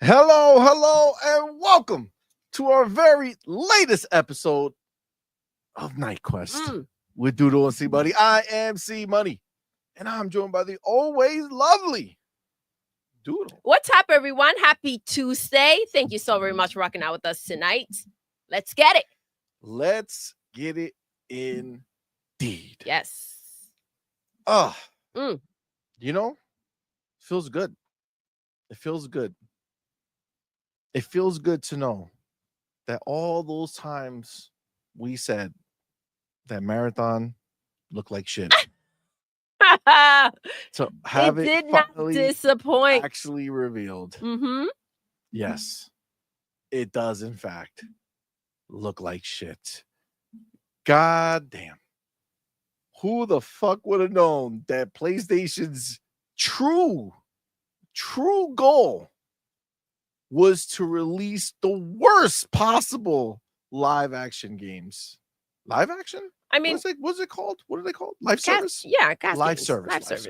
Hello, and welcome to our very latest episode of Night Quest with Doodle and CMoney. I am CMoney, and I'm joined by the always lovely Doodle. What's up, everyone? Happy Tuesday. Thank you so very much for rocking out with us tonight. Let's get it. Let's get it indeed. Yes. You know, feels good. It feels good. It feels good to know that all those times we said that marathon looked like shit. So have it did not disappoint. Actually revealed. Yes, it does in fact look like shit. God damn. Who the fuck would have known that PlayStation's true goal was to release the worst possible live action games? Live action? I mean, what's it called? What are they called? Live service? Yeah, live service.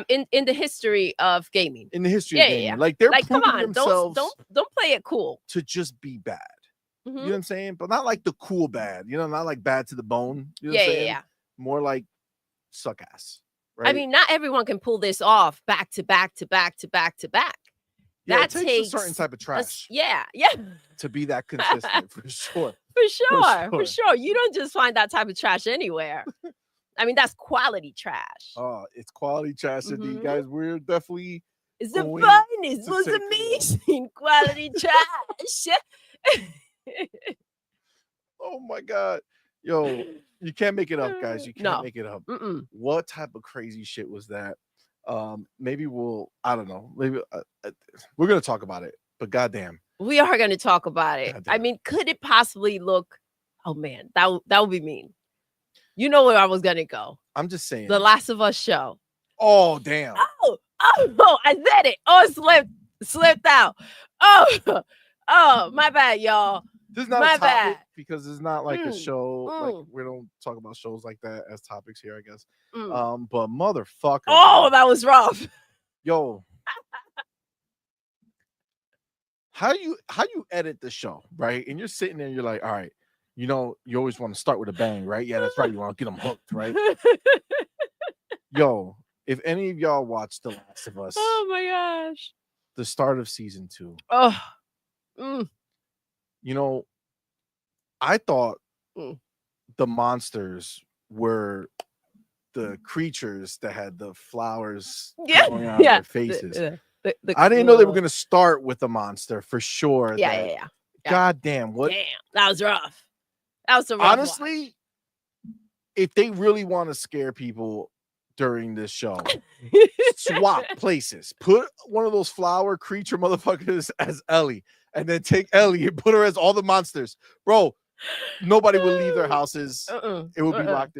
In the history of gaming. In the history of gaming. Like they're come proving on, themselves don't play it cool. to just be bad. You know what I'm saying? But not like the cool bad. You know, not like bad to the bone. You know what I'm saying? Yeah. More like suck ass. Right? I mean, not everyone can pull this off back to back to back to back to back. Yeah, that it takes a certain type of trash. Yeah. To be that consistent, for sure. For sure. You don't just find that type of trash anywhere. I mean, that's quality trash. Oh, it's quality trash indeed, guys. We're definitely it's the finest, most amazing quality trash. Oh my God. Yo, you can't make it up, guys. You can't make it up. What type of crazy shit was that? Maybe I don't know. Maybe we're gonna talk about it, but goddamn, we are gonna talk about it. I mean, could it possibly look? Oh man, that would be mean. You know where I was gonna go. I'm just saying. The Last of Us show. Oh damn. Oh, I said it. Oh, it slipped out. Oh, my bad, y'all. This is not a topic because it's not like a show. Like we don't talk about shows like that as topics here, I guess. But motherfucker. Oh, that was rough. Yo. How you edit the show, right? And you're sitting there, you're like, all right, you know, you always want to start with a bang, right? Yeah, that's right. You want to get them hooked, right? Yo, if any of y'all watched The Last of Us, oh my gosh, the start of season 2. You know, I thought the monsters were the creatures that had the flowers going out of their faces. I didn't know they were going to start with a monster for sure. Yeah. God damn. What? Damn, that was rough. That was a rough honestly, if they really want to scare people during this show, swap places. Put one of those flower creature motherfuckers as Ellie, and then take Ellie and put her as all the monsters. Bro, nobody would leave their houses. It would be locked.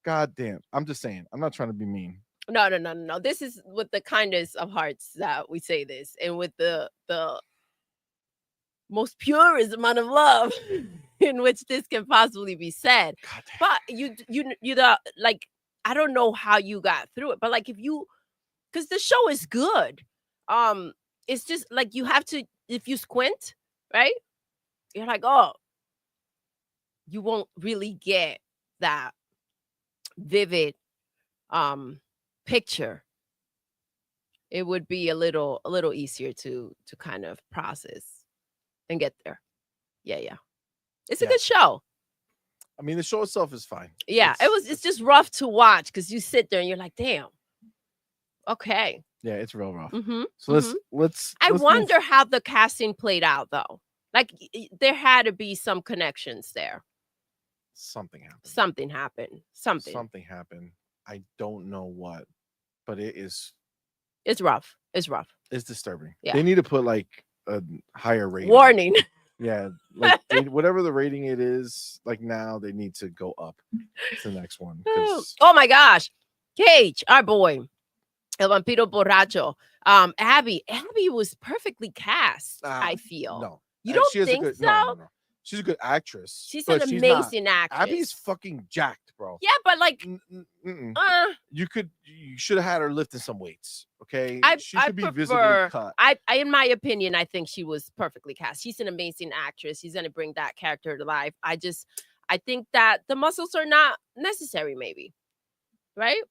God damn. I'm just saying. I'm not trying to be mean. No. This is with the kindness of hearts that we say this, and with the most purest amount of love in which this can possibly be said. But you like, I don't know how you got through it, but like because the show is good. It's just like you have to, if you squint, right? you're like, oh, you won't really get that vivid picture. It would be a little easier to kind of process and get there. Yeah. It's a Yeah. good show. I mean, the show itself is fine. Yeah, it's just rough to watch because you sit there and you're like, damn. Okay. Yeah, it's real rough. Mm-hmm. So let's. I let's wonder move. how the casting played out though. Like there had to be some connections there. Something happened. Something happened. Something happened. I don't know what, but it's rough. It's rough. It's disturbing. Yeah. They need to put like a higher rating. Warning. Yeah, like whatever the rating it is, like now they need to go up to the next one. Oh my gosh, Cage, our boy, El Vampiro Borracho. Abby was perfectly cast. I feel. No, you don't think so? No. She's a good actress. She's an amazing actress. Abby's fucking jacked, bro. Yeah, but like, you should have had her lifting some weights. Okay, she I could be visibly cut. In my opinion, I think she was perfectly cast. She's an amazing actress. She's gonna bring that character to life. I think that the muscles are not necessary. Maybe, right?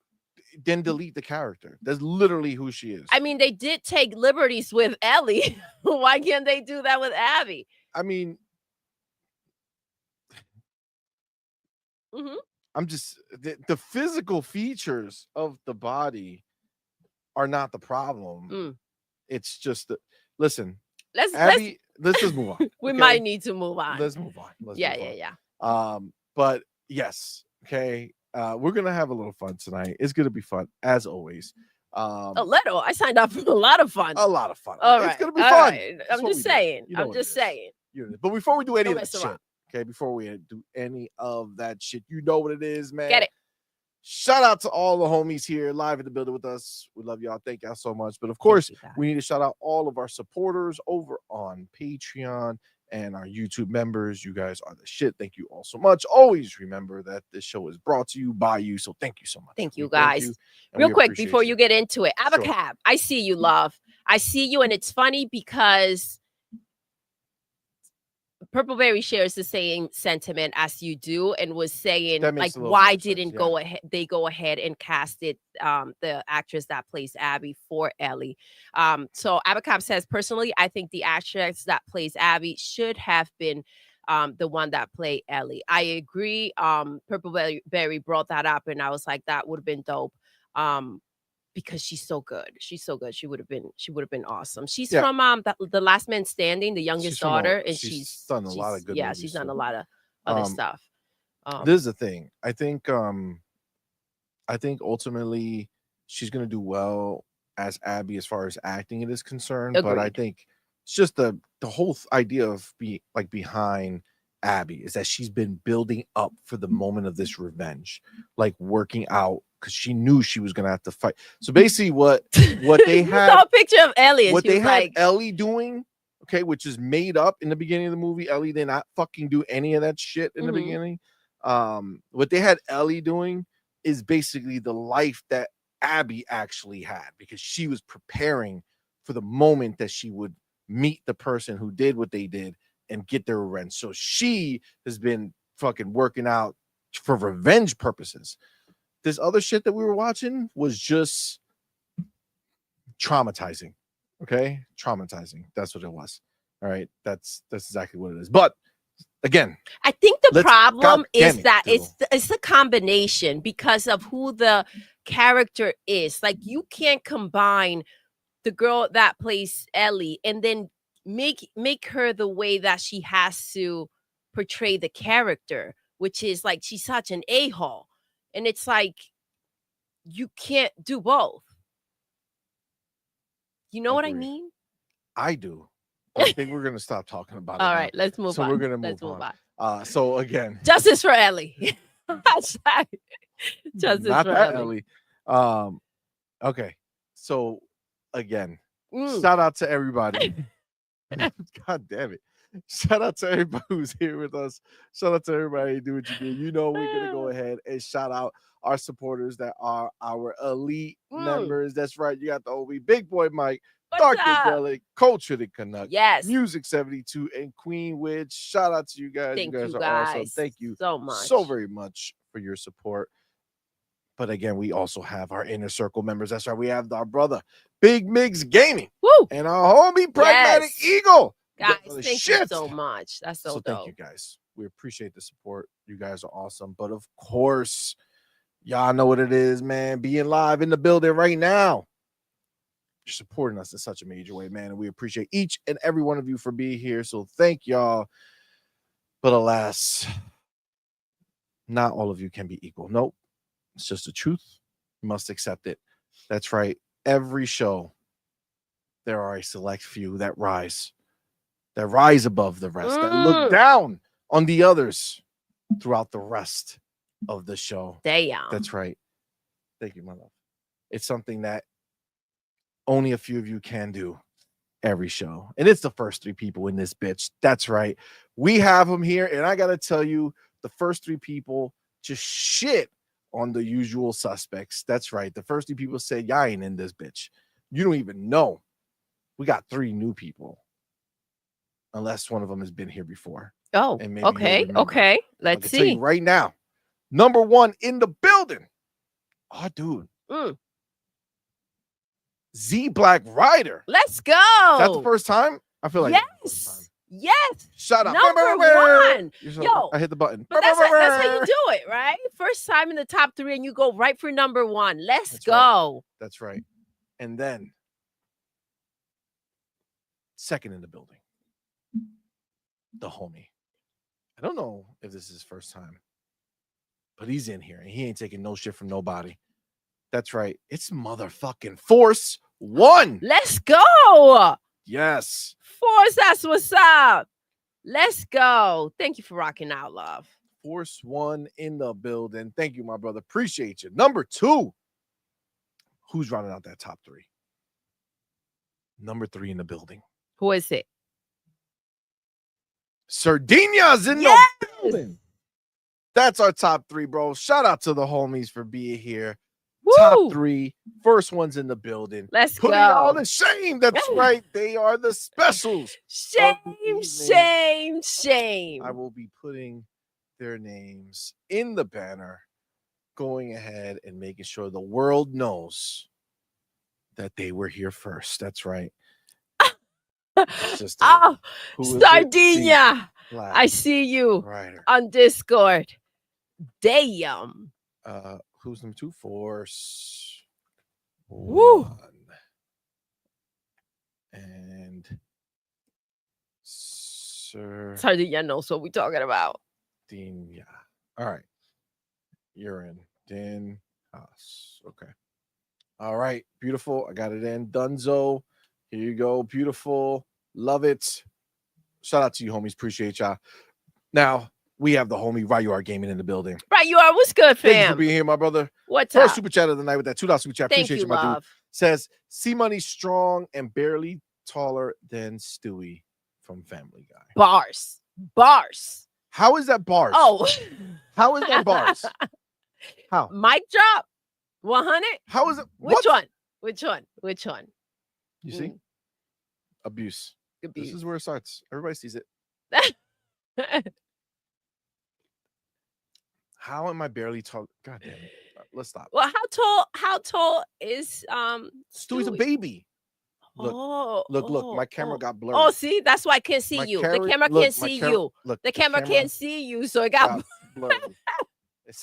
Then delete the character. That's literally who she is. I mean, they did take liberties with Ellie. Why can't they do that with Abby? I mean. Mm-hmm. I'm just the physical features of the body are not the problem. It's just listen. Let's just move on. We might need to move on. Let's move on. Yeah. But yes, okay. We're gonna have a little fun tonight. It's gonna be fun as always. A little. I signed up for a lot of fun. A lot of fun. All right. It's gonna be fun. Right. I'm just saying. But before we do any of that shit. Okay, before we do any of that shit, you know what it is, man. Get it. Shout out to all the homies here live in the building with us. We love y'all. Thank y'all so much. But of course, we need to shout out all of our supporters over on Patreon and our YouTube members. You guys are the shit. Thank you all so much. Always remember that this show is brought to you by you. So thank you so much. Thank you, guys. Real quick, before you get into it, Abacab, I see you, love. I see you, and it's funny because Purple Berry shares the same sentiment as you do, and was saying like, why didn't they go ahead and cast it, the actress that plays Abby for Ellie. So Abacab says, personally, I think the actress that plays Abby should have been the one that played Ellie. I agree. Purple Berry brought that up, and I was like, that would have been dope. Because she's so good. She would have been awesome. She's from the Last Man Standing, the youngest daughter, and she's done a lot of good movies. She's done a lot of other stuff. This is the thing. I think ultimately she's gonna do well as Abby as far as acting it is concerned. Agreed. But I think it's just the whole idea of behind Abby is that she's been building up for the moment of this revenge, like working out. Because she knew she was gonna have to fight. So basically, what they had saw a picture of Ellie. What they had Ellie doing, okay, which is made up in the beginning of the movie. Ellie did not fucking do any of that shit in the beginning. What they had Ellie doing is basically the life that Abby actually had, because she was preparing for the moment that she would meet the person who did what they did and get their revenge. So she has been fucking working out for revenge purposes. This other shit that we were watching was just traumatizing. Okay, traumatizing. That's what it was. All right, that's exactly what it is. But again, I think the problem is that it's a combination because of who the character is. Like, you can't combine the girl that plays Ellie and then make her the way that she has to portray the character, which is like she's such an a-hole. And it's like, you can't do both. You know what I mean? I do. I think we're going to stop talking about it. All right, let's move on. So we're going to move on. So again. Justice for Ellie. Justice not for that Ellie. Okay. So again, shout out to everybody. God damn it. Shout out to everybody who's here with us. Shout out to everybody who do what you do. You know, we're going to go ahead and shout out our supporters that are our elite members. That's right. You got the OB Big Boy Mike, Darkadelic, Culture the Canuck, yes, Music 72, and Queen Witch. Shout out to you guys. Thank you guys you are awesome. Thank you so very much for your support. But again, we also have our inner circle members. That's right. We have our brother, Big Migs Gaming. Woo! And our homie, Pragmatic Eagle. Guys, thank you so much. That's so dope. Thank you guys. We appreciate the support. You guys are awesome. But of course, y'all know what it is, man. Being live in the building right now. You're supporting us in such a major way, man. And we appreciate each and every one of you for being here. So thank y'all. But alas, not all of you can be equal. Nope. It's just the truth. You must accept it. That's right. Every show, there are a select few that rise above the rest, that look down on the others throughout the rest of the show. Damn. That's right. Thank you, my love. It's something that only a few of you can do every show. And it's the first three people in this bitch. That's right. We have them here. And I got to tell you, the first three people just shit on the usual suspects. That's right. The first three people said, y'all ain't in this bitch. You don't even know. We got three new people. Unless one of them has been here before. Oh, and maybe okay. Okay. Let's see. Tell you right now. Number one in the building. Oh, dude. Z Black Rider. Let's go. Is that the first time? I feel like yes. Yes. Shut up. Number one. Yo, I hit the button. But that's how you do it, right? First time in the top three and you go right for number one. Let's go. Right. That's right. And then second in the building. The homie. I don't know if this is his first time, but he's in here and he ain't taking no shit from nobody. That's right. It's motherfucking Force One. Let's go. Yes. Force, that's what's up. Let's go. Thank you for rocking out, love. Force One in the building. Thank you, my brother. Appreciate you. Number two. Who's running out that top three? Number three in the building. Who is it? Sardinia's in the building. That's our top three, bro. Shout out to the homies for being here. Woo! Top three. First one's in the building. Let's Putting go. all the shame. That's right. They are the specials. Shame. I will be putting their names in the banner, going ahead and making sure the world knows that they were here first. That's right. Just Sardinia. I see you on Discord. Damn. Who's number two? Force. Woo. One. And Sardinia knows what we're talking about. Sardinia. All right. You're in. Din Haas. Okay. All right. Beautiful. I got it in. Dunzo. Here you go. Beautiful. Love it. Shout out to you, homies. Appreciate y'all. Now, we have the homie Ryuar Gaming in the building. Ryuar, what's good, fam? Thank you for being here, my brother. What's First up? super chat of the night with that $2 super chat. Thank Appreciate you, my love. dude. Says, CMoney strong and barely taller than Stewie from Family Guy. Bars. How is that bars? Oh. How is that bars? How? Mic drop? 100? How is it? Which one? You see? Abuse. This is where it starts. Everybody sees it. How am I barely tall? God damn it. Let's stop. Well, how tall is Stewie's a baby. Look, my camera got blurry. Oh, see, that's why I can't see you. The camera can't see you. The camera can't see you, so it got blurry. It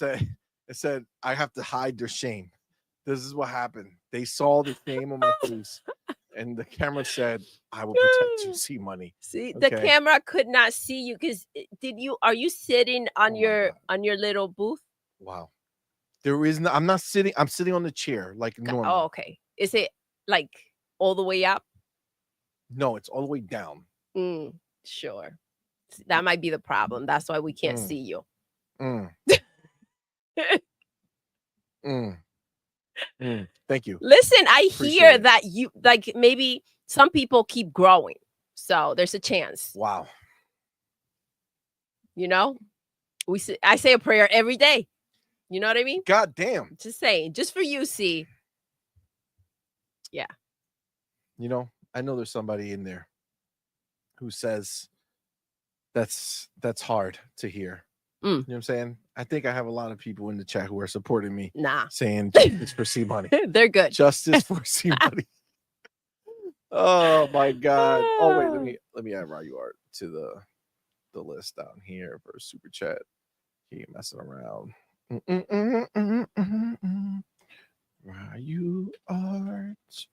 said I have to hide their shame. This is what happened. They saw the shame on my face. And the camera said, I will protect you, CMoney. See, the camera could not see you because are you sitting on your little booth? Wow. There is no, I'm not sitting, I'm sitting on the chair like normal. Oh, okay. Is it like all the way up? No, it's all the way down. Sure. That might be the problem. That's why we can't see you. Thank you. Listen, I hear that you like maybe some people keep growing. So there's a chance. Wow. You know, I say a prayer every day. You know what I mean? God damn. Just saying, just for you, see. Yeah. You know, I know there's somebody in there who says that's hard to hear. You know what I'm saying? I think I have a lot of people in the chat who are supporting me. Saying justice for CMoney. They're good. Justice for CMoney. Oh my God. Oh wait, let me add Ryu Art to the list down here for super chat. He messing around. Ryu Art.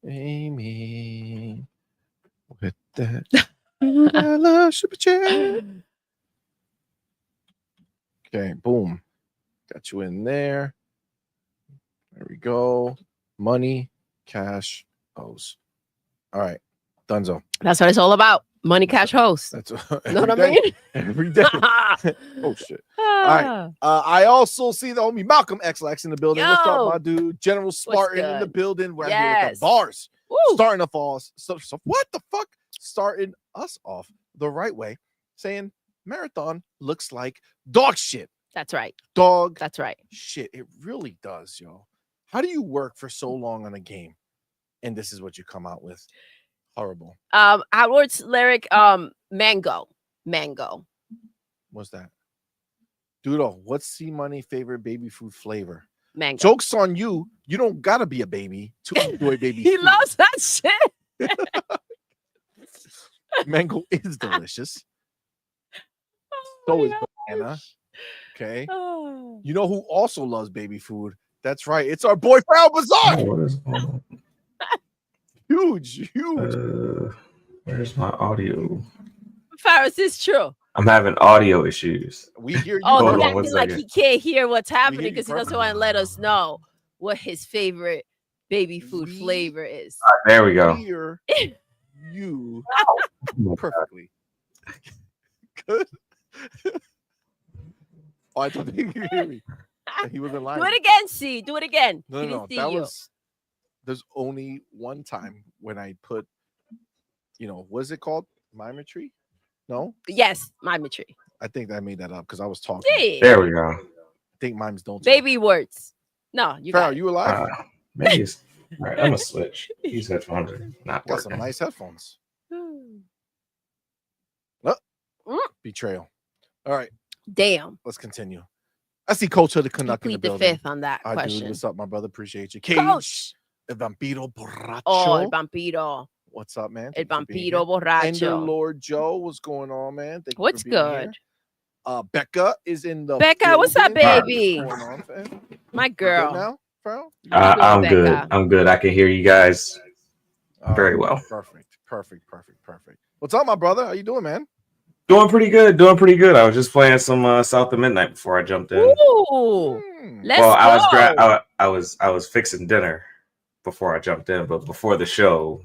Amy with that $1 super chat. Okay, boom. Got you in there. There we go. Money, cash, hose. All right. Dunzo. That's what it's all about. Money, cash, hose. That's know what I mean? Every day. Oh shit. All right. I also see the homie Malcolm XLX in the building. What's up, my dude? General Spartan in the building. We're here with the bars. Woo. Starting off all so what the fuck? Starting us off the right way, saying Marathon looks like dog shit. That's right. Dog. That's right. Shit. It really does, yo. How do you work for so long on a game and this is what you come out with? Horrible. Outwards lyric, mango. What's that? Doodle, what's CMoney favorite baby food flavor? Mango. Joke's on you. You don't gotta be a baby to enjoy baby he food. loves that shit. Mango is delicious. So is banana. Okay. Oh. You know who also loves baby food? That's right. It's our boy Farrell Bazaar. What is going on? Huge. Where's my audio? Farris, is true. I'm having audio issues. We hear you. Oh, he's acting like he can't hear what's happening because he doesn't want to let us know what his favorite baby food flavor is. There we go. Hear you perfectly. Good. Oh, I don't think you hear me. He wasn't lying. Do it again, C. Do it again. No. There's only one time when I put, what is it called? Mimetry? No? Yes, mimetry. I think I made that up because I was talking. Yeah. There we go. I think mimes don't talk. Baby words. No, you got it. You alive? Maybe it's all right. I'm gonna switch. These headphones are not got working. Some nice headphones. Betrayal. All right. Damn. Let's continue. I see Coach Hood the Canuck in the building. Plead the fifth on that question. Dude, what's up, my brother? Appreciate you. Cage, Coach. El Vampiro Borracho. Oh, El Vampiro. What's up, man? El Vampiro Borracho. Ender Lord Joe, what's going on, man? What's good? Becca is in the Becca, building. what's up, baby? What's going on, fam? My girl. Now, bro? I'm good. I'm good. I can hear you guys very well. Perfect. What's up, my brother? How you doing, man? Doing pretty good. I was just playing some South of Midnight before I jumped in. Ooh, let's go. I was fixing dinner before I jumped in, but before the show,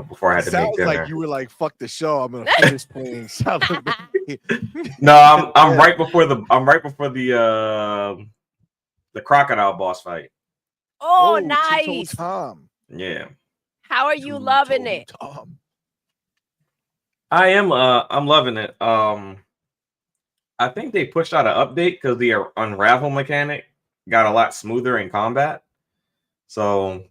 before I had to make dinner. Like you were like, "Fuck the show, I'm gonna finish playing South of Midnight." No, I'm right before the crocodile boss fight. Oh, nice. Tom. Yeah. How are you loving it? Tom. I am. I'm loving it. I think they pushed out an update because the unravel mechanic got a lot smoother in combat. So,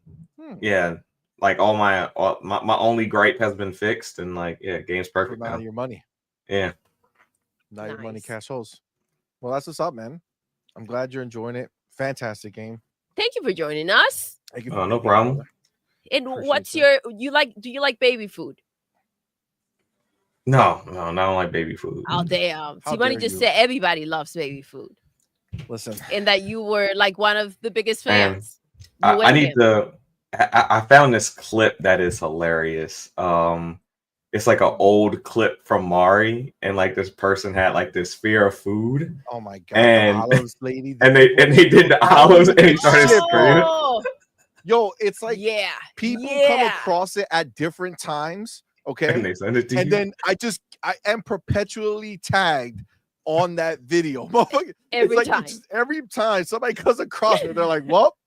yeah, like all my only gripe has been fixed, and game's perfect now. Your money. Yeah. Now your money cash holes. Well, that's what's up, man. I'm glad you're enjoying it. Fantastic game. Thank you for joining us. Thank you. No problem. And what's do you like baby food? No, I don't like baby food. Oh, damn. CMoney just said everybody loves baby food. Listen. And that you were like one of the biggest fans. I found this clip that is hilarious. It's like an old clip from Mari, and like this person had like this fear of food. Oh my god! And the olives lady, and they did the olives, and he started screaming. Yo, it's like people come across it at different times. Okay, and they send it to you. And then I am perpetually tagged on that video. Every time somebody comes across it, they're like, "Well,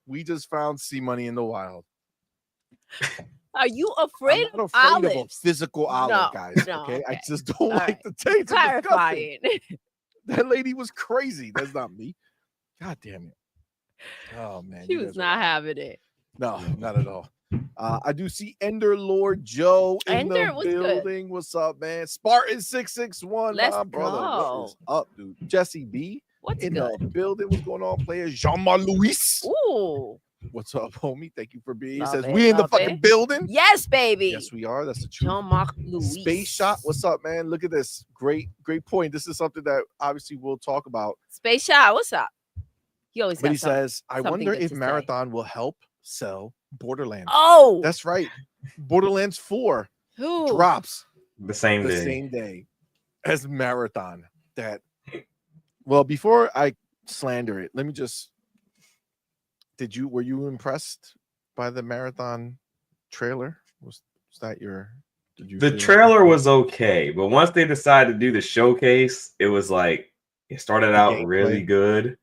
we just found CMoney in the wild." Are you afraid of olives? Of a physical olive, guys. No, okay? I just don't like the taste. Clarifying. That lady was crazy. That's not me. God damn it. Oh man, she was not having it. No, not at all. I do see Ender Lord Joe in the building. Good. What's up, man? Spartan 661, my brother. What is up, dude? Jesse B in the building. What's going on, players? Jean-Marc Louis. Ooh. What's up, homie? Thank you for being here. Says we in the fucking building. Yes, baby. Yes, we are. That's the truth. Jean-Marc Louis. Space Shot. What's up, man? Look at this. Great point. This is something that obviously we'll talk about. Space Shot. What's up? He always. But he says, I wonder if Marathon will help sell Borderlands. Oh, that's right. Borderlands 4 drops the same day as Marathon. Well, before I slander it, let me just. Were you impressed by the Marathon trailer? Was that your? The trailer was okay, but once they decided to do the showcase, it was like it started out really good,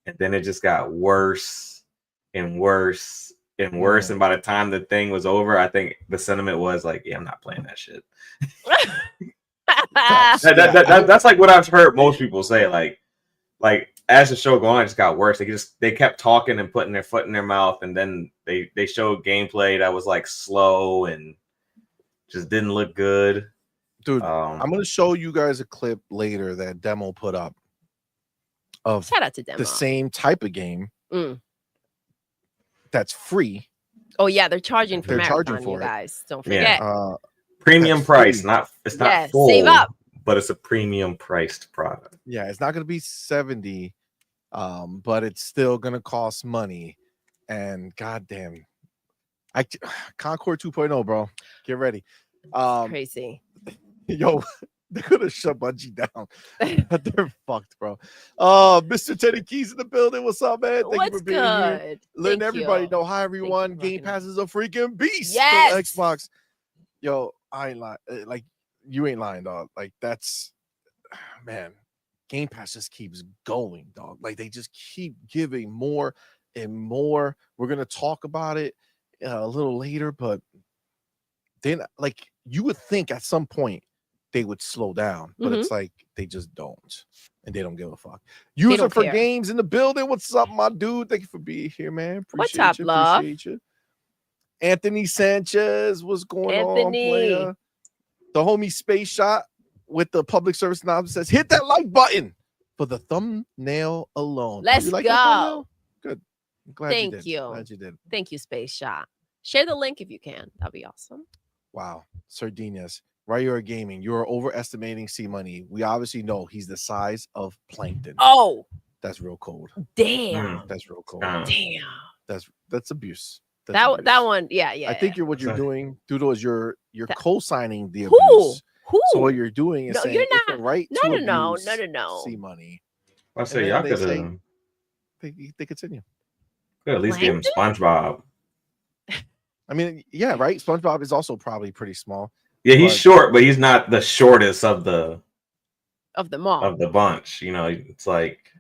and then it just got worse and worse and worse. And by the time the thing was over, I think the sentiment was like, "Yeah, I'm not playing that shit." That's like what I've heard most people say. Like as the show going on, it just got worse. They kept talking and putting their foot in their mouth, and then they showed gameplay that was like slow and just didn't look good. Dude, I'm gonna show you guys a clip later that Demo put up of shout out to Demo. The same type of game that's free. Oh yeah, they're charging for Marathon, you guys. Don't forget. Yeah. Premium price, not full. Save up. But it's a premium priced product. Yeah, it's not going to be 70, but it's still going to cost money. And goddamn, Concord 2.0, bro. Get ready. Crazy. Yo, they're going to shut Bungie down. They're fucked, bro. Mr. Teddy Keys in the building. What's up, man? Thank you for being here. Letting everybody know. Hi, everyone. Game Pass is a freaking beast. Yes. For Xbox. Yo, I ain't lying. Like, you ain't lying, dog. Like, that's, man, Game Pass just keeps going, dog. Like, they just keep giving more and more. We're going to talk about it a little later, but then, like, you would think at some point they would slow down, but it's like they just don't, and they don't give a fuck. User for Games in the building. What's up, my dude? Thank you for being here, man. What's up, love? Appreciate you. Anthony Sanchez, what's going on, player? The homie Space Shot with the public service announcement says, hit that like button for the thumbnail alone. Let's go. Good. I'm glad you did. Glad you did. Thank you, Space Shot. Share the link if you can. That'd be awesome. Wow. Sardinas. Ryura Gaming. You're overestimating CMoney. We obviously know he's the size of plankton. Oh. That's real cold. Damn. That's real cold. Damn. That's abuse. That one, yeah. I think what you're doing, Doodle, is you're co-signing the abuse. So what you're doing is saying it's the right to abuse CMoney. I say y'all could they continue. Could at least give him SpongeBob. I mean, yeah, right. SpongeBob is also probably pretty small. Yeah, he's short, but he's not the shortest of them all. Of the bunch. You know, it's like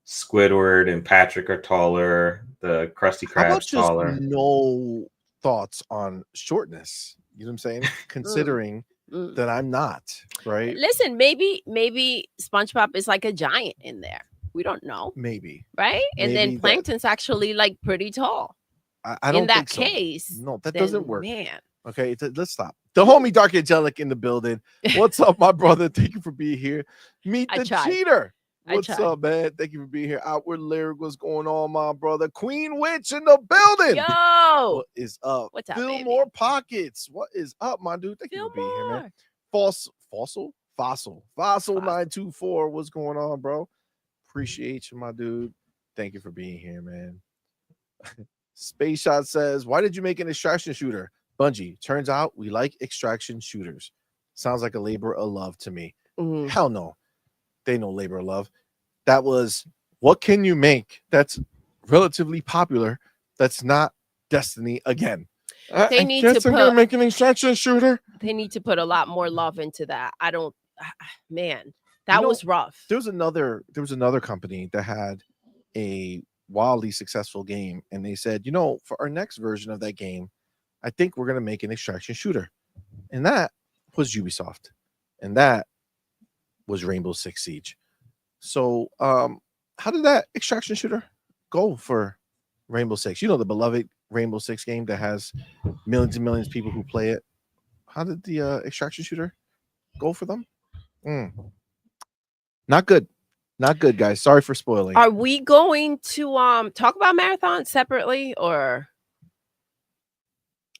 Squidward and Patrick are taller. The Krusty Krab's taller. No thoughts on shortness. You know what I'm saying? Considering that I'm not, right? Listen, maybe SpongeBob is like a giant in there. We don't know. Maybe. Right? And then Plankton's actually like pretty tall. I don't in that think so. Case. No, that doesn't work. Man. Okay, let's stop. The homie Dark Angelic in the building. What's up, my brother? Thank you for being here. Meet the cheater. What's up, man? Thank you for being here. Outward Lyric, what's going on, my brother? Queen Witch in the building. Yo, what is up? What's up, Phil More Pockets. What is up, my dude? Thank you for being here, man. Fossil 924. What's going on, bro? Appreciate you, my dude. Thank you for being here, man. Space Shot says, why did you make an extraction shooter? Bungie, turns out we like extraction shooters. Sounds like a labor of love to me. Hell no. They know labor of love. That was, what can you make that's relatively popular that's not Destiny again? They need to put, make an extraction shooter. They need to put a lot more love into that. Man, that was rough. There was another company that had a wildly successful game, and they said, for our next version of that game, I think we're going to make an extraction shooter. And that was Ubisoft. And that was Rainbow Six Siege. So how did that extraction shooter go for Rainbow Six? The beloved Rainbow Six game that has millions and millions of people who play it. How did the extraction shooter go for them? Not good. Not good, guys. Sorry for spoiling. Are we going to talk about Marathon separately, or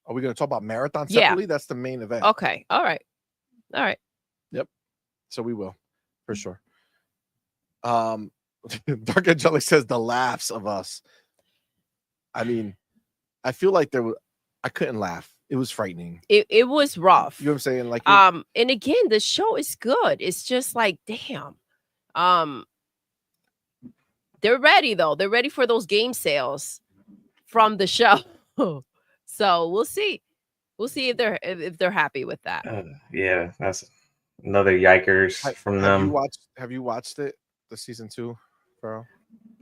are we going to talk about Marathon separately? That's the main event. Okay. All right. Yep. So we will, for sure. Dark Angelic says the laughs of us. I mean, I feel like I couldn't laugh. It was frightening. It was rough. You know what I'm saying? Like, and again, the show is good. It's just like, damn. They're ready though. They're ready for those game sales from the show. So we'll see. We'll see if they're happy with that. Yeah, that's another yikers from them. Have you watched it? The season 2, bro?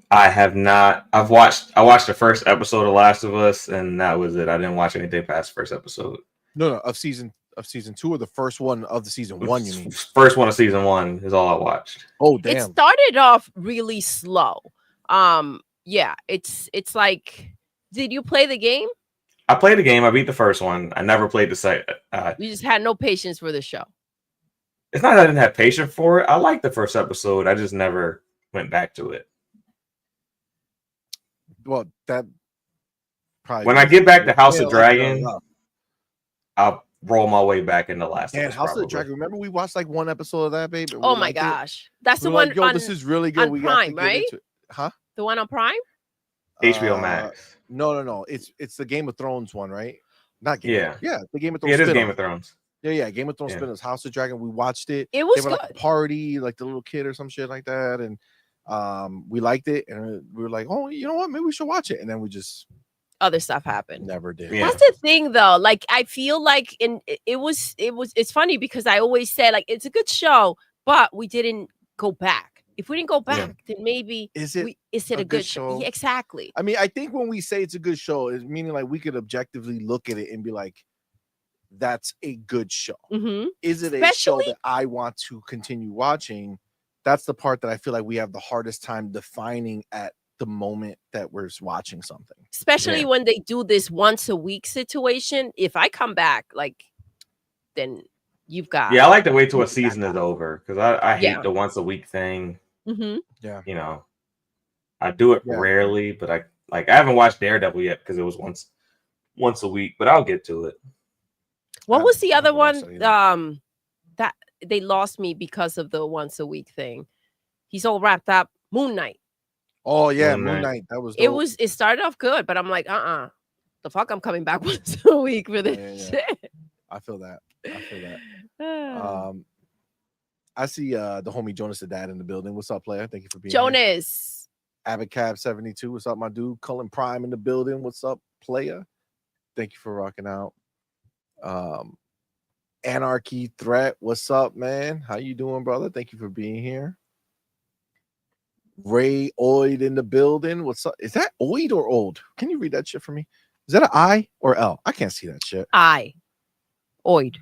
I have not. I watched the first episode of Last of Us, and that was it. I didn't watch anything past first episode. No, of season 2, or the first one of the season 1. You mean first one of season 1 is all I watched. Oh damn! It started off really slow. Yeah, it's like, did you play the game? I played the game. I beat the first one. I never played the second. You just had no patience for the show. It's not that I didn't have patience for it. I liked the first episode. I just never went back to it. Well, that probably when I get back to House of Dragon, I'll roll my way back into Last of Us. House of the Dragon. Remember we watched like one episode of that, babe? Oh my gosh, that's the one. Like, yo, this is really good. On Prime, right? Huh? The one on Prime? HBO Max. No. It's the Game of Thrones one, right? Not Game. Yeah, the Game of Thrones. Yeah, it is Game of Thrones. Yeah, Game of Thrones spin-offs. House of Dragon. We watched it. It was they were good. Like a party, like the little kid or some shit like that, and we liked it, and we were like, oh, you know what? Maybe we should watch it, and then we just other stuff happened. Never did. Yeah. That's the thing, though. Like, I feel like it's funny because I always say like it's a good show, but we didn't go back. If we didn't go back, then maybe is it a good show? Yeah, exactly. I mean, I think when we say it's a good show, it's meaning like we could objectively look at it and be like, that's a good show. Mm-hmm. Is it a show that I want to continue watching? That's the part that I feel like we have the hardest time defining at the moment that we're watching something. Especially when they do this once a week situation. If I come back, like, then you've got. Yeah, I like to wait till a season is over because I hate the once a week thing. Mm-hmm. Yeah, you know, I do it rarely, but I haven't watched Daredevil yet because it was once a week, but I'll get to it. What was the other one? That they lost me because of the once a week thing. He's all wrapped up. Moon Knight. Oh yeah, Moon Knight. That was dope. It started off good, but I'm like, the fuck, I'm coming back once a week for this shit. I feel that. I see the homie Jonas the Dad in the building. What's up, player? Thank you for being Jonas. Here. Abacab 72. What's up, my dude? Cullen Prime in the building. What's up, player? Thank you for rocking out. Anarchy Threat. What's up, man? How you doing, brother? Thank you for being here. Ray Oid in the building. What's up? Is that Oid or old? Can you read that shit for me? Is that an I or L? I can't see that shit. I. Oid.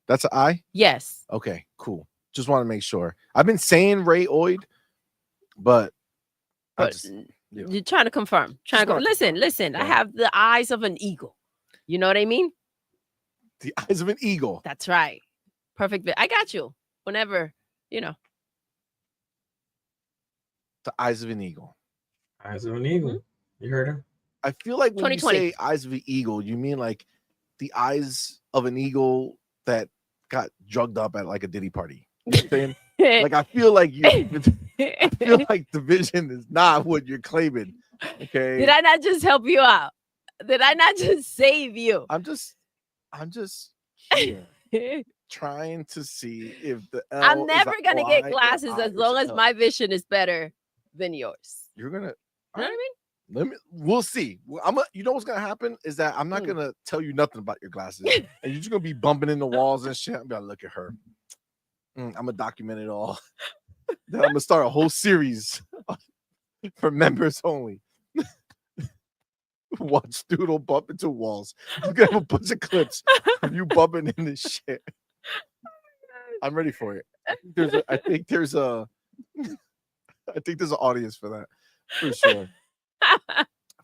That's an I? Yes. Okay, cool. Just want to make sure. I've been saying Ray Oid, but you're trying to confirm. Listen. I have the eyes of an eagle. You know what I mean? The eyes of an eagle. That's right. Perfect. I got you. Whenever, you know. The eyes of an eagle. Eyes of an eagle. Mm-hmm. You heard him? I feel like when you say eyes of an eagle, you mean like the eyes of an eagle that got drugged up at like a Diddy party. You know what I'm saying? Like I feel like the vision is not what you're claiming. Okay. Did I not just help you out? Did I not just save you? I'm just here trying to see if the L I'm never gonna get glasses as long as my vision is better than yours. You're gonna, you know what I mean? We'll see. You know what's gonna happen is that I'm not gonna tell you nothing about your glasses, and you're just gonna be bumping in the walls and shit. I'm gonna look at her. I'm gonna document it all. Then I'm gonna start a whole series for members only. Watch Doodle bump into walls. You're gonna have a bunch of clips of you bumping in this shit. I'm ready for it. I think there's an audience for that. For sure.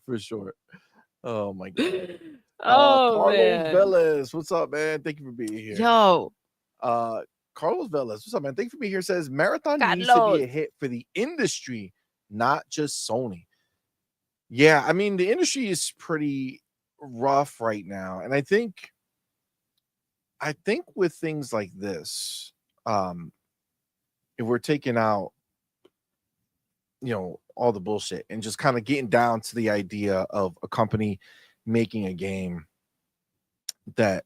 For sure. Oh my god. Oh Carlos man. Velez, what's up, man? Thank you for being here. Yo. Carlos Velez, what's up, man? Thank you for being here. Says Marathon needs to be a hit for the industry, not just Sony. Yeah, I mean, the industry is pretty rough right now. And I think with things like this, if we're taking out, all the bullshit and just kind of getting down to the idea of a company making a game that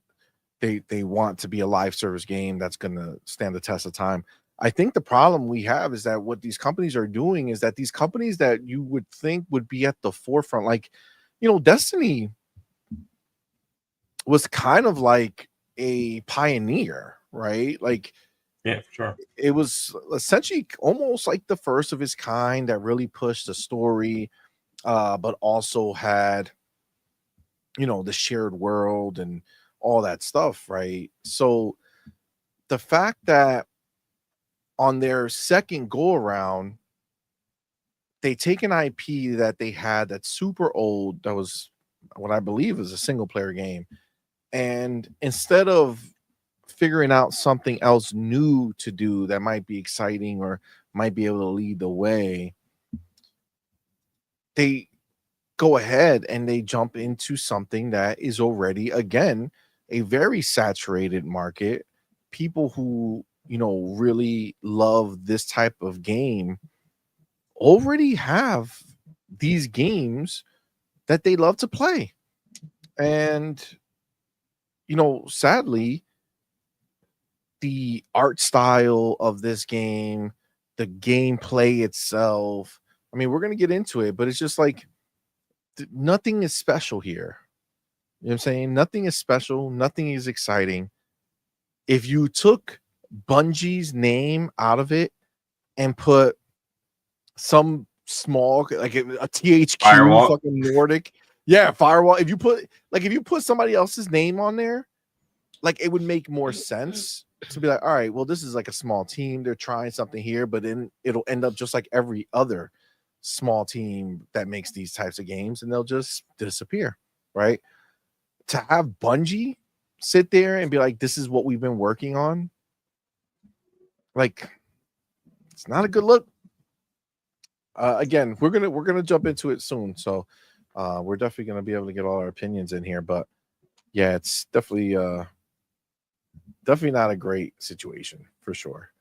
they want to be a live service game that's going to stand the test of time. I think the problem we have is that what these companies are doing is that these companies that you would think would be at the forefront, like, Destiny was kind of like a pioneer, right? Like, yeah, for sure. It was essentially almost like the first of its kind that really pushed the story, but also had, the shared world and all that stuff, right? So the fact that on their second go around, they take an IP that they had that's super old, that was what I believe is a single player game, and instead of figuring out something else new to do that might be exciting or might be able to lead the way, they go ahead and they jump into something that is already, again, a very saturated market. People who, really love this type of game already have these games that they love to play. And, sadly, the art style of this game, the gameplay itself, I mean, we're going to get into it, but it's just like nothing is special here. You know what I'm saying? Nothing is special. Nothing is exciting. If you took Bungie's name out of it and put some small, like a THQ Firewall. fucking Nordic, yeah, Firewall. If you put somebody else's name on there, like, it would make more sense to be like, all right, well, this is like a small team. They're trying something here, but then it'll end up just like every other small team that makes these types of games, and they'll just disappear, right? To have Bungie sit there and be like, this is what we've been working on, like, it's not a good look. Again, we're gonna jump into it soon, so we're definitely gonna be able to get all our opinions in here, but yeah, it's definitely not a great situation for sure.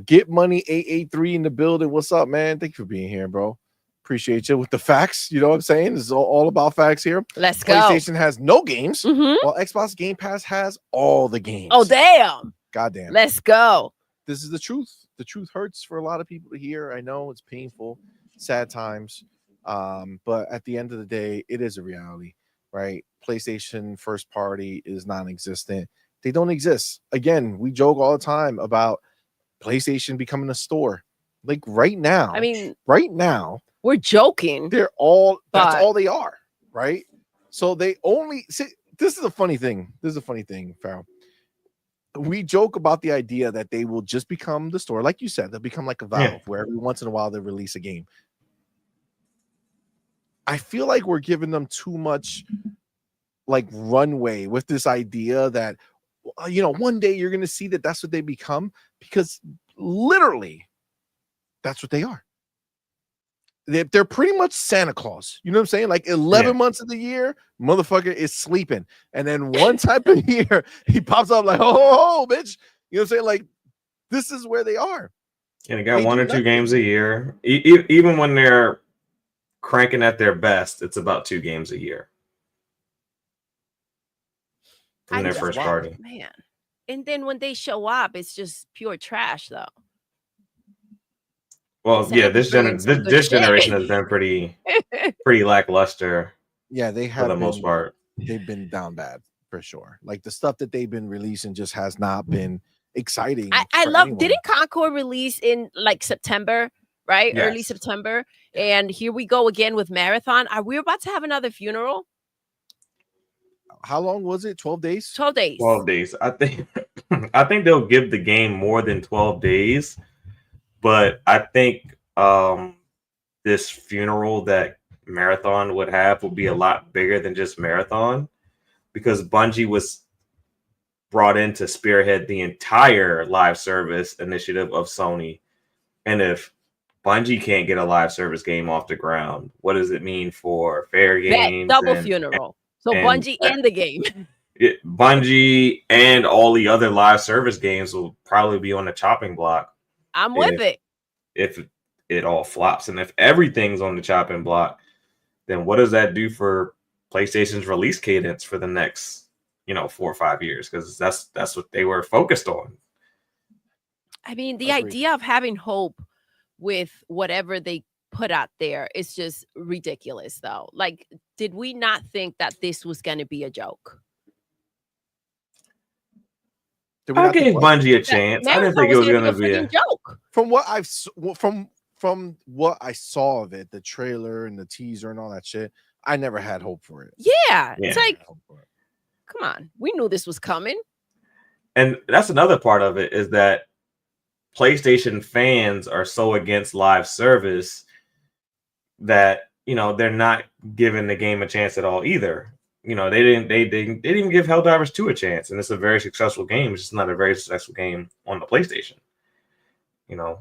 Get Money 883 in the building. What's up, man? Thank you for being here, bro. Appreciate you with the facts. You know what I'm saying? This is all about facts here. Let's go. PlayStation has no games, while Xbox Game Pass has all the games. Oh, damn. Goddamn. Let's go. This is the truth. The truth hurts for a lot of people to hear. I know it's painful, sad times. But at the end of the day, it is a reality, right? PlayStation first party is non-existent. They don't exist. Again, we joke all the time about PlayStation becoming a store. Like right now. I mean, right now, we're joking. That's all they are, right? So they only see, this is a funny thing. Farrell. We joke about the idea that they will just become the store. Like you said, they'll become like a Valve, where every once in a while they release a game. I feel like we're giving them too much like runway with this idea that, one day you're going to see that that's what they become, because literally that's what they are. They're pretty much Santa Claus. You know what I'm saying? Like 11 months of the year, motherfucker is sleeping. And then one type of year, he pops up like, oh, bitch. You know what I'm saying? Like, this is where they are. And they got 1 or 2 games a year. Even when they're cranking at their best, it's about 2 games a year. From their first party. Man. And then when they show up, it's just pure trash, though. Well, this generation has been pretty lackluster. Yeah, they have for the most part. They've been down bad for sure. Like the stuff that they've been releasing just has not been exciting. I love. Didn't Concord release in like September, right? Yes. Early September, and here we go again with Marathon. Are we about to have another funeral? How long was it? 12 days? 12 days. 12 days. I think they'll give the game more than 12 days. But I think this funeral that Marathon would have would be a lot bigger than just Marathon, because Bungie was brought in to spearhead the entire live service initiative of Sony. And if Bungie can't get a live service game off the ground, what does it mean for Fair Games? Double funeral. So Bungie and the game. Bungie and all the other live service games will probably be on the chopping block. I'm with it. If it all flops, and if everything's on the chopping block, then what does that do for PlayStation's release cadence for the next, 4 or 5 years? Because that's what they were focused on. I mean, the idea of having hope with whatever they put out there is just ridiculous, though. Like, did we not think that this was going to be a joke? I gave Bungie a chance. I didn't think it was going to be a joke. From what I've from what I saw of it, the trailer and the teaser and all that shit, I never had hope for it. Yeah. It's like, come on, we knew this was coming. And that's another part of it, is that PlayStation fans are so against live service that they're not giving the game a chance at all either. They didn't even give Helldivers 2 a chance, and it's a very successful game. It's just not a very successful game on the PlayStation.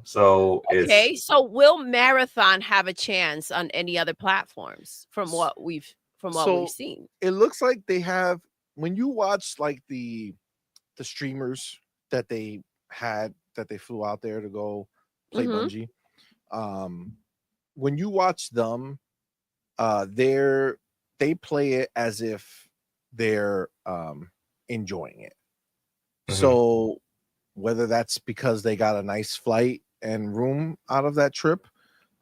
So okay. So will Marathon have a chance on any other platforms from what we've seen? It looks like they have. When you watch like the streamers that they had, that they flew out there to go play Bungie, when you watch them, they play it as if they're enjoying it. So whether that's because they got a nice flight and room out of that trip,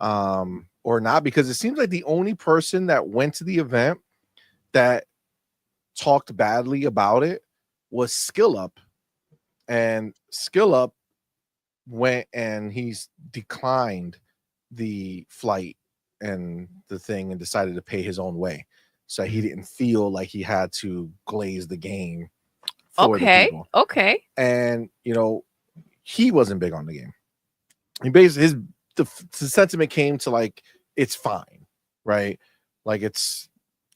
or not, because it seems like the only person that went to the event that talked badly about it was Skill Up, and Skill Up went and he's declined the flight and the thing and decided to pay his own way, so he didn't feel like he had to glaze the game for the people. Okay. And he wasn't big on the game. He basically the sentiment came to like, it's fine, right? Like, it's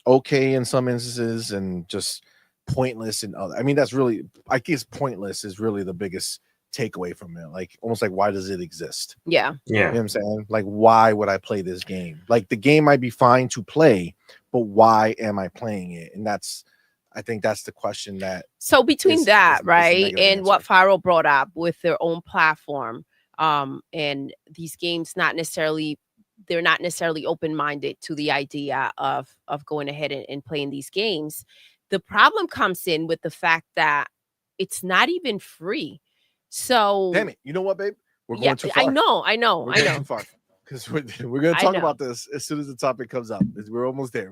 okay in some instances and just pointless in other. I mean, that's really, I guess pointless is really the biggest takeaway from it. Like, almost like, why does it exist? Yeah. You know what I'm saying? Like, why would I play this game? Like, the game might be fine to play, but why am I playing it? And I think that's the question that. So between that, right, and what Faro brought up with their own platform, and these games they're not necessarily open-minded to the idea of going ahead and playing these games. The problem comes in with the fact that it's not even free. So damn it, you know what, babe? We're going too far. I know. Too far, because we're going to talk about this as soon as the topic comes up. We're almost there.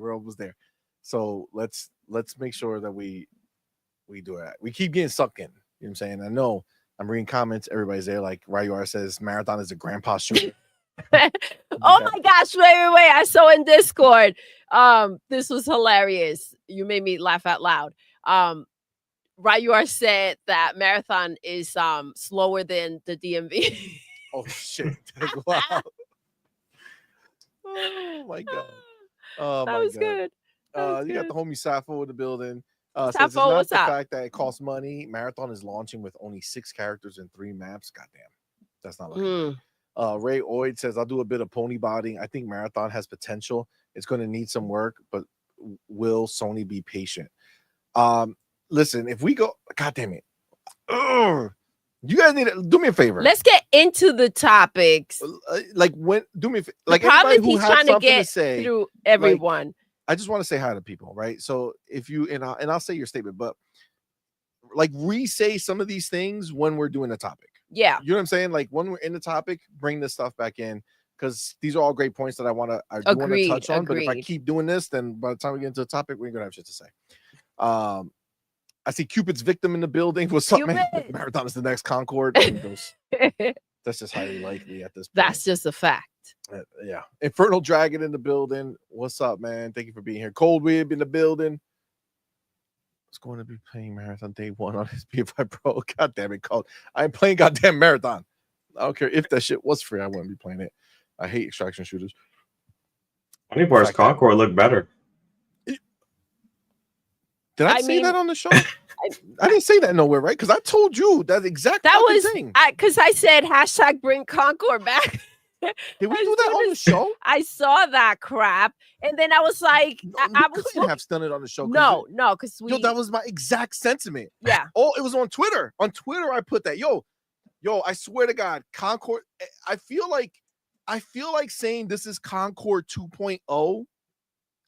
So let's make sure that we do it. We keep getting sucked in. You know what I'm saying? I know I'm reading comments. Everybody's there. Like Ryuar says, Marathon is a grandpa shooter. Oh my gosh! Wait! I saw in Discord. This was hilarious. You made me laugh out loud. Ryuar said that Marathon is slower than the DMV. Oh shit! Wow. Oh my god. That was good. You got the homie Sappho in the building. Sappho, says it's not what's the up? fact that it costs money. Marathon is launching with only 6 characters and 3 maps. Goddamn, that's not like Ray Oid says, I'll do a bit of pony botting. I think Marathon has potential. It's going to need some work, but will Sony be patient? Listen, if we go, goddamn it, you guys need to do me a favor. Let's get into the topics. Like, do me like, everybody who he's has trying to something get to say through everyone. Like, I just want to say hi to people, right? So if you and I'll say your statement, but like re-say some of these things when we're doing a topic. Yeah, you know what I'm saying? Like, when we're in the topic, bring this stuff back in, because these are all great points that I want to touch on. But if I keep doing this, then by the time we get into the topic, we're gonna have shit to say. I see Cupid's victim in the building. What's up, man? Marathon is the next Concord. That's just highly likely at this point. That's just a fact. Yeah. Infernal Dragon in the building. What's up, man? Thank you for being here. Cold Wib in the building. It's going to be playing Marathon day 1 on his PS5 Pro. God damn it, Cold. I'm playing goddamn Marathon. I don't care if that shit was free. I wouldn't be playing it. I hate extraction shooters. Funny part is Concord looked better. Did I say that on the show? I didn't say that nowhere, right? Because I told you that exact thing. Because I said hashtag bring Concord back. Did we do that on the show? I saw that crap, and then I was like, I couldn't have done it on the show. No, because that was my exact sentiment. Yeah. Oh, it was on Twitter. On Twitter, I put that. Yo, I swear to God, Concord. I feel like saying this is Concord 2.0.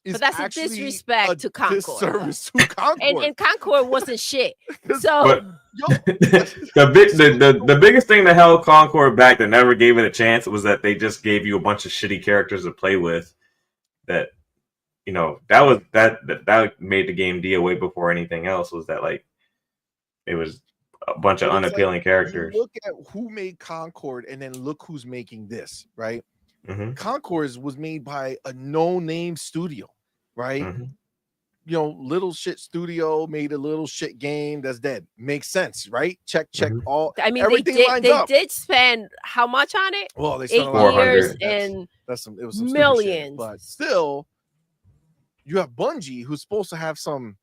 But that's a disrespect to Concord. Disservice to Concord. And Concord wasn't shit. So the biggest thing that held Concord back that never gave it a chance was that they just gave you a bunch of shitty characters to play with. That that made the game deal way before anything else. Was that like it was a bunch of unappealing characters. Look at who made Concord, and then look who's making this, right? Mm-hmm. Concord was made by a no-name studio, right? Mm-hmm. Little shit studio made a little shit game that's dead. Makes sense, right? Check all. I mean, everything they did spend how much on it? Well, they spent 8 years and it was some millions. Shit, but still, you have Bungie, who's supposed to have some,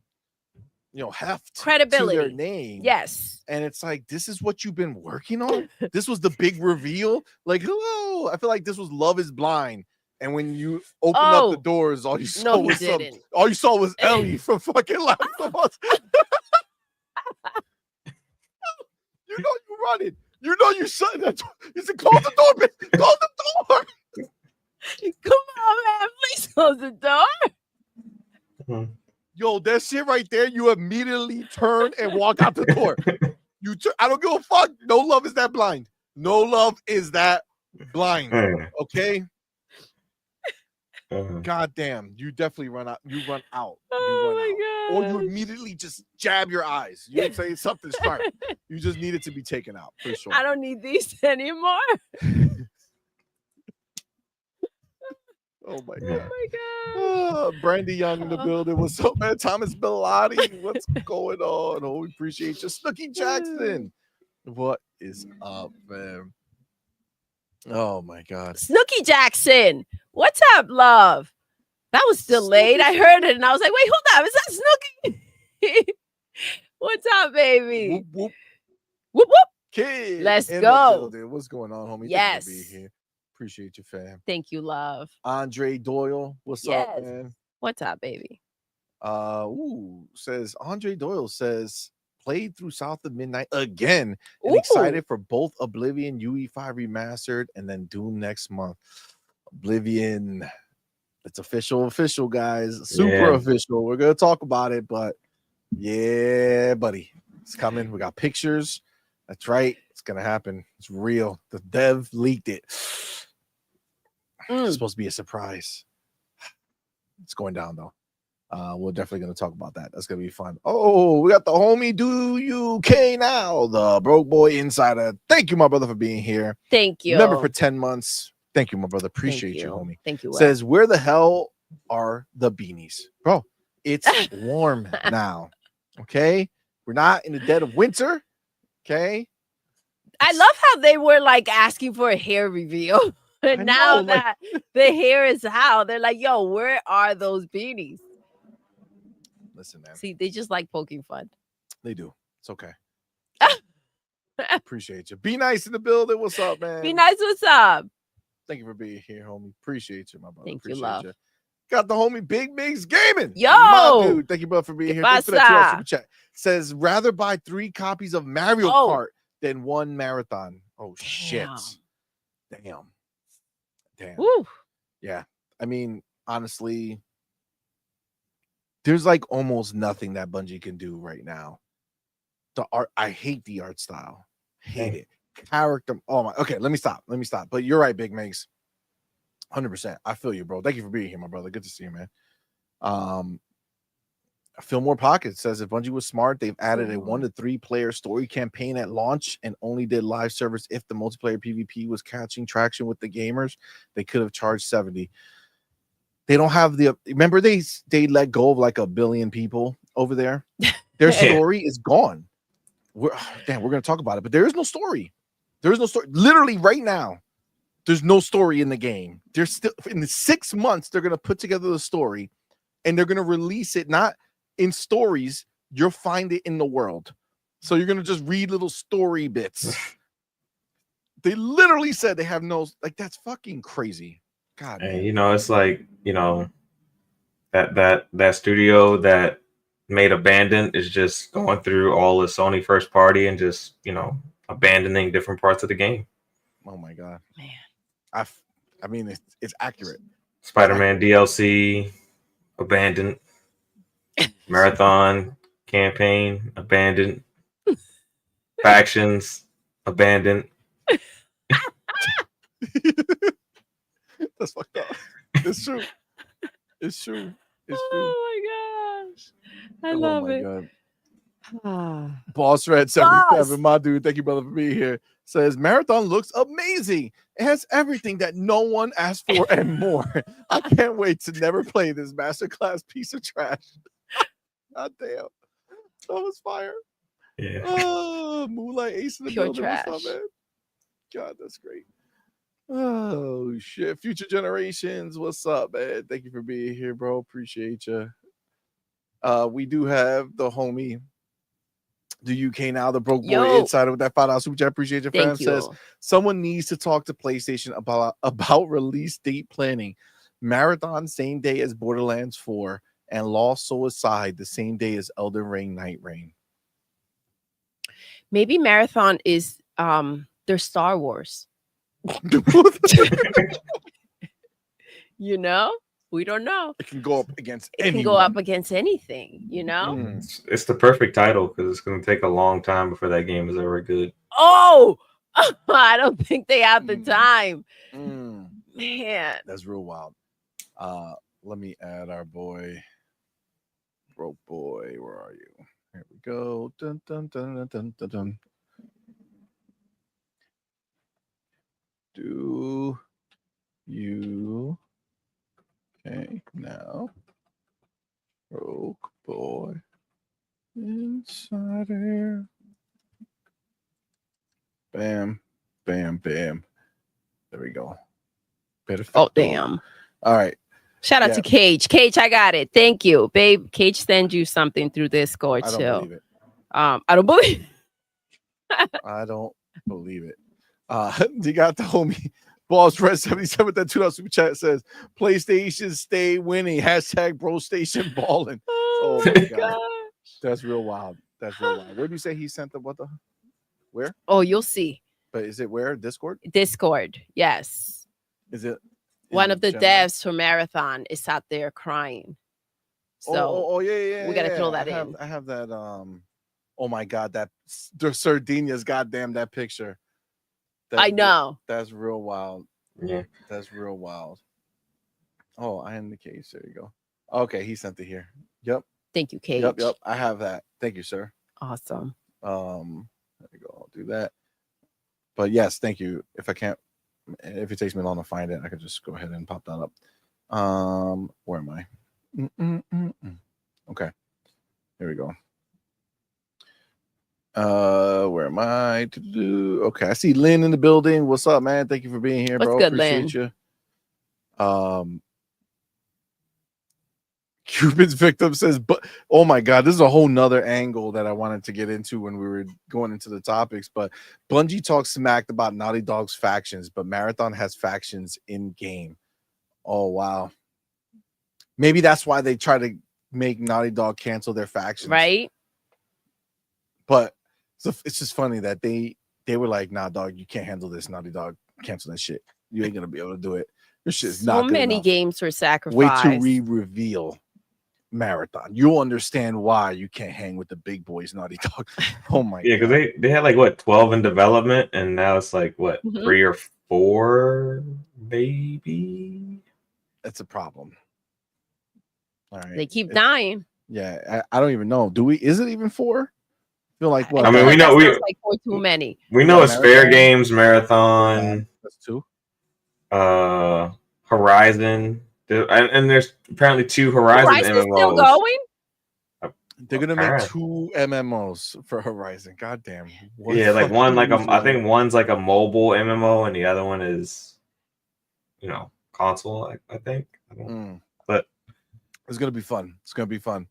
heft, credibility to their name. Yes. And it's like, this is what you've been working on? This was the big reveal? Like, hello. I feel like this was Love is Blind. And when you opened up the doors, all you saw was Ellie from fucking Last of Us. You running. You shut that door. You said, close the door, bitch. Close the door. Come on, man. Please close the door. Mm-hmm. Yo, that shit right there, you immediately turn and walk out the door. I don't give a fuck. No love is that blind. No love is that blind. Okay? God damn. You definitely run out. You run out. Oh my God. Or you immediately just jab your eyes. You didn't say something's sharp. You just need it to be taken out, for sure. I don't need these anymore. Oh my God. Brandy Young in the building. What's up, man? Thomas Bellotti. What's going on? Oh, we appreciate you. Snooki Jackson. What is up, man? Oh my God. Snooki Jackson. What's up, love? That was delayed. I heard it and I was like, wait, hold on. Is that Snooki? What's up, baby? Whoop, whoop. Whoop, whoop. Kid. Let's go. What's going on, homie? Yes. Thank you for being here. Appreciate you, fam. Thank you, love. Andre Doyle, what's up, man? What's up, baby? Says Andre Doyle says played through South of Midnight again and excited for both Oblivion UE5 remastered and then Doom next month. Oblivion, it's official, guys. Super official. We're gonna talk about it, but yeah, buddy, it's coming. We got pictures. That's right. It's gonna happen. It's real. The dev leaked it. It's supposed to be a surprise. It's going down though. We're definitely going to talk about that. That's going to be fun. Oh, we got the homie Do UK now, the broke boy insider. Thank you, my brother, for being here. Thank you. Remember for 10 months. Thank you, my brother. Appreciate you, homie. Thank you. Says, where the hell are the beanies? Bro, it's warm now. Okay? We're not in the dead of winter. Okay? I love how they were like asking for a hair reveal. And now that the hair is out, they're like, yo, where are those beanies? Listen, man. See, they just like poking fun. They do. It's okay. Appreciate you. Be nice in the building. What's up, man? Be nice. What's up? Thank you for being here, homie. Appreciate you, my brother. Thank Appreciate you, love. You. Got the homie Big Migs Gaming. Yo, my dude. Thank you, brother, for being here. Thanks for that super chat. Says rather buy 3 copies of Mario Kart than 1 marathon. Oh shit. Damn. Woo. Yeah. I mean, honestly, there's like almost nothing that Bungie can do right now. The art, I hate the art style. Hate it. Character. Oh my. Okay, let me stop. But you're right, Big Megs. 100%. I feel you, bro. Thank you for being here, my brother. Good to see you, man. Fillmore Pocket says if Bungie was smart, they've added a 1 to 3 player story campaign at launch and only did live service if the multiplayer PvP was catching traction with the gamers. They could have charged $70. They don't have the. Remember they let go of like 1 billion people over there. Their story is gone. We're going to talk about it, but there is no story. There is no story. Literally right now, There's no story in the game. There's still in the 6 months they're gonna put together the story, and they're gonna release it not in stories. You'll find it in the world, so you're gonna just read little story bits. They literally said they have no like. That's fucking crazy. God, and man. you know, it's like, you know, that studio that made Abandoned is just going through all the Sony first party and just, you know, abandoning different parts of the game. Oh my god, man. I mean, it's accurate. Spider-Man DLC, Abandoned. Marathon campaign, Abandoned. Factions, Abandoned. That's fucked up. It's true. It's true. It's true. Oh my gosh. I love it. God. Boss Red 77, my dude, thank you, brother, for being here. Says Marathon looks amazing. It has everything that no one asked for and more. I can't wait to never play this masterclass piece of trash. God damn. That was fire. Yeah. Oh, Moonlight Ace in the Pure building. trash. What's up, man? God, that's great. Oh shit. Future Generations. What's up, man? Thank you for being here, bro. Appreciate you. We do have the homie, the UK now, the broke boy insider with that $5 super chat. Appreciate your fam. Says someone needs to talk to PlayStation about release date planning. Marathon same day as Borderlands 4 and Lost Soul Aside the same day as Elden Ring Night Rain. Maybe Marathon is their Star Wars. You know, we don't know. It can go up against anyone. Can go up against anything, you know. It's the perfect title because it's going to take a long time before that game is ever good. Oh, I don't think they have the time. Man, that's real wild. Let me add our boy, broke boy. Where are you? Here we go. Dun, dun, dun, dun, dun, dun, dun. Do you okay now? Broke boy insider. Bam, bam, bam. There we go. Perfecto. Oh damn! All right. Shout out to Cage. Cage, I got it. Thank you, babe. Cage send you something through Discord too. I don't believe it. I don't believe. I don't believe it. You got the homie Boss Red 77 with that $2 super chat says PlayStation stay winning. Hashtag bro station balling. Oh my god. That's real wild. That's real wild. Where do you say he sent the what the where? Oh, you'll see. But is it where? Discord? Discord, yes. Is it one of the devs for Marathon is out there crying? So yeah. We gotta throw that in. I have that oh my god, that the Sardinia's goddamn that picture. I know. That's real wild. Yeah. That's real wild. Oh, I am the case. There you go. Okay, he sent it here. Yep. Thank you, Cage. Yep. I have that. Thank you, sir. Awesome. There you go. I'll do that. But yes, thank you. If it takes me long to find it, I could just go ahead and pop that up. Where am I? Okay. Here we go. Where am I? Okay, I see Lynn in the building. What's up, man? Thank you for being here, bro. What's good, Appreciate Lynn? You. Cupid's victim says, but oh my god, this is a whole nother angle that I wanted to get into when we were going into the topics. But Bungie talks smacked about Naughty Dog's factions, but Marathon has factions in game. Oh wow. Maybe that's why they try to make Naughty Dog cancel their factions, right? But it's just funny that they were like, nah, dog, you can't handle this. Naughty Dog, cancel that shit. You ain't gonna be able to do it. This shit's not good many enough. Games were sacrificed. Wait till we reveal Marathon. You'll understand why you can't hang with the big boys, Naughty Dog. Oh my god. Yeah, because they had like what 12 in development, and now it's like what 3 or 4, maybe. That's a problem. All right. They keep dying. Yeah, I don't even know. Is it even 4? I feel like what? I mean, we know like 4 too many. We know it's Fair Games, Marathon. That's 2. Horizon, and there's apparently 2 Horizon MMOs. Still going? They're gonna make 2 MMOs for Horizon. God damn. Yeah, like one, like I think one's like a mobile MMO, and the other one is console. I think. But it's gonna be fun. It's gonna be fun.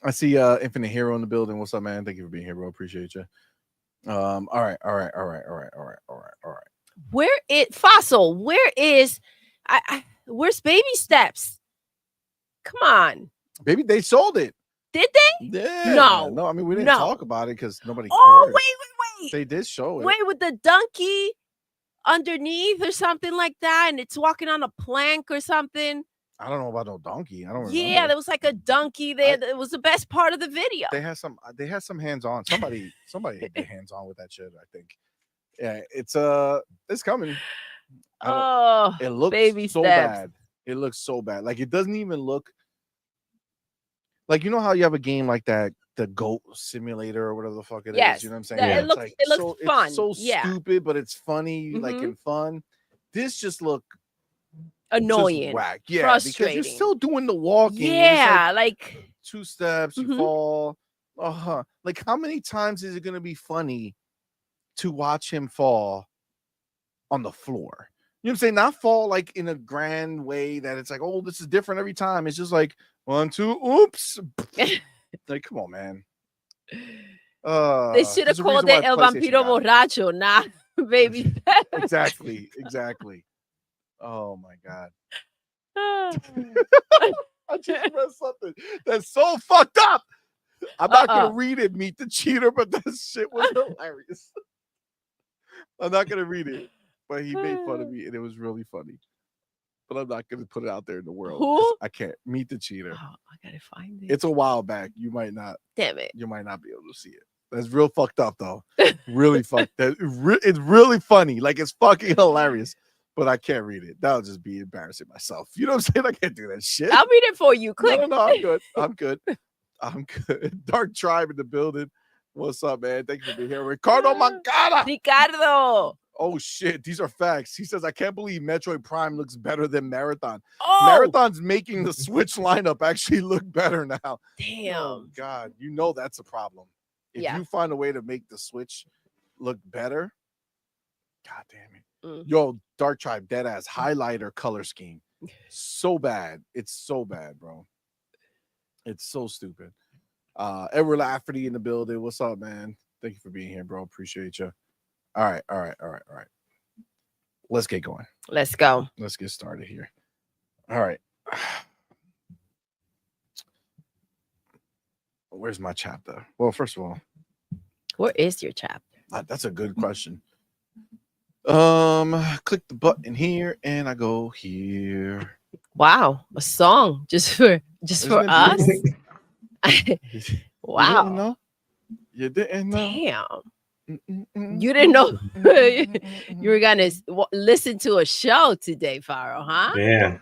I see Infinite Hero in the building. What's up, man? Thank you for being here, bro. Appreciate you. All right. Where is Fossil? Where's Baby Steps? Come on. Baby, they sold it. Did they? Yeah. No, I mean we didn't talk about it because nobody cared. Oh, wait. They did show it. Wait, with the donkey underneath or something like that, and it's walking on a plank or something. I don't know about no donkey. I don't remember. Yeah, there was like a donkey there. It was the best part of the video. They had some hands-on. Somebody had their hands-on with that shit, I think. Yeah, it's coming. Oh, it looks baby so steps. bad. It looks so bad. Like it doesn't even look like, you know how you have a game like that, the Goat Simulator or whatever the fuck it is. You know what I'm saying? Yeah. It looks fun. It's so stupid, but it's funny, like and fun. This just look annoying, whack. Yeah, frustrating. because you're still doing the walking. Yeah, like 2 steps, you fall. Like how many times is it gonna be funny to watch him fall on the floor? You know what I'm saying? Not fall like in a grand way that it's like, oh, this is different every time. It's just like 1, 2, oops. Like, come on, man. They should have called it El Vampiro Borracho, not Baby. Exactly. Oh my god. I just read something that's so fucked up. I'm not gonna read it, Meet the Cheater, but that shit was hilarious. I'm not gonna read it, but he made fun of me and it was really funny. But I'm not gonna put it out there in the world. Who? I can't. Meet the Cheater. Oh, I gotta find it. It's a while back. You might not. Damn it. You might not be able to see it. That's real fucked up though. Really fucked. It's really funny. Like it's fucking hilarious. But I can't read it. That'll just be embarrassing myself. You know what I'm saying? I can't do that shit. I'll read it for you. Click. No, I'm good. I'm good. Dark Tribe in the building. What's up, man? Thank you for being here. Ricardo Mancada. Ricardo. Oh, shit. These are facts. He says, I can't believe Metroid Prime looks better than Marathon. Oh. Marathon's making the Switch lineup actually look better now. Damn. Oh, God. You know that's a problem. If you find a way to make the Switch look better, God damn it. Yo, Dark Tribe, dead ass highlighter color scheme. So bad. It's so bad, bro. It's so stupid. Edward Lafferty in the building. What's up, man? Thank you for being here, bro. Appreciate you. All right. Let's get going. Let's go. Let's get started here. All right. Where's my chapter? Well, first of all, where is your chapter? That's a good question. Click the button here and I go here. Wow, a song just for us. Wow. You didn't know. Damn. You didn't know you were gonna listen to a show today, Faro, huh? Yeah.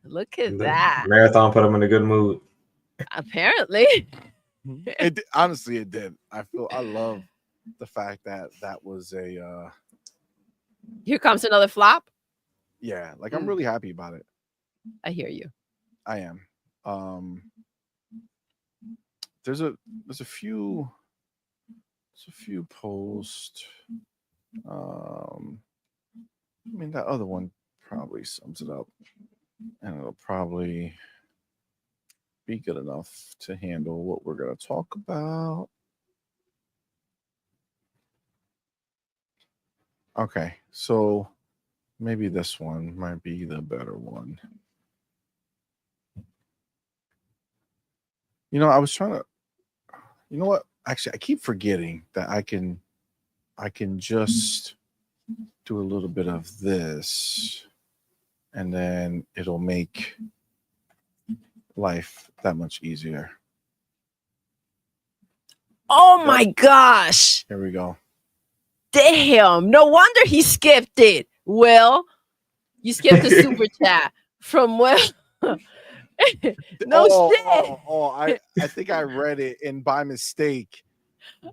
Look at that. Marathon put him in a good mood. Apparently. Honestly, it did. I love the fact that was a Here comes another flop. Yeah, like I'm really happy about it. I hear you. I am. There's a few posts. I mean that other one probably sums it up, and it'll probably be good enough to handle what we're gonna talk about. Okay, so maybe this one might be the better one. You know, I was trying to, you know what? Actually, I keep forgetting that I can just do a little bit of this and then it'll make life that much easier. Oh my gosh. Here we go. Damn. No wonder he skipped it. Will, you skipped the super chat from Will. No shit. I think I read it and by mistake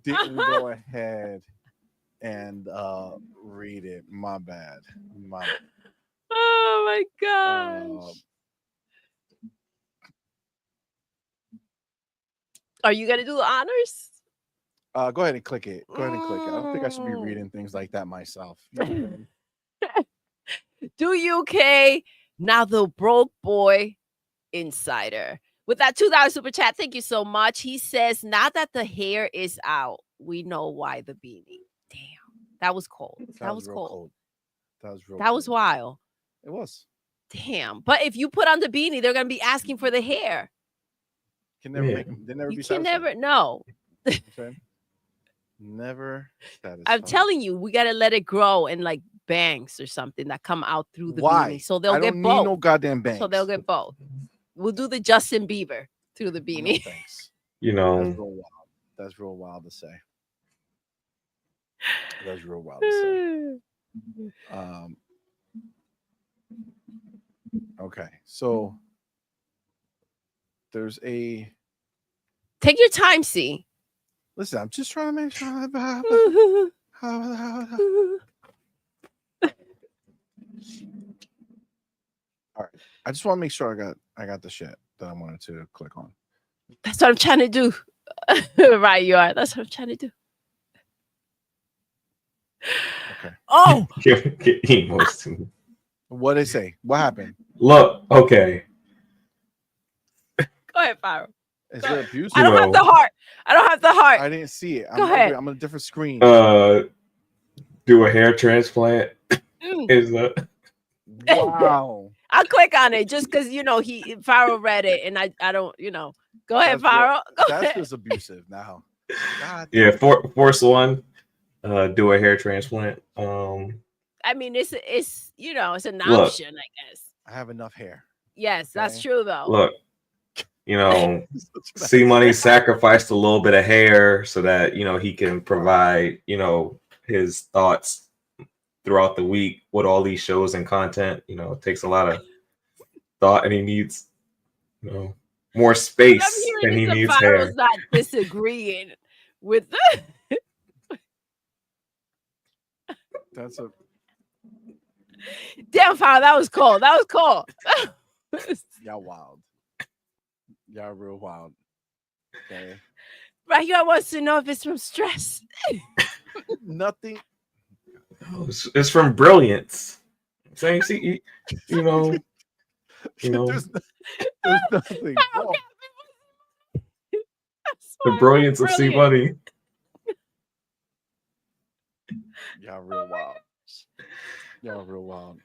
didn't go ahead and read it. My bad. Oh my gosh. Are you gonna do the honors? Go ahead and click it. I don't think I should be reading things like that myself. You know what I mean? Do UK now the broke boy insider. With that $2 super chat, thank you so much. He says, now that the hair is out, we know why the beanie. Damn, that was cold. That was cold. That was real. That was wild. It was. Damn. But if you put on the beanie, they're gonna be asking for the hair. Can never make them. They never you be can satisfied. never no. Okay. Never satisfied. I'm telling you, we gotta let it grow and like bangs or something that come out through the beanie. So they'll get both. Need no goddamn bangs. So they'll get both. We'll do the Justin Bieber through the beanie. No, thanks. You know, that's real wild. That's real wild to say. That's real wild to say. Okay, so there's a. Take your time, C. Listen, I'm just trying to make sure. All right, I just want to make sure I got the shit that I wanted to click on. That's what I'm trying to do. Right, you are. That's what I'm trying to do. Okay. Oh, get emotional. What did they say? What happened? Look, okay. Go ahead, Pyro. Is it abuse? I don't have the heart. I don't have the heart. I didn't see it. Go ahead. I'm on a different screen. Do a hair transplant. Is wow. I'll click on it just because Pyro read it and I don't, Go ahead, Pyro. That's just abusive now. God. Yeah, force one. Do a hair transplant. I mean, it's an option, I guess. I have enough hair. Yes, that's true though. Look, CMoney sacrificed a little bit of hair so that he can provide his thoughts throughout the week with all these shows and content. It takes a lot of thought, and he needs more space, and he needs hair. Not disagreeing with That's a damn fire. That was cold. That was cold. Y'all wild. Y'all real wild. Okay. Right here wants to know if it's from stress. Nothing. It's from brilliance. Saying, see, there's nothing wrong. The brilliance of CMoney. Y'all real wild. Y'all real wild.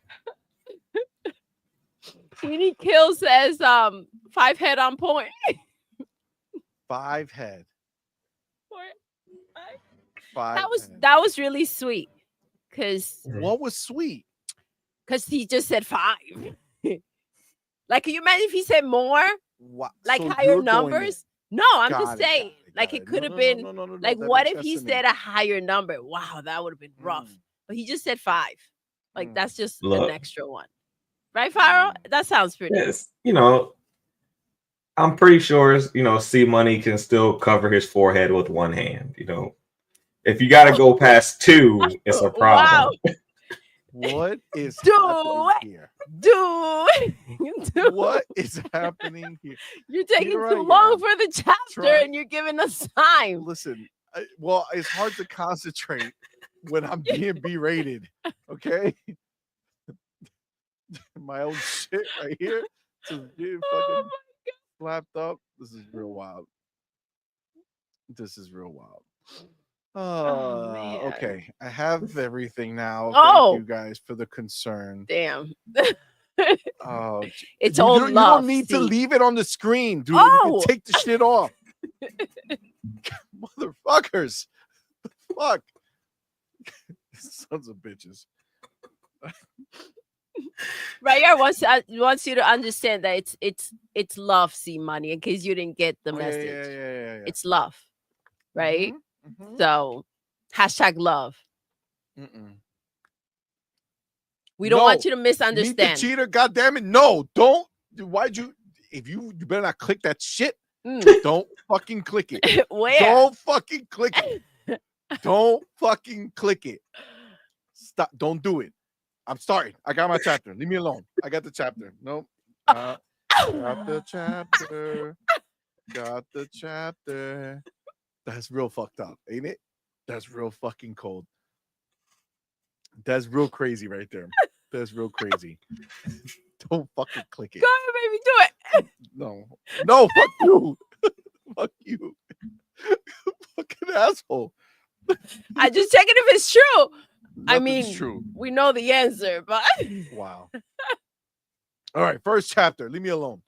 Sweeney Kill says 5 head on point. 5 head. 5 that was really sweet. Cause what was sweet? Because he just said 5. Like, can you imagine if he said more? What? Like so higher numbers? No, I'm just saying. Like it could have been like what if he said a higher number? Wow, that would have been rough. But he just said 5. Like that's just an extra one. Right, Pyro? That sounds pretty. Yes, I'm pretty sure CMoney can still cover his forehead with one hand. If you got to go past 2, it's a problem. Wow. What is happening here? What is happening here? You're taking too long for the chapter and you're giving us time. Listen, it's hard to concentrate when I'm being berated. Okay? My own shit right here. Just getting fucking slapped up. This is real wild. Okay. I have everything now. Thank you guys for the concern. Damn. Oh, it's all love. You don't need to leave it on the screen, dude. You can take the shit off. Motherfuckers. Fuck. Sons of bitches. Right, I wants you to understand that it's love, CMoney, in case you didn't get the message. Yeah. It's love, right? Mm-hmm. So #love. We don't want you to misunderstand. Meet the cheater, goddamn it! No, don't. Why'd you? If you better not click that shit. Don't fucking click it. Where? Don't fucking click it. Don't fucking click it. Stop. Don't do it. I'm starting. I got my chapter. Leave me alone. I got the chapter. Nope. Got the chapter. Got the chapter. That's real fucked up, ain't it? That's real fucking cold. That's real crazy right there. That's real crazy. Don't fucking click it. Go ahead, baby, do it. No, fuck you. Fuck you. Fucking asshole. I just checking if it's true. Nothing's true. We know the answer, but wow. All right, first chapter. Leave me alone.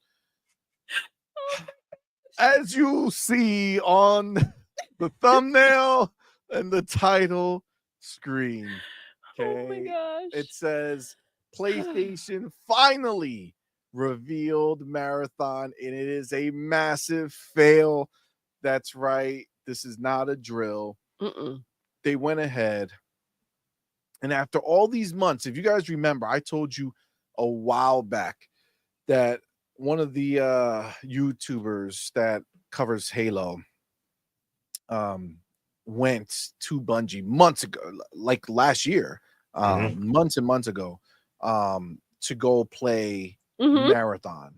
As you see on the thumbnail and the title screen, okay, oh my gosh, it says PlayStation finally revealed Marathon, and it is a massive fail. That's right. This is not a drill. They went ahead, and after all these months, if you guys remember, I told you a while back that one of the YouTubers that covers Halo went to Bungie months ago, like last year, months and months ago, to go play Marathon.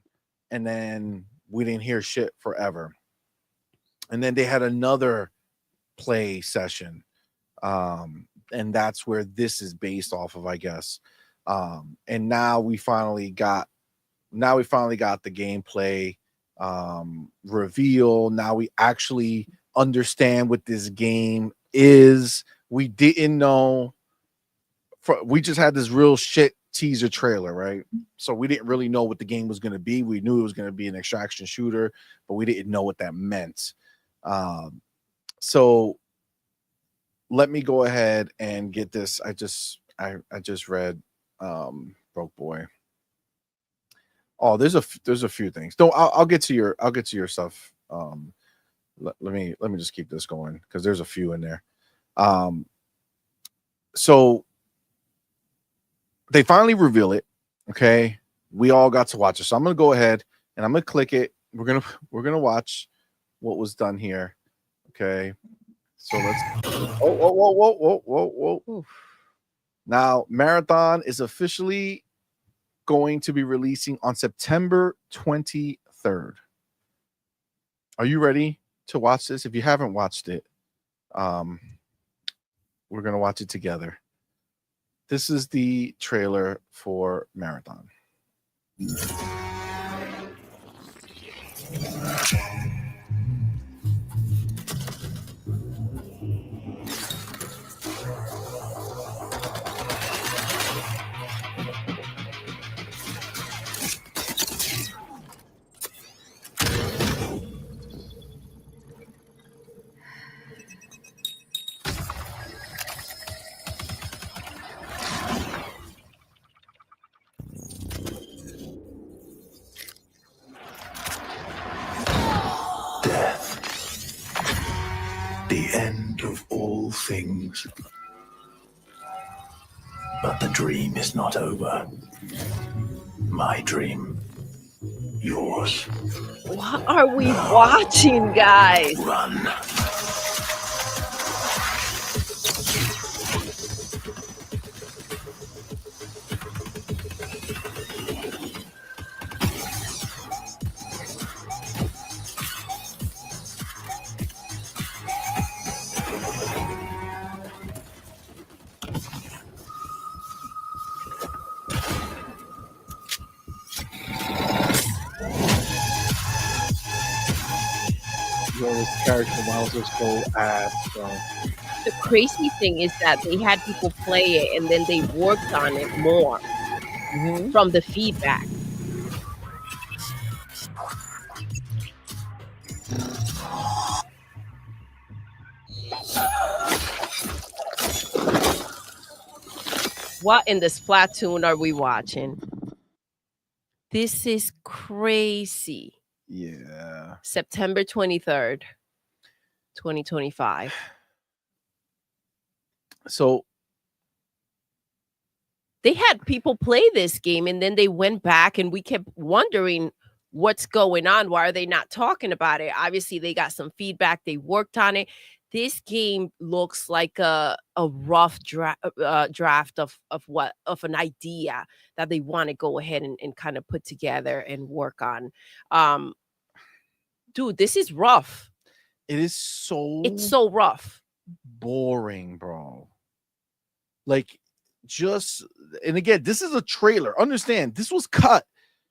And then we didn't hear shit forever. And then they had another play session. And that's where this is based off of, I guess. And now we finally got the gameplay reveal. Now we actually understand what this game is. We didn't know. We just had this real shit teaser trailer, right? So we didn't really know what the game was going to be. We knew it was going to be an extraction shooter, but we didn't know what that meant. So let me go ahead and get this. I just read Broke Boy. Oh, there's a few things. I'll get to your stuff. Let me just keep this going because there's a few in there. So they finally reveal it. Okay, we all got to watch it. So I'm gonna go ahead and I'm gonna click it. We're gonna watch what was done here. Okay, so let's. Whoa. Now, Marathon is officially going to be releasing on September 23rd. Are you ready to watch this? If you haven't watched it, we're going to watch it together. This is the trailer for Marathon. The end of all things. But the dream is not over. My dream. Yours. What are we watching, guys? Run. This character might just go ass. The crazy thing is that they had people play it and then they worked on it more from the feedback. What in the Splatoon are we watching? This is crazy. Yeah. September 23rd, 2025. So they had people play this game and then they went back and we kept wondering what's going on. Why are they not talking about it? Obviously, they got some feedback. They worked on it. This game looks like a rough draft of an idea that they want to go ahead and kind of put together and work on. Dude, this is rough. It's so rough. Boring, bro. Like just, and again, this is a trailer. Understand, this was cut.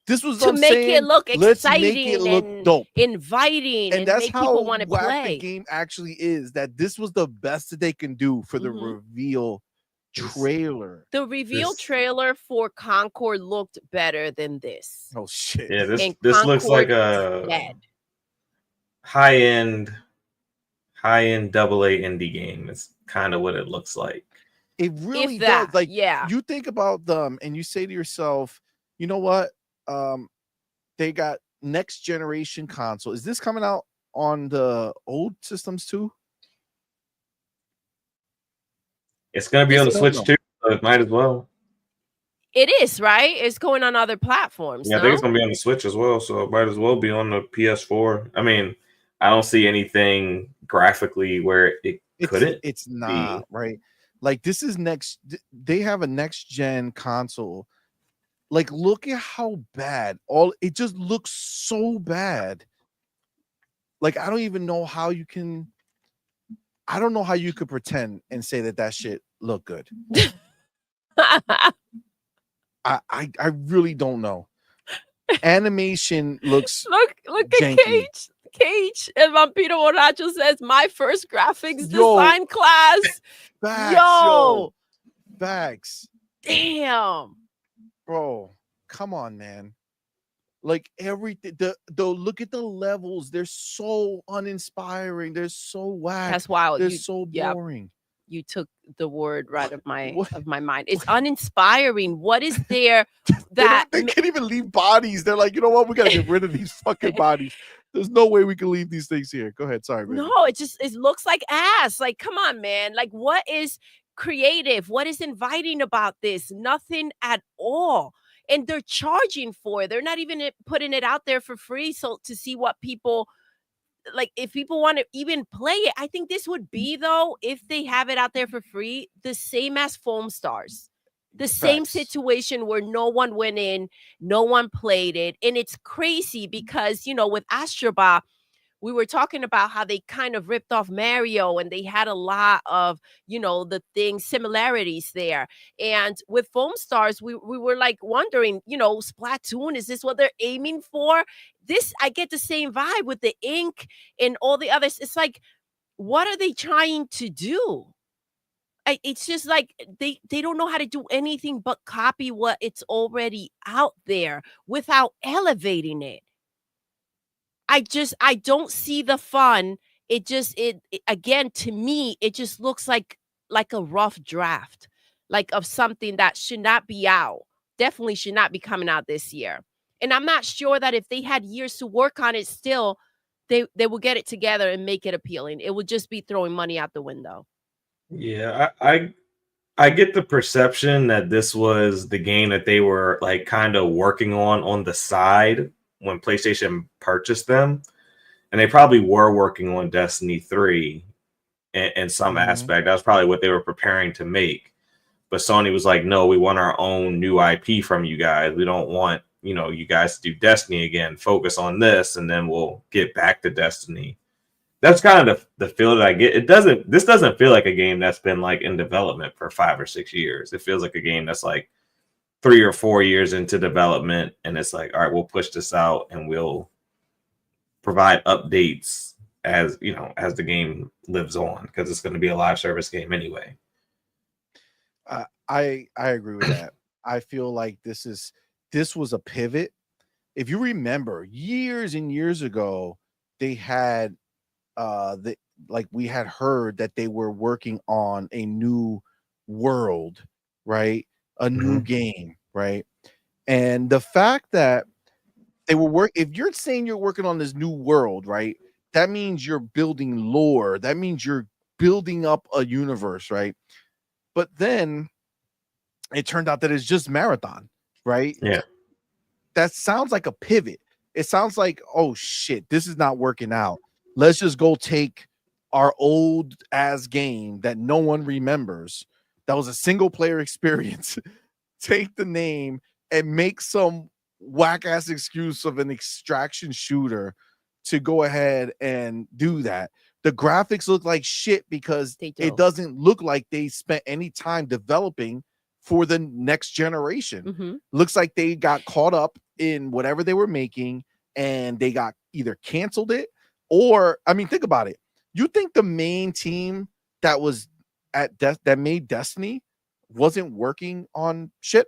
This was to make it look exciting, let's make it look dope, inviting, and that's make how people want to whack play. the game actually is. That this was the best that they can do for the reveal trailer. The reveal trailer for Concord looked better than this. Oh shit! Yeah, this looks like a high end AA indie game. It's kind of what it looks like. It really does. Like, you think about them and you say to yourself, you know what? They got next generation console. Is this coming out on the old systems too? It's gonna be on the Switch too, so it might as well. It is, right? It's going on other platforms. Yeah, I think it's gonna be on the Switch as well, so it might as well be on the PS4. I mean, I don't see anything graphically where it couldn't. It's not right. Like, this is next. They have a next gen console. Like, look at how bad it just looks so bad. Like, I don't even know how you can. I don't know how you could pretend and say that shit look good. I really don't know. Animation looks look at Cage and Vampiro Borracho says my first graphics design class. Facts. Damn. Bro, come on, man. Like, everything, the look at the levels. They're so uninspiring. They're so whack. That's wild. They're so boring. You took the word right of my mind. It's uninspiring. What is there that they can't even leave bodies? They're like, you know what? We gotta get rid of these fucking bodies. There's no way we can leave these things here. Go ahead. Sorry, baby. No, it looks like ass. Like, come on, man. Like, what is creative? What is inviting about this? Nothing at all. And they're charging for it. They're not even putting it out there for free. So to see what people like, if people want to even play it, I think this would be, though, if they have it out there for free, the same as Foam Stars. The same situation where no one went in, no one played it. And it's crazy because, with Astrobot, we were talking about how they kind of ripped off Mario and they had a lot of, similarities there. And with Foam Stars, we were like wondering, Splatoon, is this what they're aiming for? This, I get the same vibe with the ink and all the others. It's like, what are they trying to do? It's just like they don't know how to do anything but copy what it's already out there without elevating it. I don't see the fun. It again, to me, it just looks like a rough draft, like of something that should not be out. Definitely should not be coming out this year. And I'm not sure that if they had years to work on it still, they will get it together and make it appealing. It would just be throwing money out the window. Yeah, I get the perception that this was the game that they were like kind of working on the side when PlayStation purchased them, and they probably were working on Destiny 3 in some aspect. That was probably what they were preparing to make. But Sony was like, no, we want our own new IP from you guys. We don't want, you guys to do Destiny again. Focus on this, and then we'll get back to Destiny. That's kind of the feel that I get. This doesn't feel like a game that's been like in development for 5 or 6 years. It feels like a game that's like 3 or 4 years into development, and it's like, all right, we'll push this out and we'll provide updates as the game lives on, because it's going to be a live service game anyway. I agree with that. I feel like this was a pivot. If you remember, years and years ago, they had we had heard that they were working on a new world, right? A new game, right? And the fact that they were if you're saying you're working on this new world, right? That means you're building lore. That means you're building up a universe, right? But then it turned out that it's just Marathon, right? Yeah. That sounds like a pivot. It sounds like, oh shit, this is not working out. Let's just go take our old ass game that no one remembers. That was a single player experience. Take the name and make some whack ass excuse of an extraction shooter to go ahead and do that. The graphics look like shit because it doesn't look like they spent any time developing for the next generation. Mm-hmm. Looks like they got caught up in whatever they were making and they got either canceled it or, I mean, think about it. You think the main team that was that made Destiny wasn't working on shit?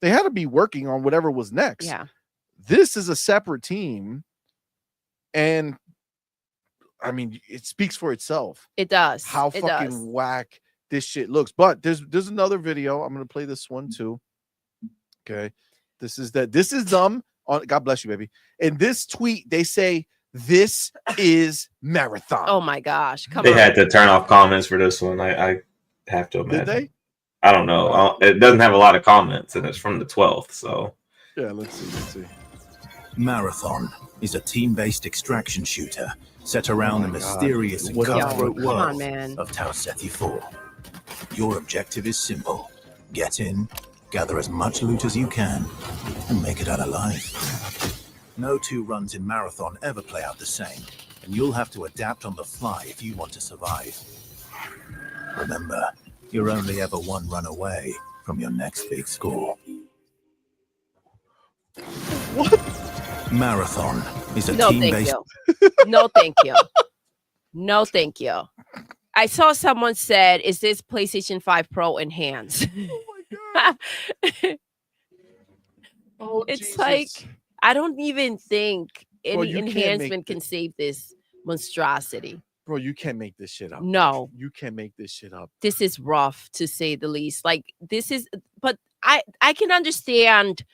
They had to be working on whatever was next. Yeah. This is a separate team. And I mean, it speaks for itself. It does. How fucking whack this shit looks. But there's another video. I'm gonna play this one too. Okay. This is them on God bless you, baby. In this tweet, they say this is Marathon. Oh my gosh. They had to turn off comments for this one. I have to imagine. Did they? I don't know. It doesn't have a lot of comments, and it's from the 12th. So yeah, let's see. Marathon is a team-based extraction shooter set around the mysterious and cutthroat world of Tau Ceti 4. Your objective is simple: get in, gather as much loot as you can, and make it out alive. No two runs in Marathon ever play out the same, and you'll have to adapt on the fly if you want to survive. Remember, you're only ever one run away from your next big score. What? Marathon is a No, team-based... thank you. No, thank you. No, thank you. I saw someone said, is this PlayStation 5 Pro enhanced? Oh my God. Oh, it's Jesus. like, I don't even think any you can't enhancement can save this monstrosity. Bro, you can't make this shit up. No. You can't make this shit up. This is rough, to say the least. Like, this is, but I can understand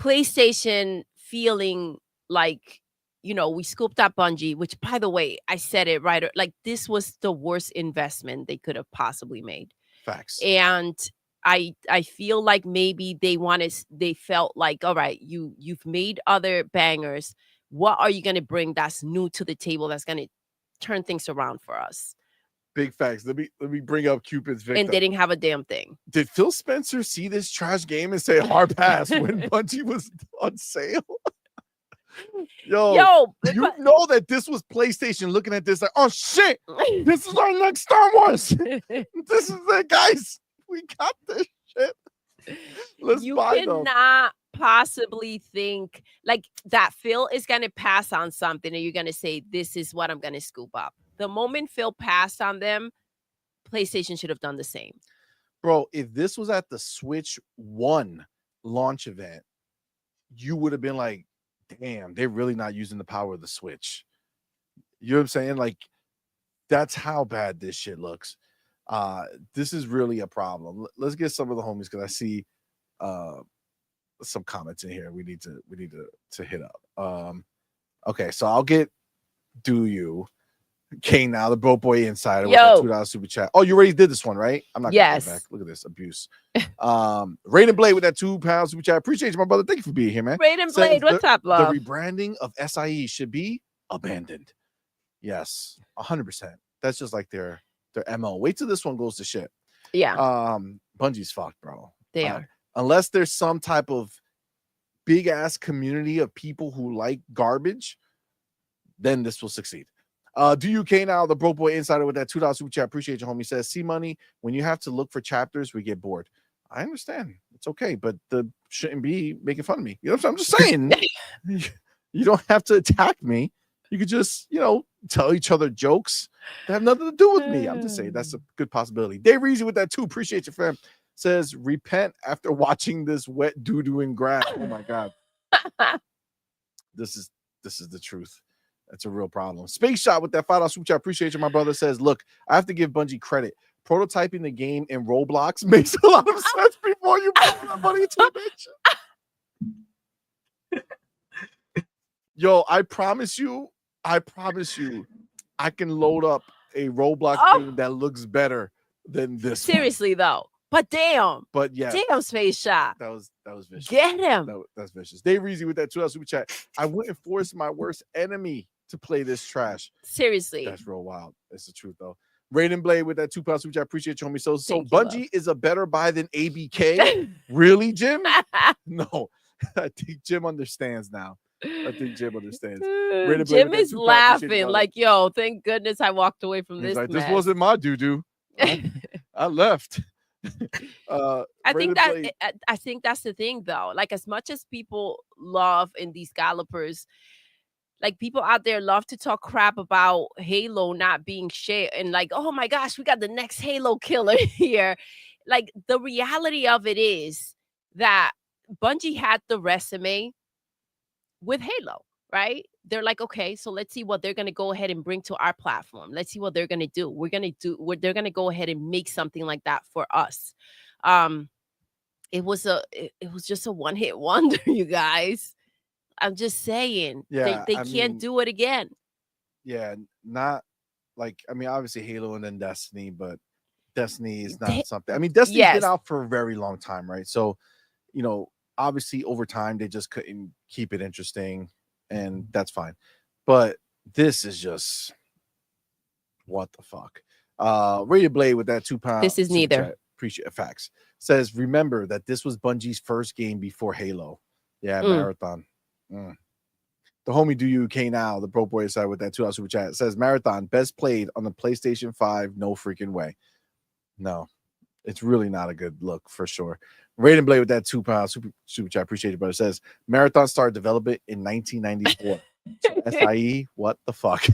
PlayStation feeling like, you know, we scooped up Bungie, which, by the way, I said it right. Like, this was the worst investment they could have possibly made. Facts. And I feel like maybe they felt like, all right, you've made other bangers. What are you going to bring that's new to the table that's going to turn things around for us? Big facts. Let me bring up Cupid's victim. And they didn't have a damn thing. Did Phil Spencer see this trash game and say hard pass when Bungie was on sale? Yo, you know that this was PlayStation looking at this like, oh shit, this is our next Star Wars. This is it, guys. We got this shit. Let's buy them. You cannot possibly think like that Phil is going to pass on something and you're going to say, this is what I'm going to scoop up. The moment Phil passed on them, PlayStation should have done the same. Bro, if this was at the Switch 1 launch event, you would have been like, damn, they're really not using the power of the Switch. You know what I'm saying? Like, that's how bad this shit looks. This is really a problem. Let's get some of the homies because I see some comments in here we need to hit up. Okay, so I'll get Do You. Kane now, the Broke Boy Insider with that $2 super chat. Oh, you already did this one, right? I'm not gonna go back. Look at this abuse. Raiden Blade with that £2 super chat. Appreciate you, my brother. Thank you for being here, man. Raiden Blade, what's up, love? The rebranding of SIE should be abandoned. Yes, 100%. That's just like their MO. Wait till this one goes to shit. Yeah. Bungie's fucked, bro. They are. Unless there's some type of big ass community of people who like garbage, then this will succeed. Do you K now, the Broke Boy Insider with that $2 super chat. Appreciate you, homie. Says, CMoney, when you have to look for chapters, we get bored. I understand. It's okay, but the shouldn't be making fun of me. You know what I'm just saying? You don't have to attack me. You could just, tell each other jokes that have nothing to do with me. I'm just saying that's a good possibility. Dave Reezy with that too. Appreciate you, fam. Says, repent after watching this wet doo-doo in grass. Oh my God. This is the truth. That's a real problem. Space Shot with that $5 super chat. Appreciate you, my brother. Says, look, I have to give Bungie credit. Prototyping the game in Roblox makes a lot of sense before you put that money into it. Yo, I promise you, I can load up a Roblox game that looks better than this. Seriously, though. But damn. But yeah. Damn, Space Shot. That was vicious. Get him. That's vicious. Dave Reezy with that $2 super chat. I wouldn't force my worst enemy to play this trash. Seriously. That's real wild. It's the truth, though. Raiden Blade with that $2 super chat. Appreciate you, homie. So Thank Bungie you, is a better buy than ABK? Really, Jim? No. I think Jim understands now. Jim is laughing like, yo, thank goodness I walked away from this. Like, this wasn't my doo-doo. I left. I think that's the thing, though. Like, as much as people love in these gallopers, like, people out there love to talk crap about Halo not being shit and like, oh my gosh, we got the next Halo killer here. Like, the reality of it is that Bungie had the resume with Halo, right? They're like, okay, so let's see what they're going to go ahead and bring to our platform. Let's see what they're going to do. They're going to go ahead and make something like that for us. It was just a one-hit wonder, you guys. I'm just saying, yeah, they can't do it again. Yeah, not like, I mean, obviously Halo and then Destiny, but Destiny is not something. I mean, Destiny's been out for a very long time, right? So, you know, obviously over time they just couldn't keep it interesting, and that's fine. But this is just what the fuck. Radio Blade with that £2. This is neither. Chat, appreciate facts. Says, remember that this was Bungie's first game before Halo. Yeah, Marathon. The homie Do You UK Now, the Pro Boy side with that $2 super chat, says Marathon best played on the PlayStation 5. No freaking way. No, it's really not a good look for sure. Raiden Blade with that £2 super chat. Appreciate it, brother. Says Marathon started development in 1994. SIE, what the fuck?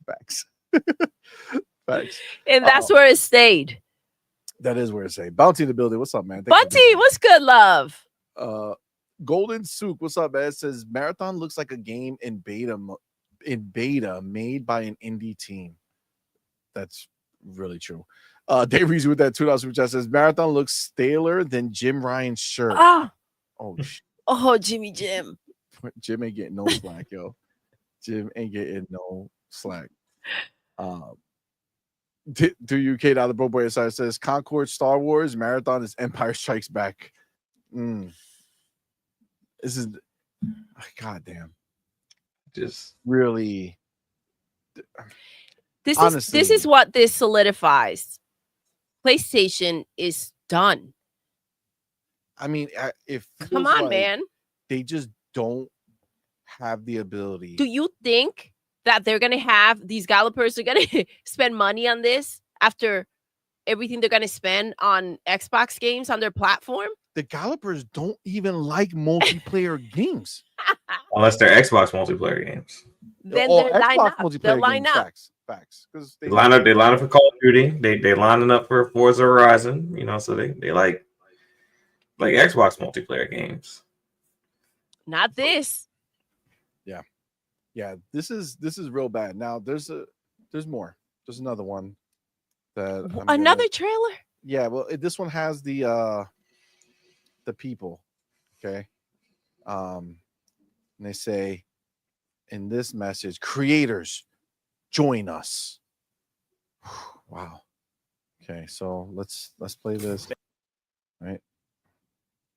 Facts. Facts. And that's where it stayed. That is where it stayed. Bounty in the building. What's up, man? Bunty, what's good, love? Golden Souk, what's up, man? It says Marathon looks like a game in beta made by an indie team. That's really true. Dave Reezy with that $2 super chat says Marathon looks staler than Jim Ryan's shirt. Oh, Jimmy Jim. Jim ain't getting no slack, yo. Jim ain't getting no slack. Do you Kate out of the Bro Boy side says Concord Star Wars Marathon is Empire Strikes Back. This is goddamn. Just really. This is what this solidifies. PlayStation is done. I mean, if come on, man, they just don't have the ability. Do you think that they're gonna have these gallopers are gonna spend money on this after everything they're gonna spend on Xbox games on their platform? The gallopers don't even like multiplayer games. Unless they're Xbox multiplayer games. Then they'll line up. Facts. Because they line up for Call of Duty. They lining up for Forza Horizon, you know, so they like Xbox multiplayer games. Not this. Yeah, this is real bad. Now there's more. There's another one that trailer. Yeah, well, this one has the people, okay, and they say in this message, creators, join us. Wow. Okay, so let's play this. Right.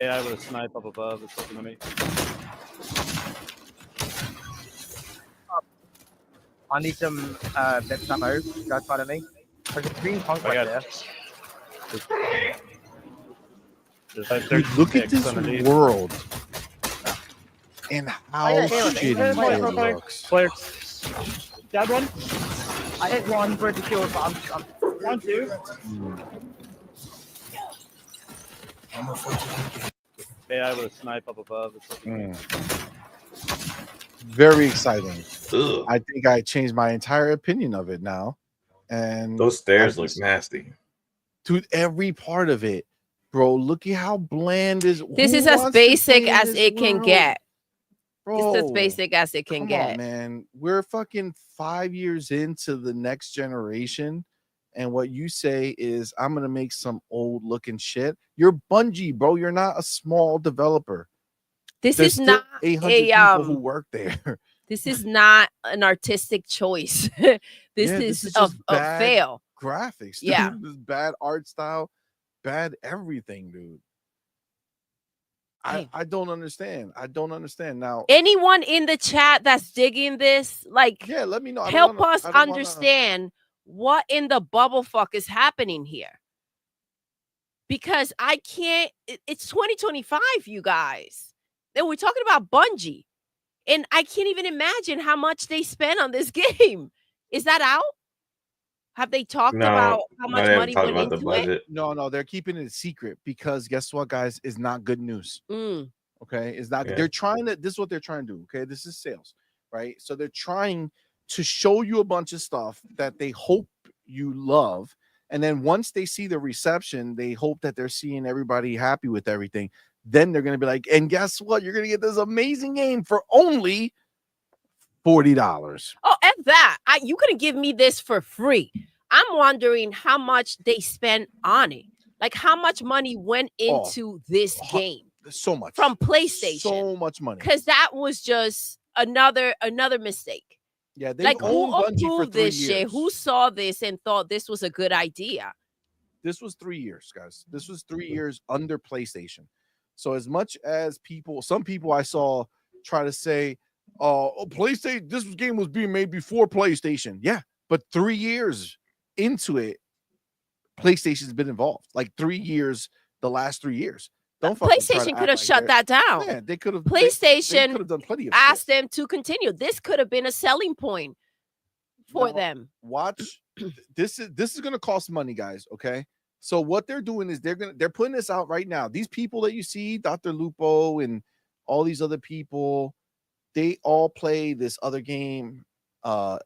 AI with a snipe up above. It's looking at me. I need some bits ammo. Guys, follow me. There's a green punk right there. Dude, look at this world and how shitty it looks. Dead one. I hit one for the kill, but I'm 1-2. AI with a snipe up above. Very exciting. Ugh. I think I changed my entire opinion of it now. And those stairs look nasty. Dude, every part of it. Bro, look at how bland is. This is as basic as it can get. Bro, it's as basic as it can get. On, man. We're fucking 5 years into the next generation, and what you say is, I'm gonna make some old looking shit. You're Bungie, bro. You're not a small developer. This is not 800 people who work there. This is not an artistic choice. This is a fail. Graphics, dude. Yeah. This bad art style. Bad everything, dude. I don't understand. I don't understand. Now, anyone in the chat that's digging this, like, yeah, let me know. Help us understand what in the bubble fuck is happening here. Because I can't. It's 2025, you guys, and we're talking about Bungie, and I can't even imagine how much they spent on this game. Is that out? Have they talked about how much money went into it? No, they're keeping it a secret because guess what, guys? It's not good news. Okay, it's not. They're trying to. This is what they're trying to do. Okay, this is sales, right? So they're trying to show you a bunch of stuff that they hope you love, and then once they see the reception, they hope that they're seeing everybody happy with everything. Then they're gonna be like, and guess what? You're gonna get this amazing game for only $40. Oh, and that you couldn't give me this for free. I'm wondering how much they spent on it. Like how much money went into this game. So much from PlayStation. So much money. Because that was just another mistake. Yeah, they like who approved this shit? Who saw this and thought this was a good idea? This was 3 years, guys. This was 3 years under PlayStation. So as much as some people I saw try to say, PlayStation, this game was being made before PlayStation. Yeah, but 3 years into it, PlayStation's been involved. Like 3 years, the last 3 years. PlayStation could have shut that down. Yeah, they could have. PlayStation could have done plenty of asked them to continue. This could have been a selling point for them. Watch, this is going to cost money, guys. Okay, so what they're doing is they're putting this out right now. These people that you see, Dr. Lupo and all these other people, they all play this other game,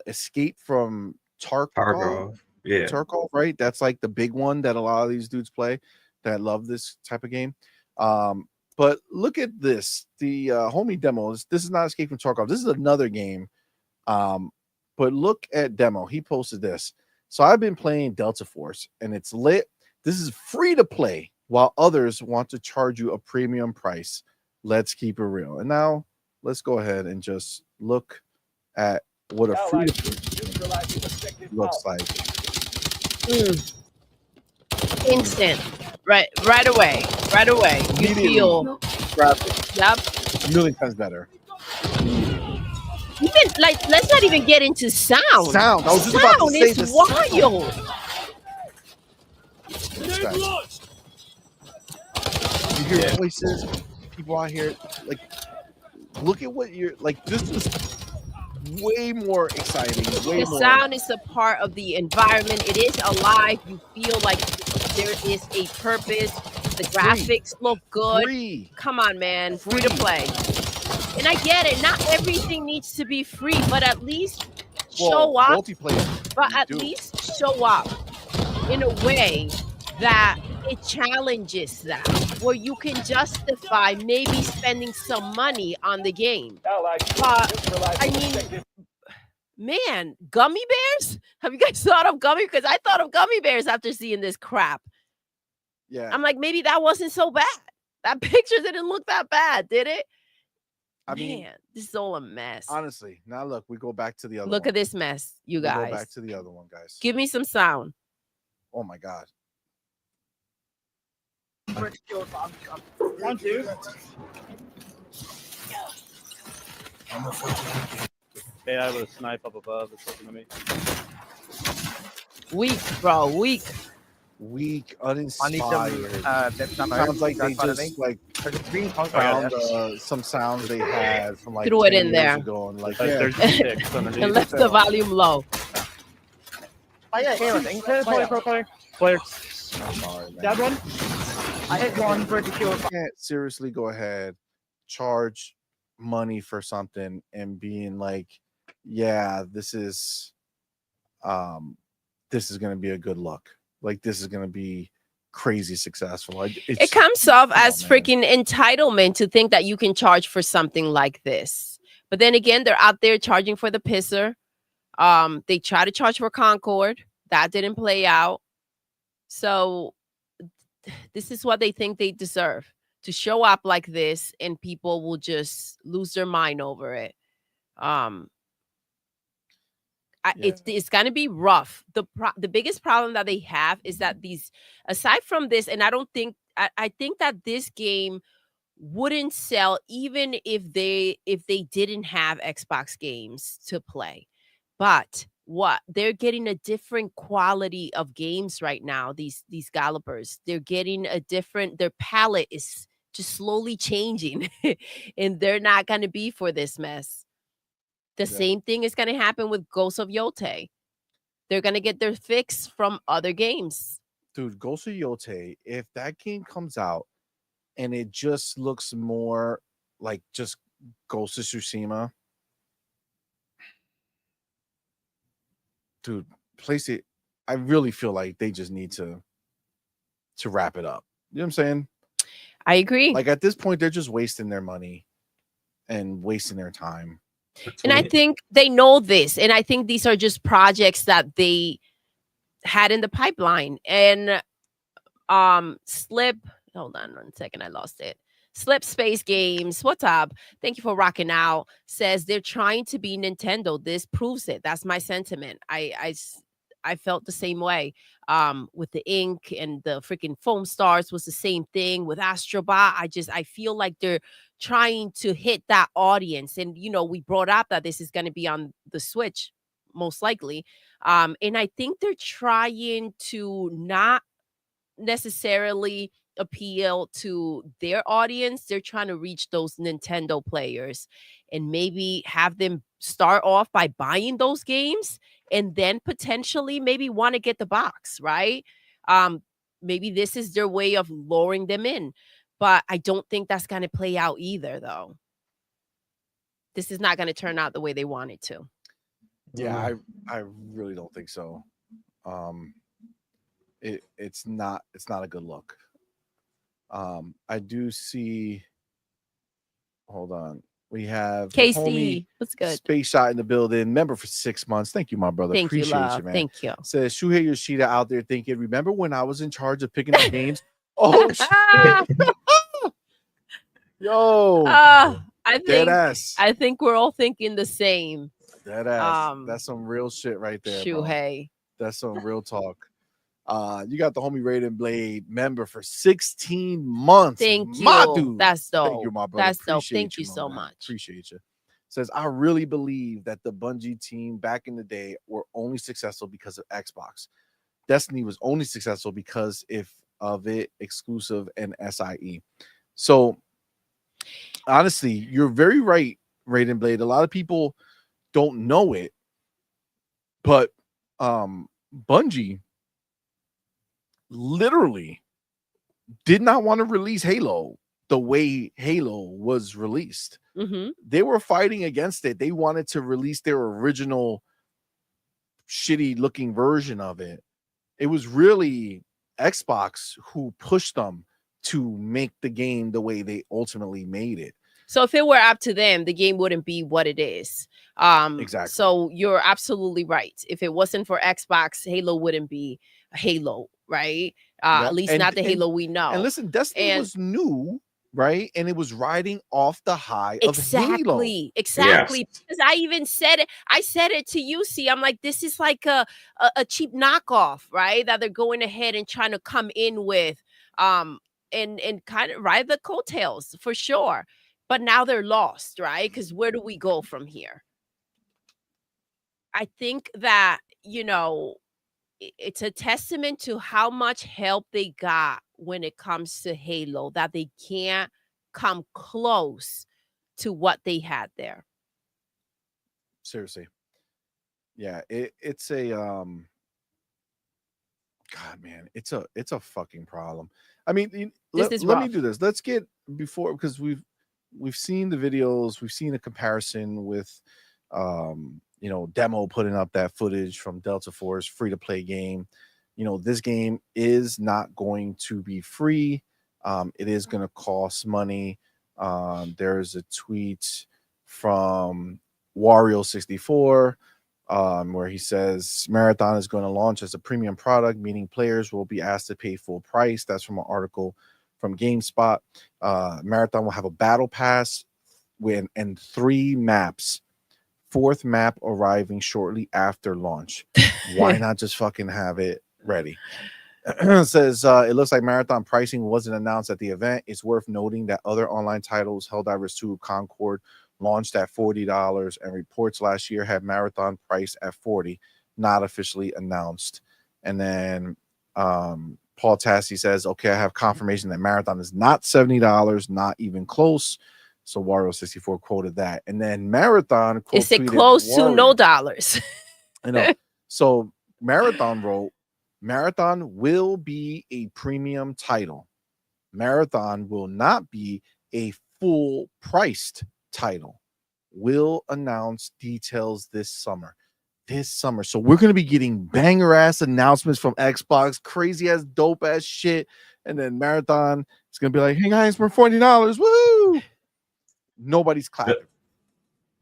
Escape from Tarkov. Yeah, Tarkov, right? That's like the big one that a lot of these dudes play that love this type of game. But look at this. The homie demos. This is not Escape from Tarkov. This is another game. But look at demo. He posted this. So I've been playing Delta Force, and it's lit. This is free to play, while others want to charge you a premium price. Let's keep it real. And now let's go ahead and just look at what a free to play looks like. Instant. Right away. You feel yep. A million times better. Even like, let's not even get into sound. I was just about to say this. Wild. You hear voices, people out here. Like, look at what you're like. This is way more exciting. The sound is a part of the environment. It is alive. You feel like there is a purpose. The graphics look good. Come on, man. Free to play. And I get it. Not everything needs to be free, but at least show up. Multiplayer. But at least show up in a way that it challenges that, where you can justify maybe spending some money on the game. I mean, man, gummy bears? Have you guys thought of gummy? Because I thought of gummy bears after seeing this crap. Yeah. I'm like, maybe that wasn't so bad. That picture didn't look that bad, did it? I mean, man, this is all a mess. Honestly, now look, we go back to the other one. Look at this mess, you guys. Go back to the other one, guys. Give me some sound. Oh my God. 1, 2. AI with a snipe up above. It's looking at me. Weak, bro. Weak. Uninspired. Sounds like they just like found some sounds they had from like threw it in there ago and like and left the volume low. Player. I'm sorry, man. That one. I hit one for the kill. Can't seriously go ahead, charge money for something and being like, yeah, this is going to be a good look. Like, this is going to be crazy successful. It comes off as freaking entitlement to think that you can charge for something like this. But then again, they're out there charging for the pisser. They try to charge for Concord. That didn't play out. So this is what they think they deserve, to show up like this, and people will just lose their mind over it. It's going to be rough. The biggest problem that they have is that these, aside from this, and I think that this game wouldn't sell even if they didn't have Xbox games to play. But what they're getting a different quality of games right now. These developers, they're getting their palette is just slowly changing, and they're not going to be for this mess. The same thing is going to happen with Ghost of Yotei. they're gonna get their fix from other games. Dude, Ghost of Yote, if that game comes out and it just looks more like just Ghost of Tsushima, dude, place it. I really feel like they just need to wrap it up. You know what I'm saying? I agree. Like at this point, they're just wasting their money and wasting their time. And I think they know this. And I think these are just projects that they had in the pipeline. And Slip, hold on 1 second, I lost it. Slip Space Games, what's up? Thank you for rocking out. Says they're trying to be Nintendo. This proves it. That's my sentiment. I felt the same way. With the ink and the freaking foam stars was the same thing with Astrobot. I feel like they're trying to hit that audience. And we brought up that this is going to be on the Switch, most likely. And I think they're trying to not necessarily appeal to their audience. They're trying to reach those Nintendo players and maybe have them start off by buying those games and then potentially maybe want to get the box, right? Maybe this is their way of luring them in, but I don't think that's going to play out either, though. This is not going to turn out the way they want it to. Yeah, I really don't think so. It's not a good look. I do see. Hold on. We have KC. What's good? Space Shot in the building. Member for 6 months. Thank you, my brother. Thank Appreciate you, love. man. Thank you. Says Shuhei Yoshida out there thinking, remember when I was in charge of picking the games? Oh, shit. Yo. I think we're all thinking the same. Dead ass. That's some real shit right there. Shuhei. That's some real talk. You got the homie Raiden Blade member for 16 months. Thank you. My dude. That's dope. Thank you, my brother. That's dope. Appreciate Thank you so much. Appreciate you. Says, I really believe that the Bungie team back in the day were only successful because of Xbox. Destiny was only successful because of it exclusive and SIE. So honestly, you're very right, Raiden Blade. A lot of people don't know it, but Bungie literally did not want to release Halo the way Halo was released. Mm-hmm. They were fighting against it. They wanted to release their original shitty looking version of it. It was really Xbox who pushed them to make the game the way they ultimately made it. So if it were up to them, the game wouldn't be what it is. Exactly. So you're absolutely right. If it wasn't for Xbox, Halo wouldn't be Halo, right? At least not the Halo we know. And listen, Destiny was new, right? And it was riding off the high of Halo. Exactly. Yes. Because I even said it. I said it to you. See, I'm like, this is like a cheap knockoff, right? That they're going ahead and trying to come in with, and kind of ride the coattails for sure. But now they're lost, right? Because where do we go from here? I think that, it's a testament to how much help they got when it comes to Halo, that they can't come close to what they had there. Seriously. Yeah, it's a God, man, it's a fucking problem. I mean, let me do this. Let's get before, because we've seen the videos, we've seen a comparison with Demo putting up that footage from Delta Force free to play game. This game is not going to be free. It is going to cost money. There's a tweet from Wario64 where he says Marathon is going to launch as a premium product, meaning players will be asked to pay full price. That's from an article from GameSpot. Marathon will have a battle pass and 3 maps. 4th map arriving shortly after launch. Why not just fucking have it ready? It says it looks like Marathon pricing wasn't announced at the event. It's worth noting that other online titles, Helldivers 2 Concord, launched at $40, and reports last year had Marathon priced at $40, not officially announced. And then Paul Tassi says, okay, I have confirmation that Marathon is not $70, not even close. So Wario64 quoted that. And then Marathon is it close to no dollars? I know. So Marathon wrote, Marathon will be a premium title. Marathon will not be a full priced title. Will announce details this summer. So we're going to be getting banger ass announcements from Xbox, crazy ass dope ass shit. And then Marathon is going to be like, hey guys, for $40. Woo! Nobody's clapping.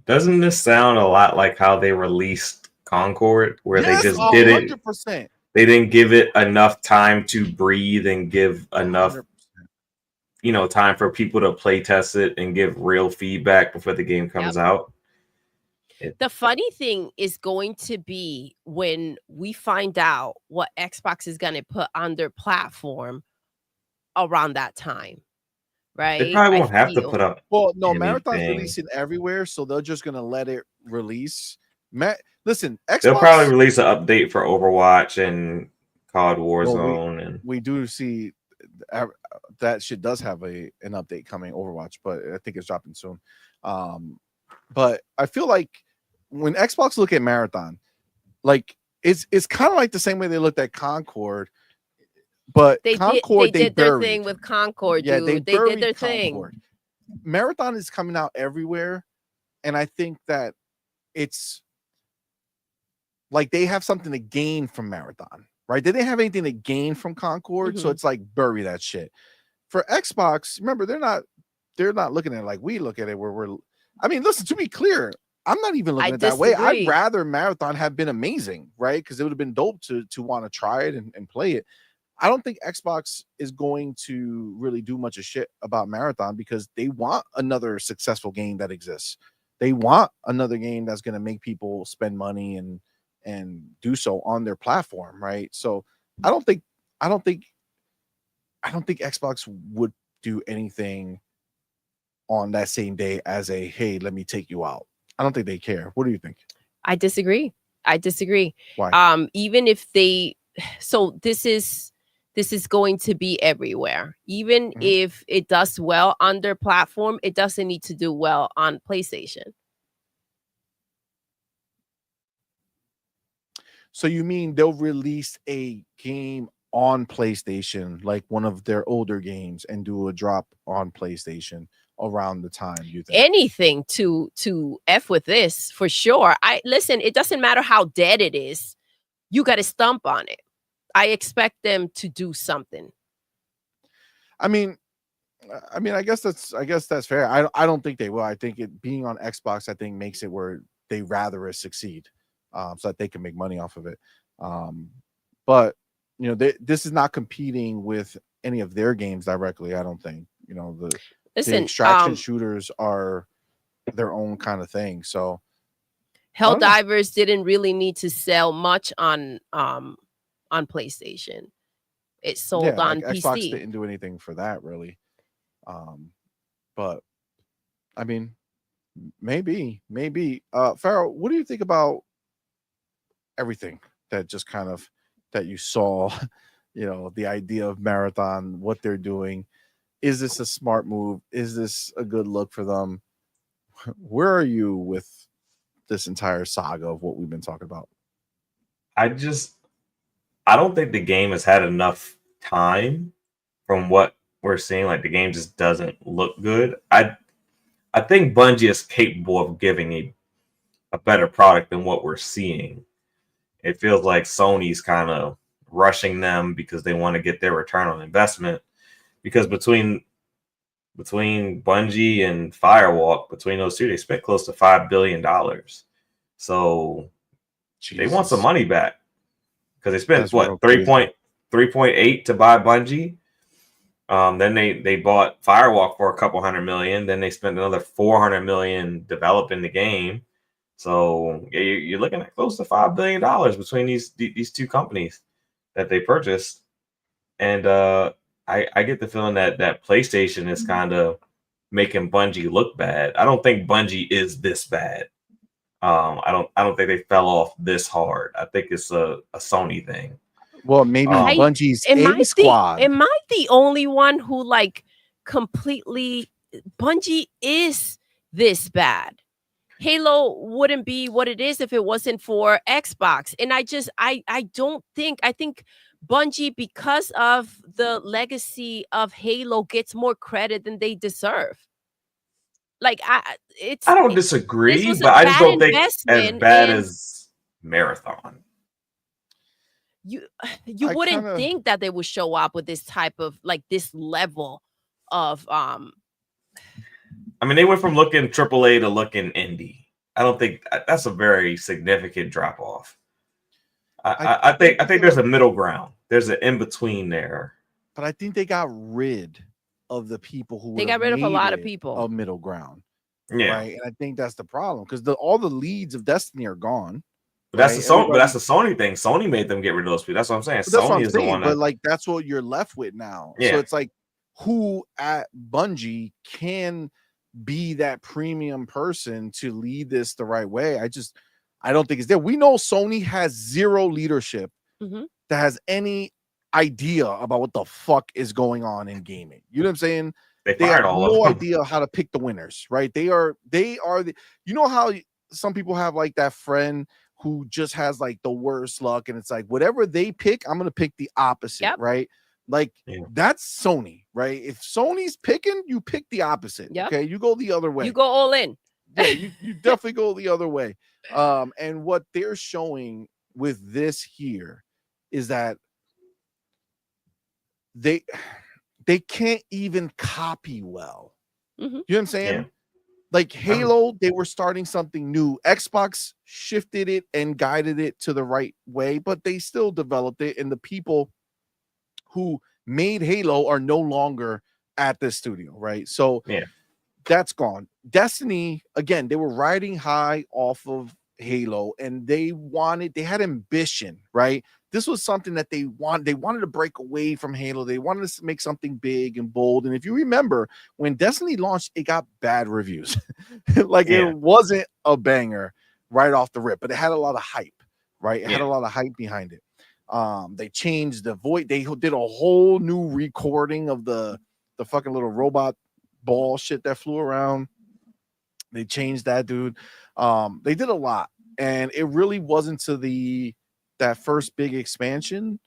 Doesn't this sound a lot like how they released Concord, where they just 100%. They didn't give it enough time to breathe and give enough 100%. Time for people to play test it and give real feedback before the game comes out. The funny thing is going to be when we find out what Xbox is going to put on their platform around that time, right? They probably won't have to put up. Well, no, Marathon's releasing everywhere, so they're just going to let it release. Listen, Xbox, they'll probably release an update for Overwatch and COD Warzone, and we do see that shit does have an update coming, Overwatch, but I think it's dropping soon. But I feel like when Xbox look at Marathon, like it's kind of like the same way they looked at Concord, but they did their thing with Concord. Yeah, dude. They did their thing. Marathon is coming out everywhere, and I think that it's like they have something to gain from Marathon, right? They didn't have anything to gain from Concord, so it's like bury that shit. For Xbox, remember they're not looking at it like we look at it, where we're. I mean, listen, to be clear, I'm not even looking at it that way. I'd rather Marathon have been amazing, right? Because it would have been dope to want to try it and play it. I don't think Xbox is going to really do much of shit about Marathon because they want another successful game that exists. They want another game that's going to make people spend money and do so on their platform, right? So I don't think Xbox would do anything on that same day as a, hey, let me take you out. I don't think they care. What do you think? I disagree. Why? Even if this is going to be everywhere. Even if it does well on their platform, it doesn't need to do well on PlayStation. So you mean they'll release a game on PlayStation, like one of their older games, and do a drop on PlayStation around the time, you think? Anything to F with this, for sure. Listen, it doesn't matter how dead it is. You got to stomp on it. I expect them to do something. I mean, I guess that's fair. I don't think they will. I think it being on Xbox, I think makes it where they rather it succeed, so that they can make money off of it. But this is not competing with any of their games directly. I don't think. The extraction shooters are their own kind of thing. So Helldivers didn't really need to sell much on PlayStation. It sold on PC. Xbox didn't do anything for that really. But I mean, maybe. Farrell, what do you think about everything that just kind of that you saw? The idea of Marathon, what they're doing. Is this a smart move? Is this a good look for them? Where are you with this entire saga of what we've been talking about? I don't think the game has had enough time from what we're seeing. Like, the game just doesn't look good. I think Bungie is capable of giving a better product than what we're seeing. It feels like Sony's kind of rushing them because they want to get their return on investment. Because between Bungie and Firewalk, between those two, they spent close to $5 billion. So they want some money back. Because they spent 3.8 to buy Bungie. Then they bought Firewalk for a couple $100 million. Then they spent another $400 million developing the game. So you're looking at close to $5 billion between these two companies that they purchased. And I get the feeling that PlayStation is kind of making Bungie look bad. I don't think Bungie is this bad. I don't think they fell off this hard. I think it's a Sony thing. Well, maybe Bungie's A Squad. Am I the only one who completely Bungie is this bad? Halo wouldn't be what it is if it wasn't for Xbox. And I think Bungie, because of the legacy of Halo, gets more credit than they deserve. Like I don't disagree, but I just don't think as bad as Marathon. You wouldn't think that they would show up with this type of this level of I mean, they went from looking AAA to looking indie. I don't think that's a very significant drop off. I think there's a middle ground. There's an in between there. But I think they got rid of the people who they got rid of a lot of people. A middle ground. Yeah, right? And I think that's the problem because all the leads of Destiny are gone. But that's the Sony thing. Sony made them get rid of those people. That's what I'm saying. Sony is the one. But that's what you're left with now. Yeah. So it's like who at Bungie can be that premium person to lead this the right way. I don't think it's there. We know Sony has zero leadership that has any idea about what the fuck is going on in gaming. You know what I'm saying? They have no idea how to pick the winners, right? They are the, you know how some people have like that friend who just has like the worst luck and it's like whatever they pick, I'm gonna pick the opposite, right? Like that's Sony, right? If Sony's picking, you pick the opposite. Okay, you go the other way. You go all in. Yeah, you definitely go the other way. And what they're showing with this here is that they can't even copy well. You know what I'm saying? Yeah. Like Halo, they were starting something new. Xbox shifted it and guided it to the right way, but they still developed it. And the people who made Halo are no longer at the studio, right? So that's gone. Destiny, again, they were riding high off of Halo and they had ambition, right? This was something that they wanted to break away from Halo. They wanted to make something big and bold. And if you remember, when Destiny launched, it got bad reviews. It wasn't a banger right off the rip, but it had a lot of hype, right? It had a lot of hype behind it. They changed the voice. They did a whole new recording of the fucking little robot ball shit that flew around. They changed that, dude. They did a lot. And it really wasn't to that first big expansion,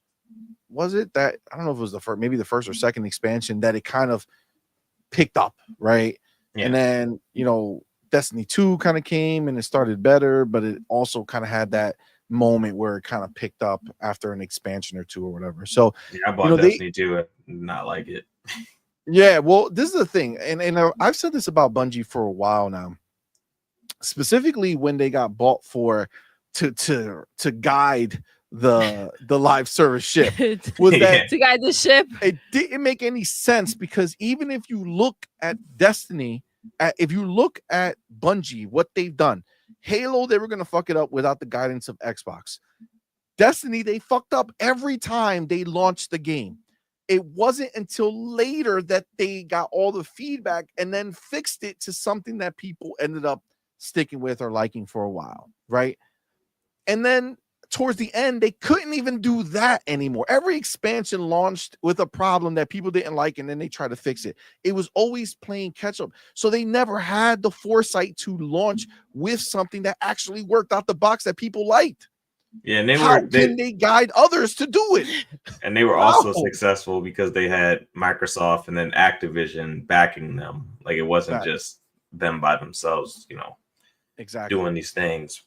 was it? That I don't know if it was maybe the first or second expansion that it kind of picked up, right? Yeah. And then Destiny 2 kind of came and it started better, but it also kind of had that moment where it kind of picked up after an expansion or two or whatever. So I bought Destiny 2, not like it. Yeah, well, this is the thing, and I've said this about Bungie for a while now. Specifically when they got bought to guide the live service ship was that to guide the ship. It didn't make any sense because even if you look at Destiny, if you look at Bungie, what they've done, Halo, they were gonna fuck it up without the guidance of Xbox. Destiny, they fucked up every time they launched the game. It wasn't until later that they got all the feedback and then fixed it to something that people ended up sticking with or liking for a while, right? And then towards the end, they couldn't even do that anymore. Every expansion launched with a problem that people didn't like, and then they tried to fix it. It was always playing catch up. So they never had the foresight to launch with something that actually worked out the box that people liked. Yeah, and How can they guide others to do it? And they were also successful because they had Microsoft and then Activision backing them. Like it wasn't just them by themselves, doing these things.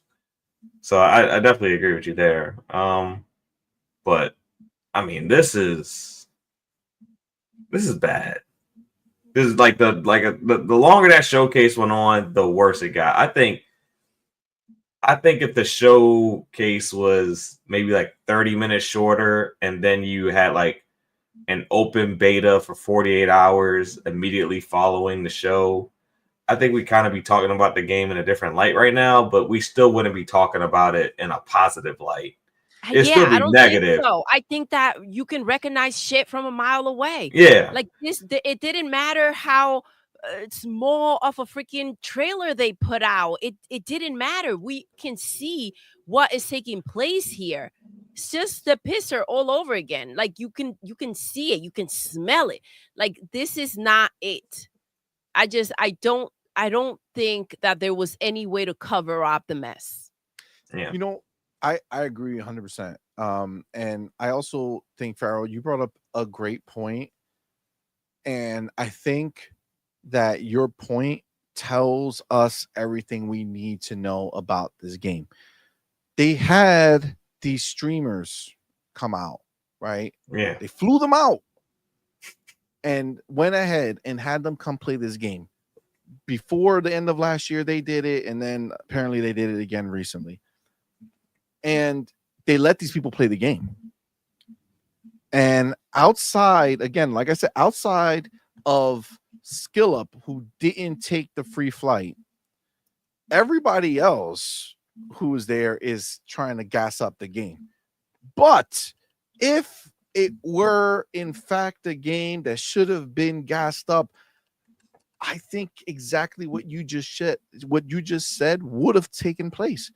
So I definitely agree with you there. But I mean, this is bad. This is like the longer that showcase went on, the worse it got. I think if the showcase was maybe like 30 minutes shorter, and then you had like an open beta for 48 hours immediately following the show, I think we kind of be talking about the game in a different light right now, but we still wouldn't be talking about it in a positive light. It'd still be negative. Think so. I think that you can recognize shit from a mile away. Yeah. Like this, it didn't matter how small of a freaking trailer they put out. It didn't matter. We can see what is taking place here. It's just the pisser all over again. Like you can see it, you can smell it. Like this is not it. I I don't think that there was any way to cover up the mess. Yeah. You know, I agree 100%. And I also think, Farrell, you brought up a great point. And I think that your point tells us everything we need to know about this game. They had these streamers come out, right? Yeah. They flew them out and went ahead and had them come play this game. Before the end of last year, they did it. And then apparently they did it again recently. And they let these people play the game. And outside, again, like I said, outside of SkillUp, who didn't take the free flight, everybody else who was there is trying to gas up the game. But if it were in fact a game that should have been gassed up, I think exactly what you just said would have taken place.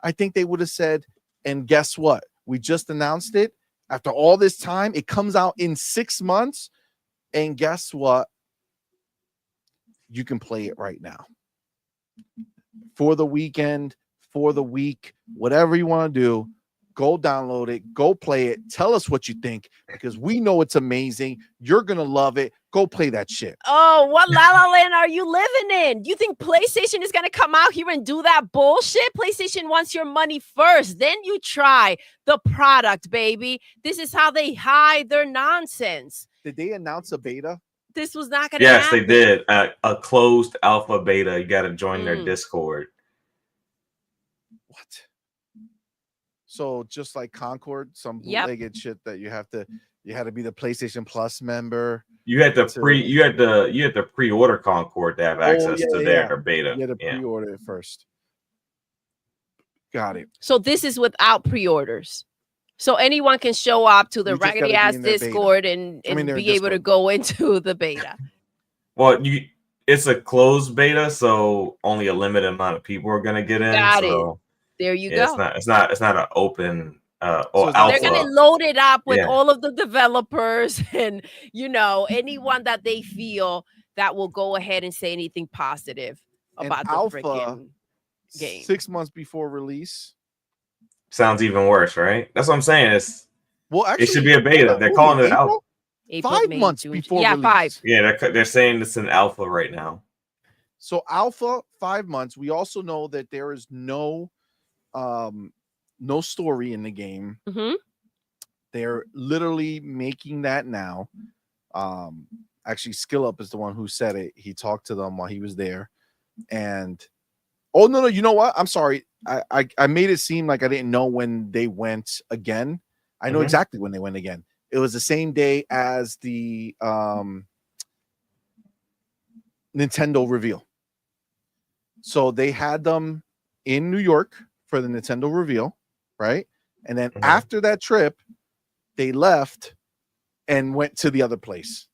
I think they would have said, and guess what? We just announced it. After all this time, it comes out in 6 months. And guess what? You can play it right now. For the weekend, for the week, whatever you want to do, go download it, go play it. Tell us what you think, because we know it's amazing. You're going to love it. Go play that shit. Oh, what La La Land are you living in? You think PlayStation is going to come out here and do that bullshit? PlayStation wants your money first. Then you try the product, baby. This is how they hide their nonsense. Did they announce a beta? This was not going to happen. Yes, they did. A closed alpha beta. You got to join their Discord. What? So just like Concord, some bootlegged shit that you had to be the PlayStation Plus member. You had to pre-order Concord to have access to their beta. You had to pre-order it first. Got it. So this is without pre-orders. So anyone can show up to the raggedy ass Discord and be able to go into the beta. Well, it's a closed beta, so only a limited amount of people are gonna get in. Got it. There you go. It's not an open or so alpha. They're gonna load it up with all of the developers and anyone that they feel that will go ahead and say anything positive about the freaking game. 6 months before release. Sounds even worse, right? That's what I'm saying. Actually, it should be a beta. They're calling it out. 5 months before release. 5. Yeah, they're saying it's an alpha right now. So alpha, 5 months. We also know that there is no story in the game. Mm-hmm. They're literally making that now. Actually, SkillUp is the one who said it. He talked to them while he was there. And no, you know what? I'm sorry. I made it seem like I didn't know when they went again. I know exactly when they went again. It was the same day as the Nintendo reveal. So they had them in New York for the Nintendo reveal, right? And then after that trip, they left and went to the other place.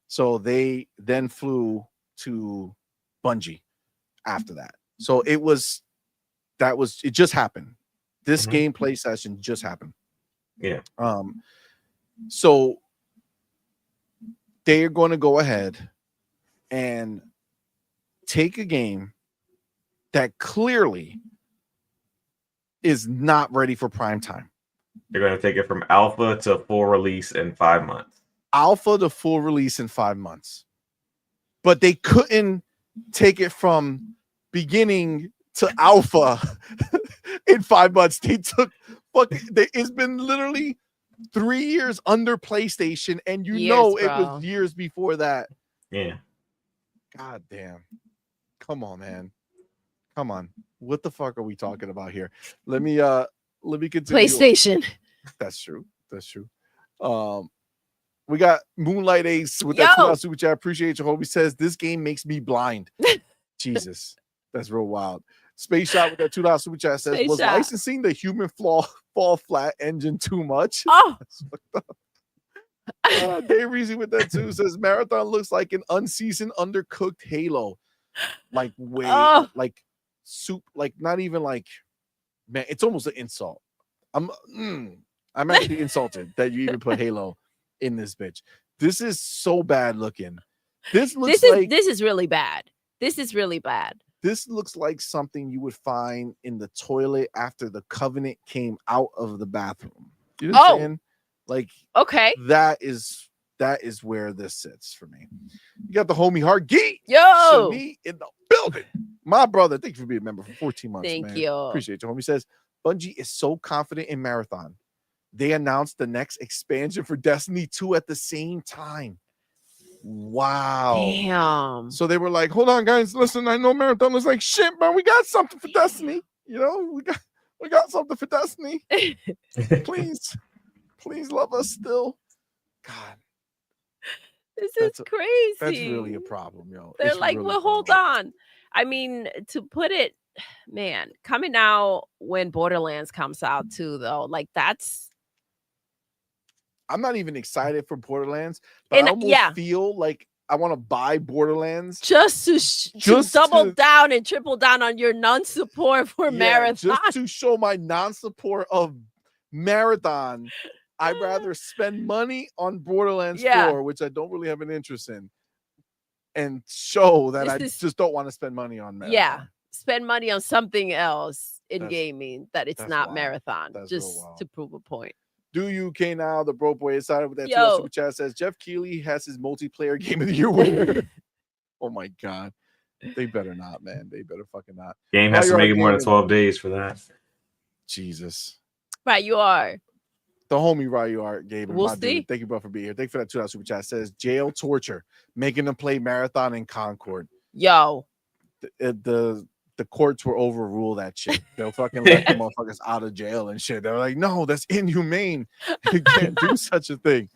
So they then flew to Bungie after that. So it just happened. This gameplay session just happened. Yeah. So they're going to go ahead and take a game that clearly is not ready for prime time. They're going to take it from alpha to full release in 5 months. Alpha to full release in 5 months. But they couldn't take it from beginning to alpha in 5 months. They took it's been literally 3 years under PlayStation, and it was years before that. Yeah. God damn. Come on, man. Come on. What the fuck are we talking about here? Let me continue. PlayStation. That's true. We got Moonlight Ace with that $2 super chat. Appreciate your hope. He says this game makes me blind. Jesus, that's real wild. Space Shot with that $2 super chat says, was licensing the human fall flat engine too much? Oh, that's fucked up. Dave Reezy with that too says Marathon looks like an unseasoned, undercooked Halo. Like like soup, like not even like, man, it's almost an insult. I'm actually insulted that you even put Halo in this bitch. This is so bad looking. This is really bad. This is really bad. This looks like something you would find in the toilet after the Covenant came out of the bathroom. You know what I'm saying? Like, okay, that is where this sits for me. You got the homie Hargeet. Yo, me in the building. My brother, thank you for being a member for 14 months. Thank you. Appreciate you. Homie says Bungie is so confident in Marathon. They announced the next expansion for Destiny 2 at the same time. Wow. Damn. So they were like, hold on, guys. Listen, I know Marathon was like, shit, man, we got something for Destiny. You know, we got something for Destiny. Please love us still. God. This is crazy. That's really a problem, yo. They're like, really well, hold on. I mean, to put it, man, coming out when Borderlands comes out too, though, like that's. I'm not even excited for Borderlands, but I almost feel like I want to buy Borderlands just to double down and triple down on your non-support for Marathon. Just to show my non-support of Marathon. I'd rather spend money on Borderlands 4, which I don't really have an interest in, and show that just don't want to spend money on Marathon. Yeah, spend money on something else in gaming that it's not wild. Marathon, just to prove a point. Do you, K now, the broke boy inside with that super chat says Jeff Keighley has his multiplayer game of the year winner. Oh my God. They better not, man. They better fucking not. Game has to make it more than 12 days for that. Jesus. Right, you are. The homie Ryu Art gave him. We'll see. Dude. Thank you, bro, for being here. Thank you for that $2 super chat. Says jail torture, making them play Marathon in Concord. Yo. The courts were overrule that shit. They'll fucking let the motherfuckers out of jail and shit. They're like, no, that's inhumane. You can't do such a thing.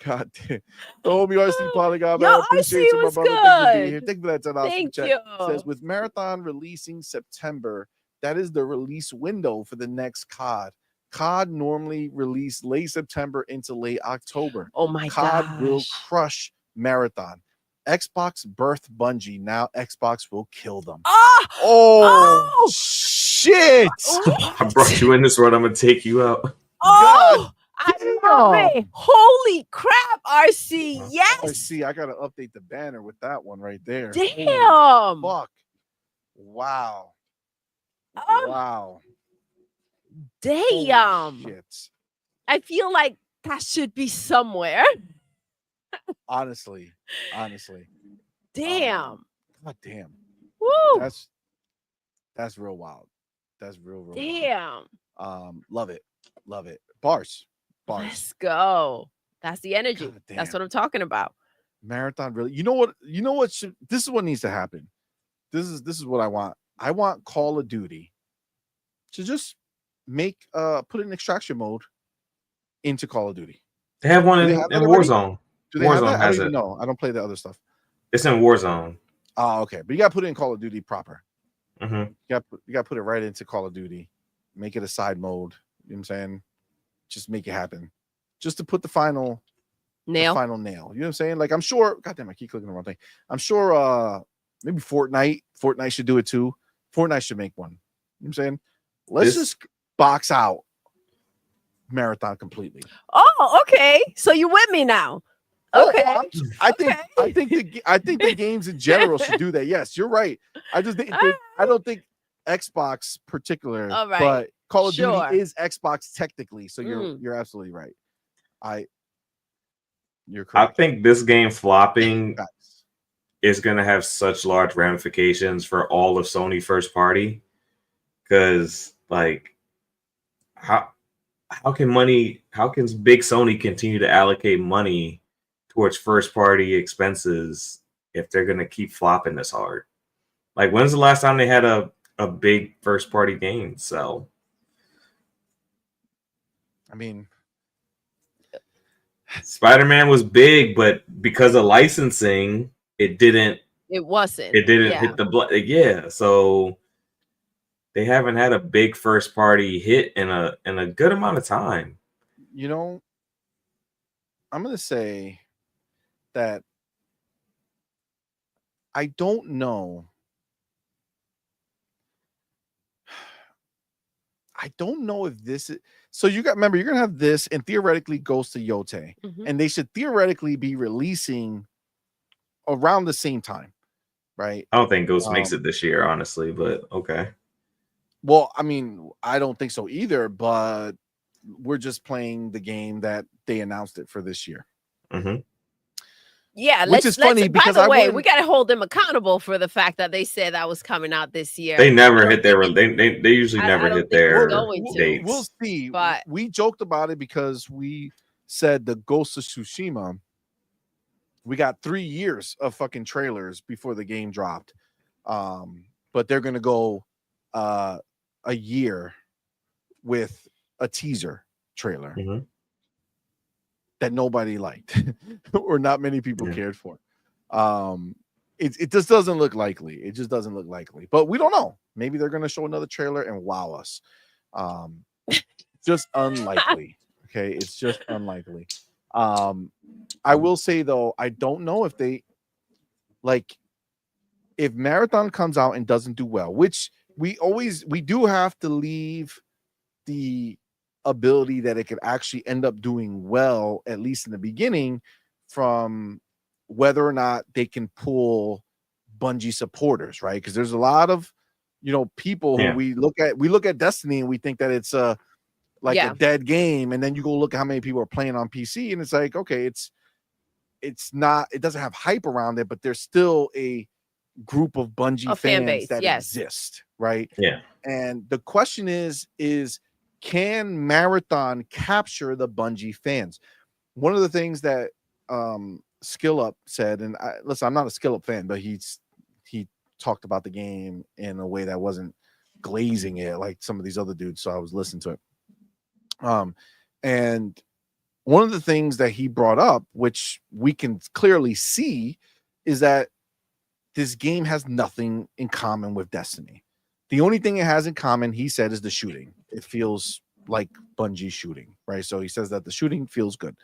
God damn. The homie RC Polygon, man. I appreciate you, my brother. Good. Thank you for that $10 Thank super you. chat. Says with Marathon releasing September, that is the release window for the next COD. COD normally release late September into late October. Oh my God. gosh. COD will crush Marathon. Xbox birthed Bungie. Now Xbox will kill them. Oh shit! I brought you in this world. I'm gonna take you out. Oh, I love it. Holy crap, RC. Yes. RC, I gotta update the banner with that one right there. Damn. Fuck. Wow. Wow. Damn. Shit. I feel like that should be somewhere. Honestly. Damn. God damn. Woo. That's real wild. That's real damn. Wild. Love it. Bars. Let's go. That's the energy. That's what I'm talking about. Marathon really. You know what this is what needs to happen. This is what I want. I want Call of Duty to just make put an extraction mode into Call of Duty. They have one in Warzone. Do they have that? I don't even know. I don't play the other stuff. It's in Warzone. Oh, okay. But you got to put it in Call of Duty proper. Mm-hmm. You got to put it right into Call of Duty. Make it a side mode. You know what I'm saying? Just make it happen. Just to put the final nail. You know what I'm saying? Like, I'm sure. Goddamn, I keep clicking the wrong thing. I'm sure maybe Fortnite should do it too. Fortnite should make one. You know what I'm saying? Let's just box out Marathon completely. Oh, okay. So you with me now? Okay. I think the games in general should do that. Yes, you're right. I don't think Xbox particular, but Call of Duty is Xbox technically. So you're absolutely right. You're correct. I think this game flopping is going to have such large ramifications for all of Sony first party, because like how can big Sony continue to allocate money towards first party expenses if they're going to keep flopping this hard? Like, when's the last time they had a big first party game sell? I mean, Spider-Man was big, but because of licensing, it didn't hit the blood. Yeah, so they haven't had a big first party hit in a good amount of time. You know, I'm gonna say that I don't know. I don't know if this is so. Remember, you're gonna have this, and theoretically Ghost of Yote, and they should theoretically be releasing around the same time. right? I don't think Ghost makes it this year, honestly, but okay. Well, I mean, I don't think so either, but we're just playing the game that they announced it for this year. Mm-hmm. Yeah, which is funny because by the way, we got to hold them accountable for the fact that they said that was coming out this year. They never hit their. They usually never hit their dates. We'll see. But we joked about it because we said the Ghost of Tsushima. We got 3 years of fucking trailers before the game dropped, but they're gonna go a year with a teaser trailer that nobody liked or not many people cared for. It just doesn't look likely. It just doesn't look likely, but we don't know. Maybe they're going to show another trailer and wow us. Just unlikely. Okay. It's just unlikely. I will say though, I don't know if they if Marathon comes out and doesn't do well, which we do have to leave the ability that it could actually end up doing well, at least in the beginning, from whether or not they can pull Bungie supporters, right? Because there's a lot of people who we look at Destiny and we think that it's a dead game, and then you go look at how many people are playing on PC, and it's like, okay, it's not, it doesn't have hype around it, but there's still a group of Bungie fans that exist, right? Yeah. And the question is can Marathon capture the Bungie fans? One of the things that Skill Up said, and listen, I'm not a Skill Up fan, but he talked about the game in a way that wasn't glazing it like some of these other dudes, so I was listening to it. And one of the things that he brought up, which we can clearly see, is that this game has nothing in common with Destiny. The only thing it has in common, he said, is the shooting. It feels like Bungie shooting, right? So he says that the shooting feels good.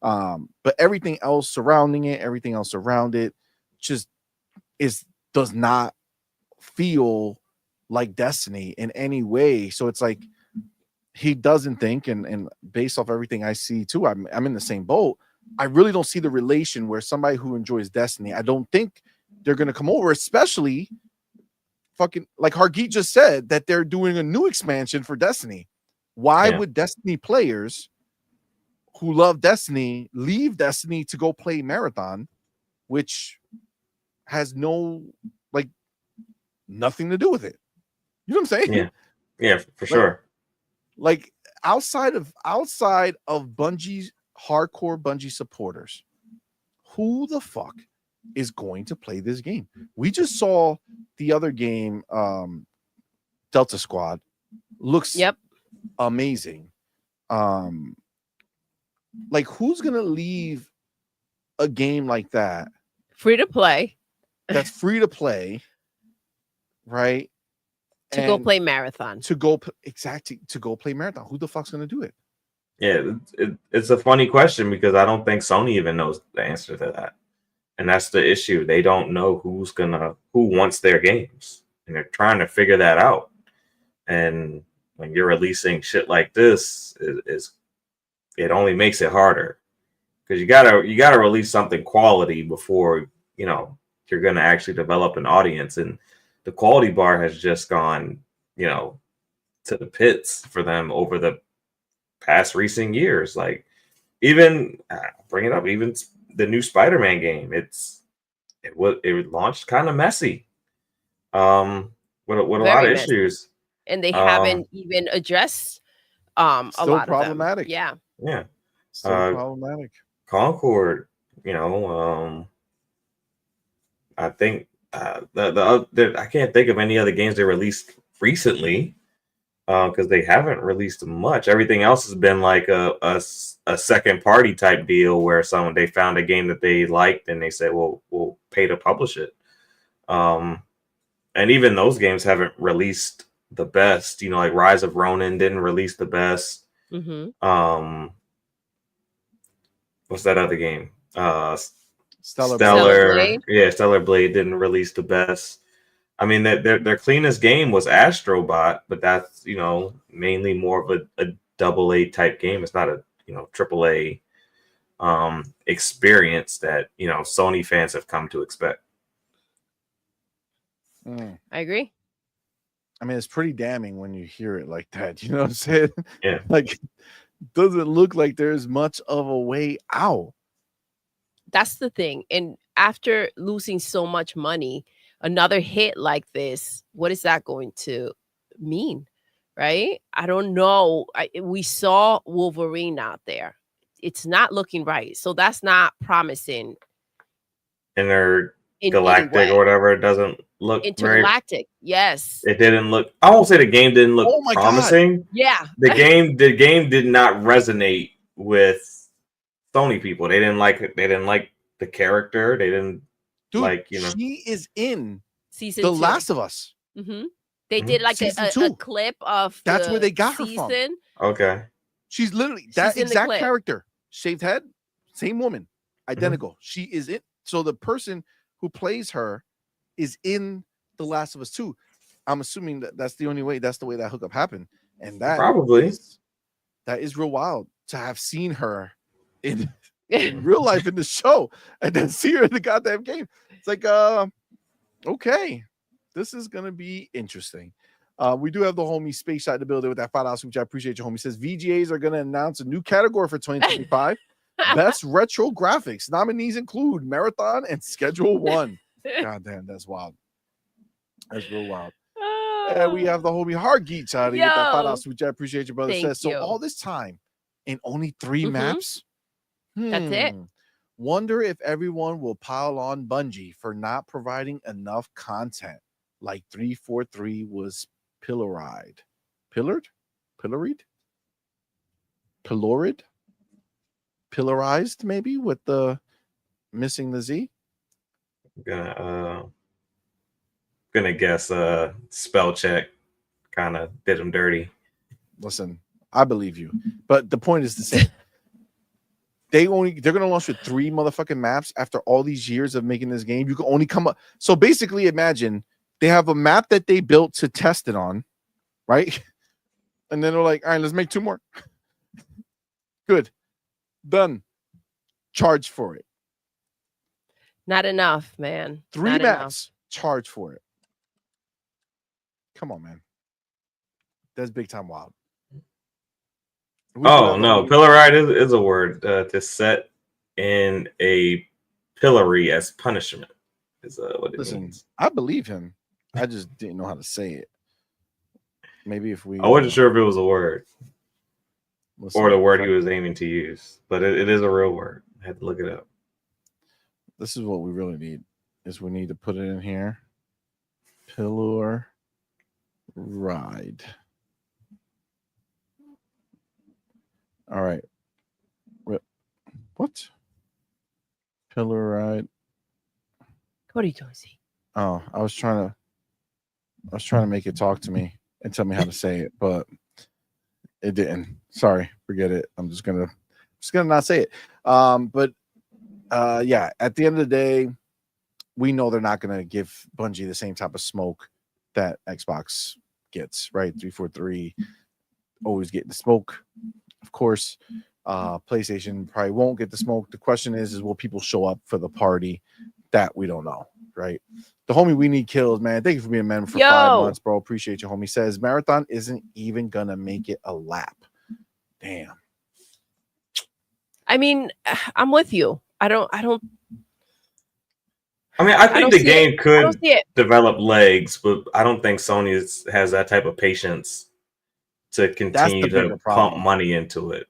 But everything else surrounding it, everything else around it, just does not feel like Destiny in any way. So it's like he doesn't think, and based off everything I see too, I'm in the same boat. I really don't see the relation where somebody who enjoys Destiny, I don't think they're gonna come over, especially fucking like Hargeet just said that they're doing a new expansion for Destiny. Why would Destiny players who love Destiny leave Destiny to go play Marathon, which has nothing to do with it? You know what I'm saying? Yeah, for sure. Like outside of Bungie's hardcore Bungie supporters, who the fuck is going to play this game? We just saw the other game, Delta Squad, looks amazing. Like who's gonna leave a game like that free to play? That's free to play, right? To go play Marathon. To go play Marathon. Who the fuck's gonna do it? Yeah, it's a funny question because I don't think Sony even knows the answer to that. And that's the issue. They don't know who wants their games. And they're trying to figure that out. And when you're releasing shit like this, it only makes it harder. Because you gotta release something quality before you're gonna actually develop an audience. And the quality bar has just gone, to the pits for them over the past recent years. Like even bring it up, even the new Spider-Man game, it launched kind of messy, with a lot of issues, and they haven't even addressed a lot problematic. Of them. Yeah, still problematic. Concord, I think I can't think of any other games they released recently, because they haven't released much. Everything else has been like a second party type deal where they found a game that they liked and they said, well, we'll pay to publish it. And even those games haven't released the best. Like Rise of Ronin didn't release the best. Mm-hmm. What's that other game? Stellar Blade. Yeah, Stellar Blade didn't release the best. I mean, their cleanest game was Astrobot, but that's mainly more of a AA type game. It's not a AAA experience that Sony fans have come to expect. I agree. I mean, it's pretty damning when you hear it like that. You know what I'm saying? Yeah. Like, doesn't look like there's much of a way out. That's the thing. And after losing so much money, another hit like this, what is that going to mean? Right? I don't know. We saw Wolverine out there. It's not looking right. So that's not promising. Intergalactic or whatever. It doesn't look intergalactic. Yes. It didn't look. I won't say the game didn't look promising. God. Yeah. The game did not resonate with Sony people. They didn't like it. They didn't like the character. They didn't like, She is in season The 2. Last of Us. Mm-hmm. They did like a clip of that's where they got her from. Okay. She's literally that exact character. Shaved head, same woman, identical. She is it. So the person who plays her is in The Last of Us 2. I'm assuming that's the only way. That's the way that hookup happened, and that that is real wild to have seen her in real life in the show, and then see her in the goddamn game. It's like, okay, this is gonna be interesting. We do have the homie Space Shot in the building with that $5, which I appreciate you, homie. Says VGAs are gonna announce a new category for 2025. Best retro graphics. Nominees include Marathon and Schedule 1. God damn, that's wild. That's real wild. And we have the homie Hard Geeks out here with that $5, which I appreciate you, brother. Says so all this time in only 3 maps. That's it. Wonder if everyone will pile on Bungie for not providing enough content, like 343 was pilloried. Pillarized, maybe, with the missing the Z. Gonna guess spell check kind of did him dirty. Listen, I believe you, but the point is the same. They're gonna launch with 3 motherfucking maps after all these years of making this game. You can only come up. So basically, imagine they have a map that they built to test it on, right? And then they're like, all right, let's make 2 more. Good. Done. Charge for it. Not enough, man. 3 Not maps. enough. Charge for it. Come on, man. That's big time wild. Oh no, pilloried is a word to set in a pillory as punishment. Is what it means. I believe him. I just didn't know how to say it. Maybe if we. I wasn't sure if it was a word or the word he was aiming to use, but it is a real word. I had to look it up. This is what we really need. Is we need to put it in here. Pillar ride. All right. What? Pillar ride. What are you doing, Z? Oh, I was trying to make it talk to me and tell me how to say it, but it didn't. Sorry, forget it. I'm just gonna not say it. Yeah, at the end of the day, we know they're not gonna give Bungie the same type of smoke that Xbox gets, right? 343 always getting the smoke. Of course, PlayStation probably won't get the smoke. The question is will people show up for the party? That we don't know, right? The homie We Need Kills, man. Thank you for being a member for 5 months, bro. Appreciate you, homie. Says Marathon isn't even gonna make it a lap. Damn. I mean, I'm with you. I think the game could develop legs, but I don't think Sony has that type of patience to continue to pump money into it.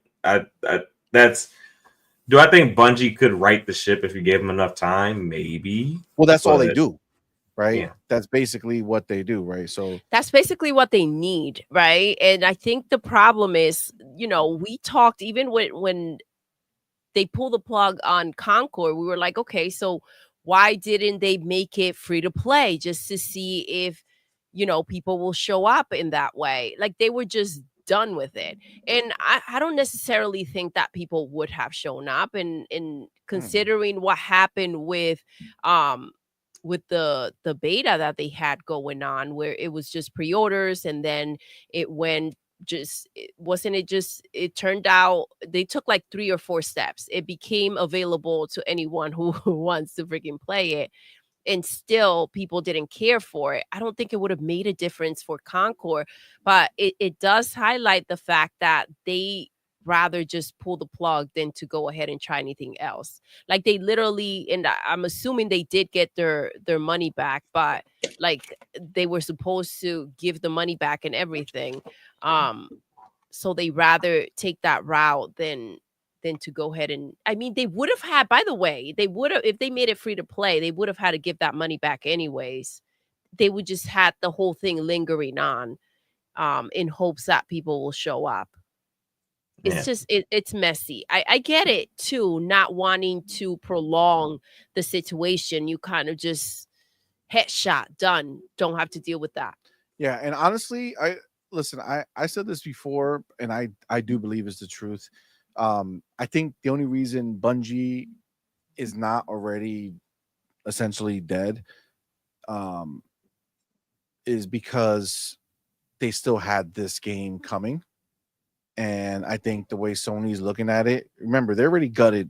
Do I think Bungie could right the ship if you gave them enough time? Maybe. Well, that's all they do, right? Yeah. That's basically what they do, right? So that's basically what they need, right? And I think the problem is, we talked even when they pulled the plug on Concord, we were like, okay, so why didn't they make it free to play just to see if, people will show up in that way? Like they were just done with it. And I don't necessarily think that people would have shown up, and considering what happened with the beta that they had going on, where it was just pre-orders and then it went it turned out they took like 3 or 4 steps. It became available to anyone who wants to freaking play it. and still people didn't care for it, I don't think it would have made a difference for Concord. But it does highlight the fact that they rather just pull the plug than to go ahead and try anything else. Like they literally, and I'm assuming they did get their money back, but like they were supposed to give the money back and everything. So they rather take that route than to go ahead and, I mean, they would have had, by the way, they would have, if they made it free to play, they would have had to give that money back anyways. They would just had the whole thing lingering on, in hopes that people will show up. It's just, it's messy. I get it too, not wanting to prolong the situation. You kind of just headshot, done. Don't have to deal with that. Yeah. And honestly, I said this before, and I do believe it's the truth. I think the only reason Bungie is not already essentially dead, is because they still had this game coming. And I think the way Sony's looking at it, remember, they already gutted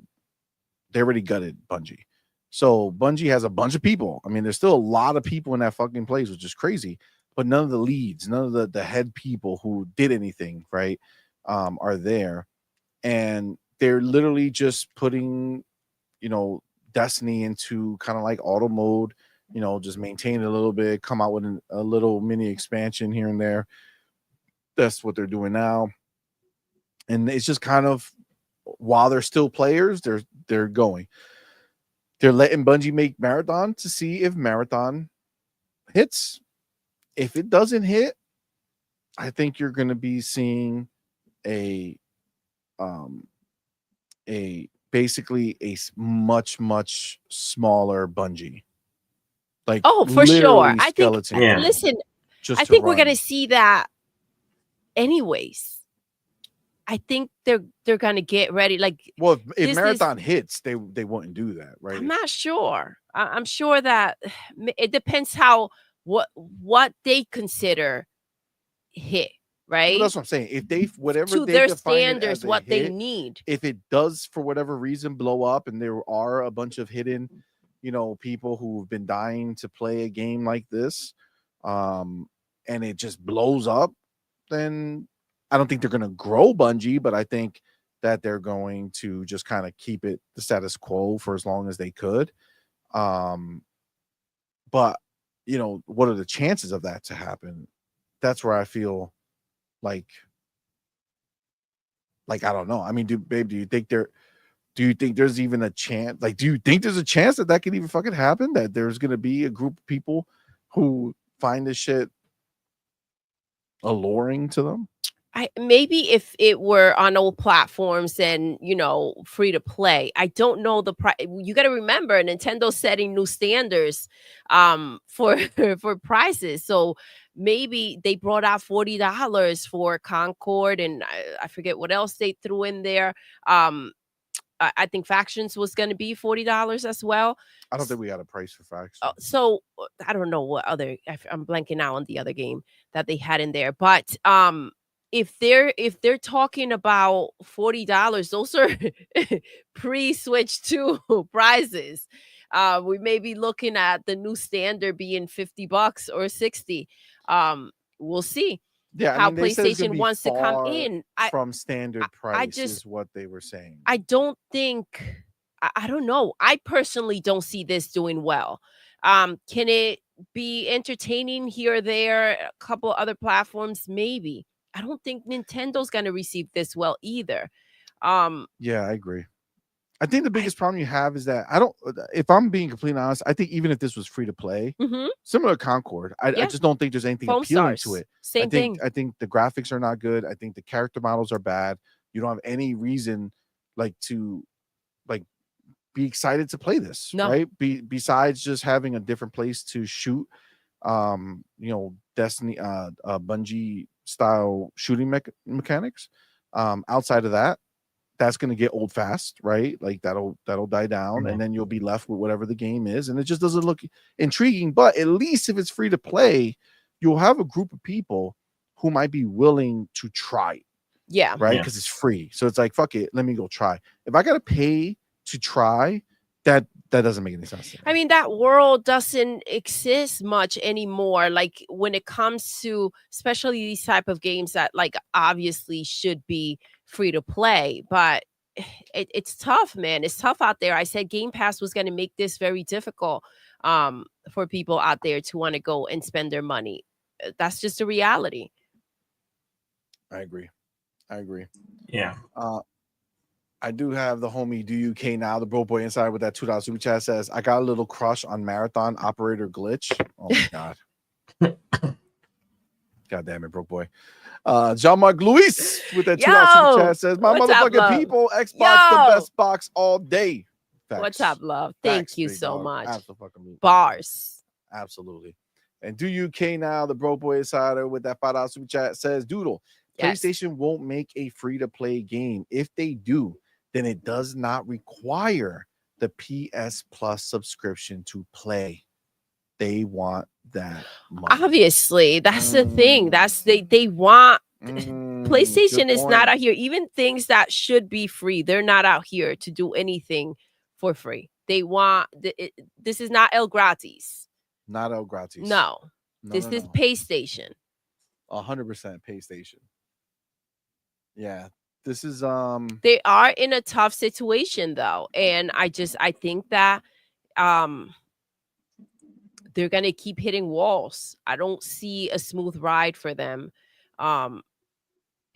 Bungie. So Bungie has a bunch of people. I mean, there's still a lot of people in that fucking place, which is crazy, but none of the leads, none of the head people who did anything, right, are there. And they're literally just putting, Destiny into kind of like auto mode, just maintain it a little bit, come out with a little mini expansion here and there. That's what they're doing now. And it's just kind of, while they're still players, they're going. They're letting Bungie make Marathon to see if Marathon hits. If it doesn't hit, I think you're going to be seeing basically a much smaller Bungie. Like, oh, for sure. I think, listen, I think we're going to see that anyways. I think they're going to get ready. Like, well, if Marathon hits, they wouldn't do that, right? I'm not sure. I'm sure that it depends what they consider hit, right? Well, that's what I'm saying. If they, whatever to they their define standards, what they need. If it does for whatever reason blow up, and there are a bunch of hidden, people who've been dying to play a game like this, and it just blows up, then I don't think they're going to grow Bungie, but I think that they're going to just kind of keep it the status quo for as long as they could. But what are the chances of that to happen? That's where I feel like I don't know. I mean, do you think there's even a chance? Like, do you think there's a chance that could even fucking happen? That there's going to be a group of people who find this shit alluring to them? Maybe if it were on old platforms and free to play. I don't know the price. You got to remember, Nintendo's setting new standards for for prices. So maybe they brought out $40 for Concord, and I forget what else they threw in there. I think Factions was going to be $40 as well. I don't think we got a price for Factions. So I don't know what other. I'm blanking out on the other game that they had in there, but if they're talking about $40, those are pre-Switch 2 prices. We may be looking at the new standard being $50 or $60. We'll see. Yeah, how PlayStation wants to come in from standard price is what they were saying. I don't think. I don't know. I personally don't see this doing well. Can it be entertaining here or there? A couple other platforms, maybe. I don't think Nintendo's going to receive this well either. Yeah, I agree. I think the biggest problem you have is that if I'm being completely honest, I think even if this was free to play, similar to Concord, I just don't think there's anything appealing to it. Same thing. I think the graphics are not good. I think the character models are bad. You don't have any reason to be excited to play this, right? Besides just having a different place to shoot, Destiny, Bungie style shooting mechanics. Outside of that, that's going to get old fast, right? Like that'll die down, and then you'll be left with whatever the game is, and it just doesn't look intriguing. But at least if it's free to play, you'll have a group of people who might be willing to try it. Yeah. Right? Because it's free. So it's like, fuck it, let me go try. If I gotta pay to try, that That doesn't make any sense. I mean, that world doesn't exist much anymore. Like when it comes to, especially these type of games that like obviously should be free to play, but it's tough, man. It's tough out there. I said Game Pass was going to make this very difficult for people out there to want to go and spend their money. That's just a reality. I agree. Yeah. I do have the homie Do UK now, the bro boy inside with that $2 super chat says, I got a little crush on Marathon Operator Glitch. Oh my God. God damn it, bro boy. Jean-Marc Luis with that $2 super chat says, my motherfucking people, Xbox the best box all day. Facts. What's up, love? Thank you so much. Absolutely. Bars. Absolutely. And Do UK now, the bro boy insider with that $5 super chat says, Doodle, PlayStation won't make a free-to-play game. If they do, then it does not require the PS Plus subscription to play. They want that money. Obviously, that's the thing. That's they want PlayStation is not out here. Even things that should be free, they're not out here to do anything for free. They want this is not El Gratis. Not El Gratis. No, this is PlayStation. 100% PlayStation. Yeah. This is they are in a tough situation though, and I think that they're gonna keep hitting walls. I don't see a smooth ride for them, and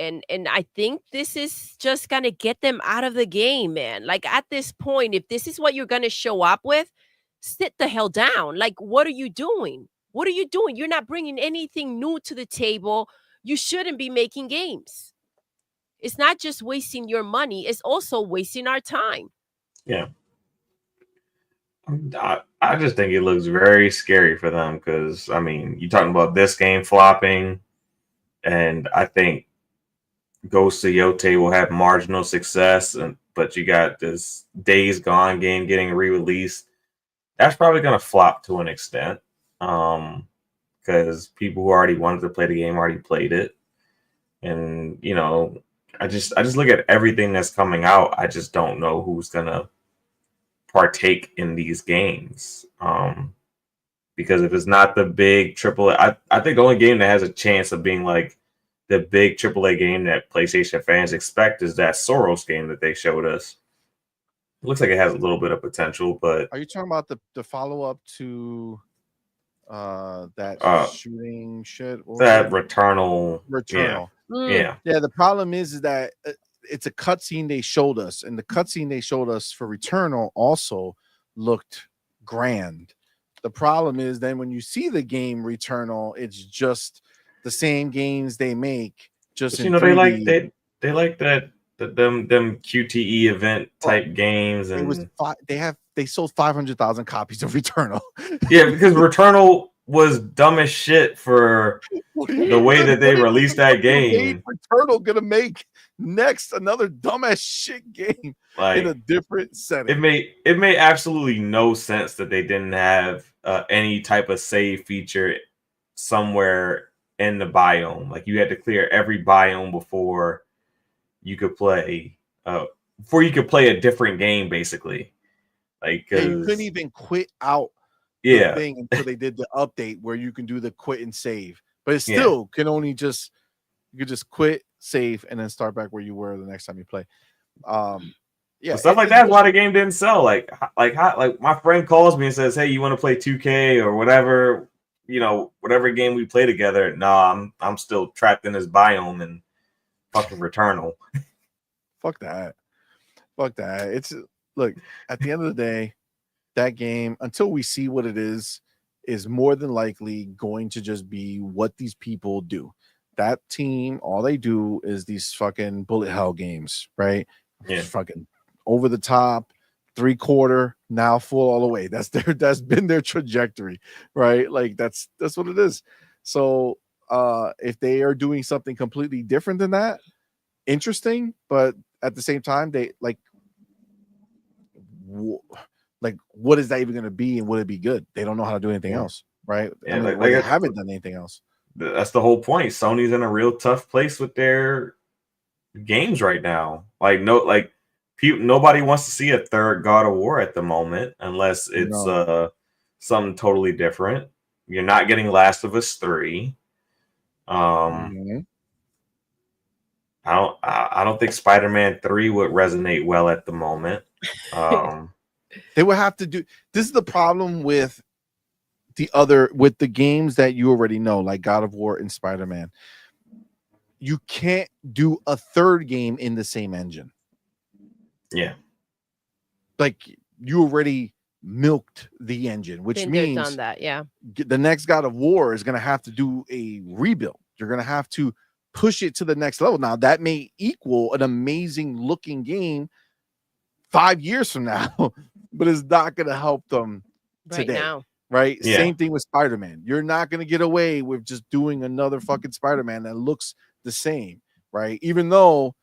I think this is just gonna get them out of the game, man. Like at this point, if this is what you're gonna show up with, sit the hell down. Like, what are you doing? What are you doing? You're not bringing anything new to the table. You shouldn't be making games. It's not just wasting your money. It's also wasting our time. Yeah. I just think it looks very scary for them because, I mean, you're talking about this game flopping, and I think Ghost of Yote will have marginal success, but you got this Days Gone game getting re-released. That's probably going to flop to an extent because people who already wanted to play the game already played it. And, you know, I just look at everything that's coming out. I just don't know who's gonna partake in these games. Because if it's not the big AAA, I think the only game that has a chance of being like the big AAA game that PlayStation fans expect is that Soros game that they showed us. It looks like it has a little bit of potential, but are you talking about the follow-up to that shooting shit? That Returnal. Yeah. The problem is that it's a cutscene they showed us, and the cutscene they showed us for Returnal also looked grand. The problem is then when you see the game Returnal, it's just the same games they make. Just you know, 3D. they like that them QTE event type games, and it was they sold 500,000 copies of Returnal. Yeah, because Returnal was dumb as shit for the way that they released that game. Returnal gonna make next another dumbass shit game in a different setting. It made absolutely no sense that they didn't have any type of save feature somewhere in the biome. Like you had to clear every biome before you could play a different game, basically. Like you couldn't even quit out thing until they did the update where you can do the quit and save, but it still can only you could just quit, save, and then start back where you were the next time you play. Stuff like that's why the game didn't sell. Like my friend calls me and says, "Hey, you want to play 2K or whatever? You know, whatever game we play together." No, I'm still trapped in this biome and fucking Returnal. Fuck that. Look, at the end of the day, that game, until we see what it is more than likely going to just be what these people do. That team, all they do is these fucking bullet hell games, right? Yeah. Fucking over the top, 3/4, now full all the way. That's been their trajectory, right? Like that's what it is. So if they are doing something completely different than that, interesting, but at the same time, they what is that even going to be, and would it be good? They don't know how to do anything else, right? Yeah, I mean, they haven't done anything else. That's the whole point. Sony's in a real tough place with their games right now. nobody wants to see a third God of War at the moment, unless it's something totally different. You're not getting Last of Us 3. I don't think Spider-Man 3 would resonate well at the moment. They would have to do. This is the problem with the games that you already know, like God of War and Spider-Man. You can't do a third game in the same engine. Yeah. Like you already milked the engine, which means done that, yeah. The next God of War is going to have to do a rebuild. You're going to have to push it to the next level. Now that may equal an amazing looking game 5 years from now, but it's not going to help them today. Now. Right? Yeah. Same thing with Spider-Man. You're not going to get away with just doing another fucking Spider-Man that looks the same, right? Even though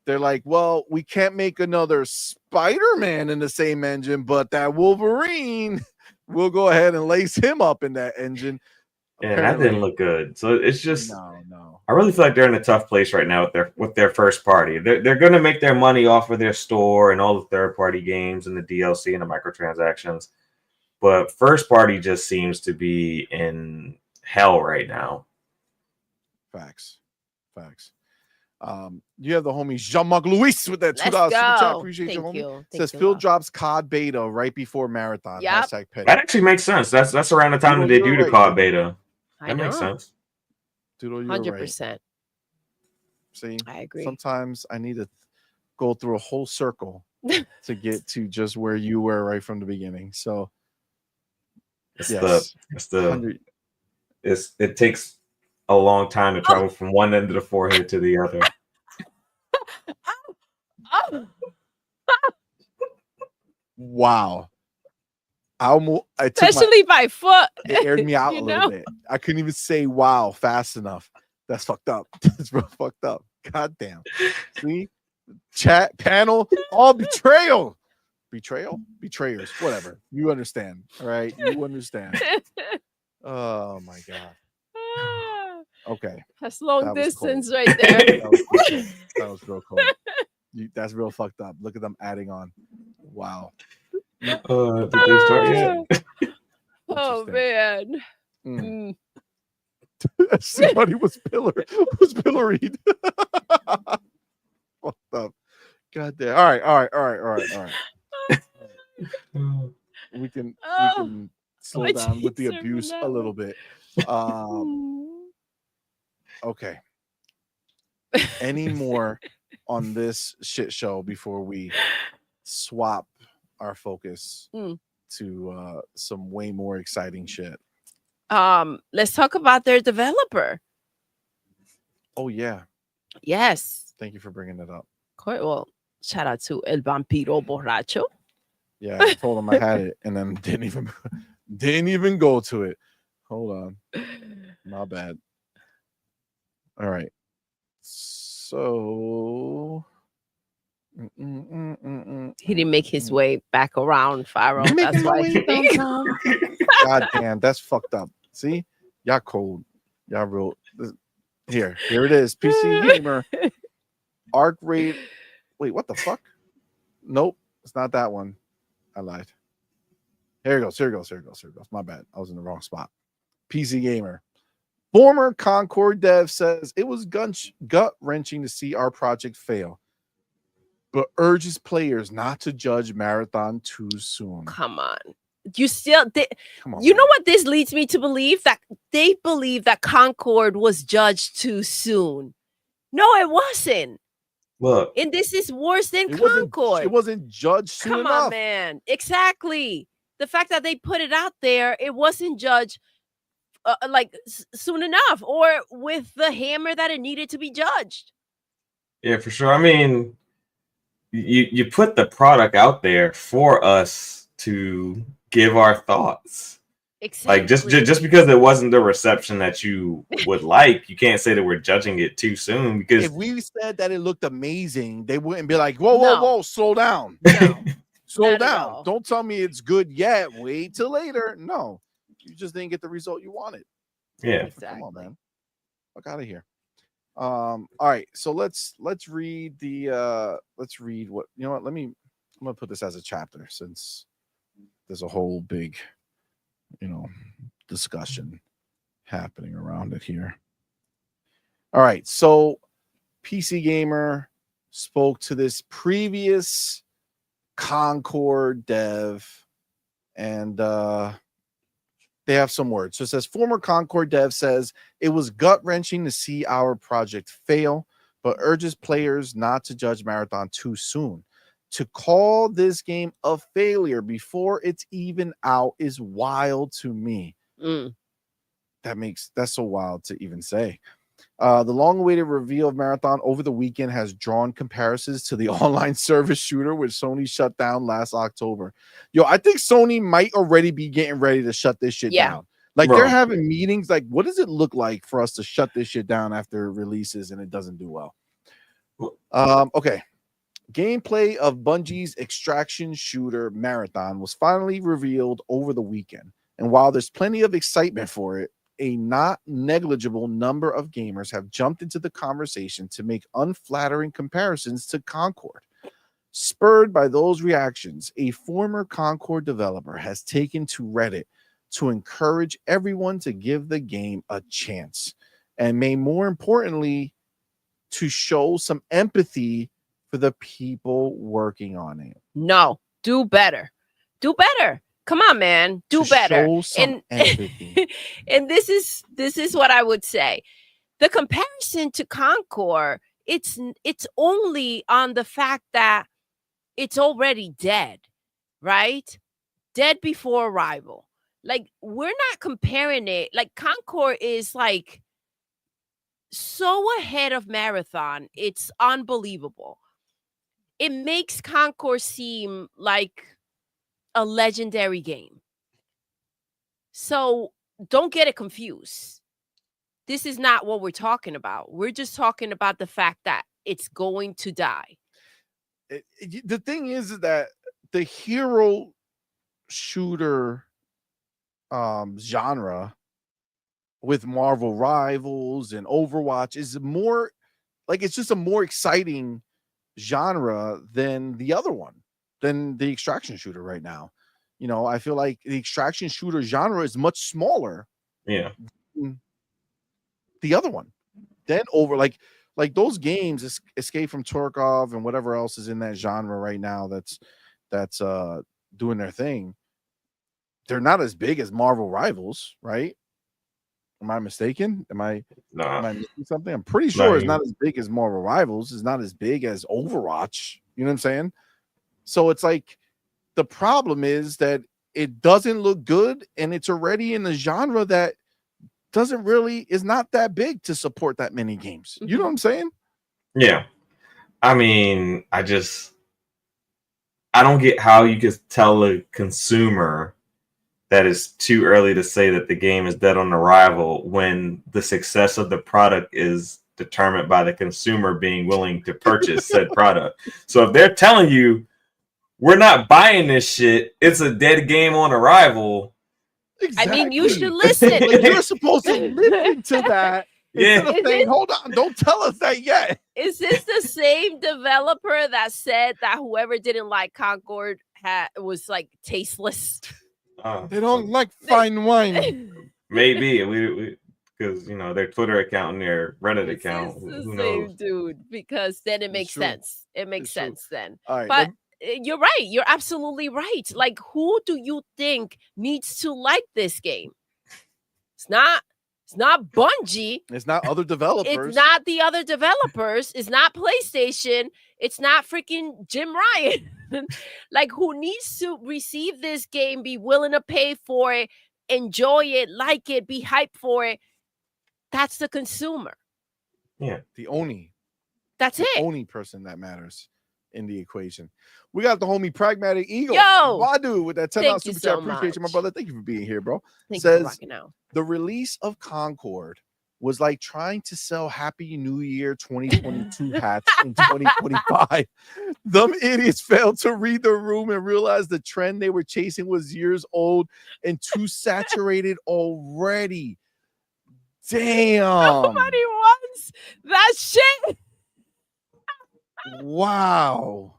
they're like, well, we can't make another Spider-Man in the same engine, but that Wolverine, we'll go ahead and lace him up in that engine. Yeah, that didn't look good. So it's just no. I really feel like they're in a tough place right now with their first party. They're going to make their money off of their store and all the third party games and the DLC and the microtransactions. But first party just seems to be in hell right now. Facts. You have the homie Jean-Marc Luis with that $2 super chat. Appreciate you, homie. Says Phil drops COD beta right before marathon. Yep. That actually makes sense. That's around the time that they do the COD beta. That makes sense. Doodle, you're 100%. Right. See, I agree. Sometimes I need to go through a whole circle to get to just where you were right from the beginning. So it takes a long time to travel from one end of the forehead to the other. Wow. Especially by foot. It aired me out a little bit. I couldn't even say wow fast enough. That's fucked up. That's real fucked up. God damn. See? Chat, panel, all betrayal. Betrayers, whatever. You understand. All right. You understand. Oh my God. Okay. That's long distance right there. That was real cold. That's real fucked up. Look at them adding on. Wow. Did they start yet? Oh man. Somebody was pilloried. Fucked up. God damn. All right. We can slow down with the abuse a little bit. Okay. Any more on this shit show before we swap our focus to some way more exciting shit? Let's talk about their developer. Oh yeah. Yes. Thank you for bringing it up. Well, shout out to El Vampiro Borracho. Yeah, I told him I had it and then didn't even go to it. Hold on. My bad. All right. So he didn't make his way back around, Pharaoh. That's why. God damn, that's fucked up. See, y'all cold. Y'all real. Here it is. PC Gamer. Arc Raid. Wait, what the fuck? Nope, it's not that one. I lied. Here it goes. My bad. I was in the wrong spot. PC Gamer. Former Concord dev says it was gut-wrenching to see our project fail, but urges players not to judge Marathon too soon. Come on. You still Come on, you know what this leads me to believe? That they believe that Concord was judged too soon. No, it wasn't. Look, and this is worse than Concord. It wasn't judged soon enough. Come on, man. Exactly. The fact that they put it out there, it wasn't judged soon enough, or with the hammer that it needed to be judged. Yeah, for sure. I mean, you put the product out there for us to give our thoughts. Exactly. Like just because it wasn't the reception that you would like, you can't say that we're judging it too soon. Because if we said that it looked amazing, they wouldn't be like, whoa, slow down. No, slow down. Don't tell me it's good yet. Wait till later. No, you just didn't get the result you wanted. Yeah. Exactly. Come on, man. Fuck out of here. All right, so let's read the let's read what you know what I'm gonna put this as a chapter since there's a whole big discussion happening around it here. All right, so PC Gamer spoke to this previous Concord dev, and they have some words. So it says, former Concord dev says it was gut-wrenching to see our project fail, but urges players not to judge Marathon too soon. To call this game a failure before it's even out is wild to me. That's so wild to even say. The long-awaited reveal of Marathon over the weekend has drawn comparisons to the online service shooter, which Sony shut down last October. Yo, I think Sony might already be getting ready to shut this shit down. Like, they're having meetings. Like, what does it look like for us to shut this shit down after it releases and it doesn't do well? Okay. Gameplay of Bungie's extraction shooter Marathon was finally revealed over the weekend. And while there's plenty of excitement for it, a not negligible number of gamers have jumped into the conversation to make unflattering comparisons to Concord. Spurred by those reactions, a former Concord developer has taken to Reddit to encourage everyone to give the game a chance, and may more importantly, to show some empathy for the people working on it. No, do better. Do better. Come on, man. Do better. And this is what I would say. The comparison to Concord, it's only on the fact that it's already dead, right? Dead before arrival. Like, we're not comparing it. Like, Concord is like so ahead of Marathon. It's unbelievable. It makes Concord seem like a legendary game. So don't get it confused. This is not what we're talking about. We're just talking about the fact that it's going to die. The thing is that the hero shooter genre with Marvel Rivals and Overwatch is more like, it's just a more exciting genre than the other one, than the extraction shooter right now. I feel like the extraction shooter genre is much smaller than the other one. Then like those games, Escape from Tarkov and whatever else is in that genre right now that's doing their thing, they're not as big as Marvel Rivals, right? Am I mistaken? Am I missing something? I'm pretty sure it's not as big as Marvel Rivals. It's not as big as Overwatch. You know what I'm saying? So it's like, the problem is that it doesn't look good, and it's already in the genre that is not that big to support that many games. You know what I'm saying? Yeah. I mean, I don't get how you could tell a consumer that it's too early to say that the game is dead on arrival when the success of the product is determined by the consumer being willing to purchase said product. So if they're telling you, we're not buying this shit, it's a dead game on arrival. Exactly. I mean, you should listen. Like, you're supposed to listen to that. Instead of saying, hold on, don't tell us that yet. Is this the same developer that said that whoever didn't like Concord was like tasteless? They don't like fine wine. Maybe we because their Twitter account and their Reddit account. Who knows, dude? Because then it makes sense. It makes sense then. All right, but you're right. You're absolutely right. Like, who do you think needs to like this game? It's not Bungie. It's not other developers. It's not the other developers. It's not PlayStation. It's not freaking Jim Ryan. Like, who needs to receive this game, be willing to pay for it, enjoy it, like it, be hyped for it? That's the consumer. Yeah. That's it. The only person that matters in the equation. We got the homie Pragmatic Eagle. Yo, Wadu with that $10 super chat. Appreciate you, my brother. Thank you for being here, bro. Says the release of Concord was like trying to sell Happy New Year 2022 hats in 2025. Them idiots failed to read the room and realize the trend they were chasing was years old and too saturated already. Damn. Nobody wants seconds. That shit. Wow.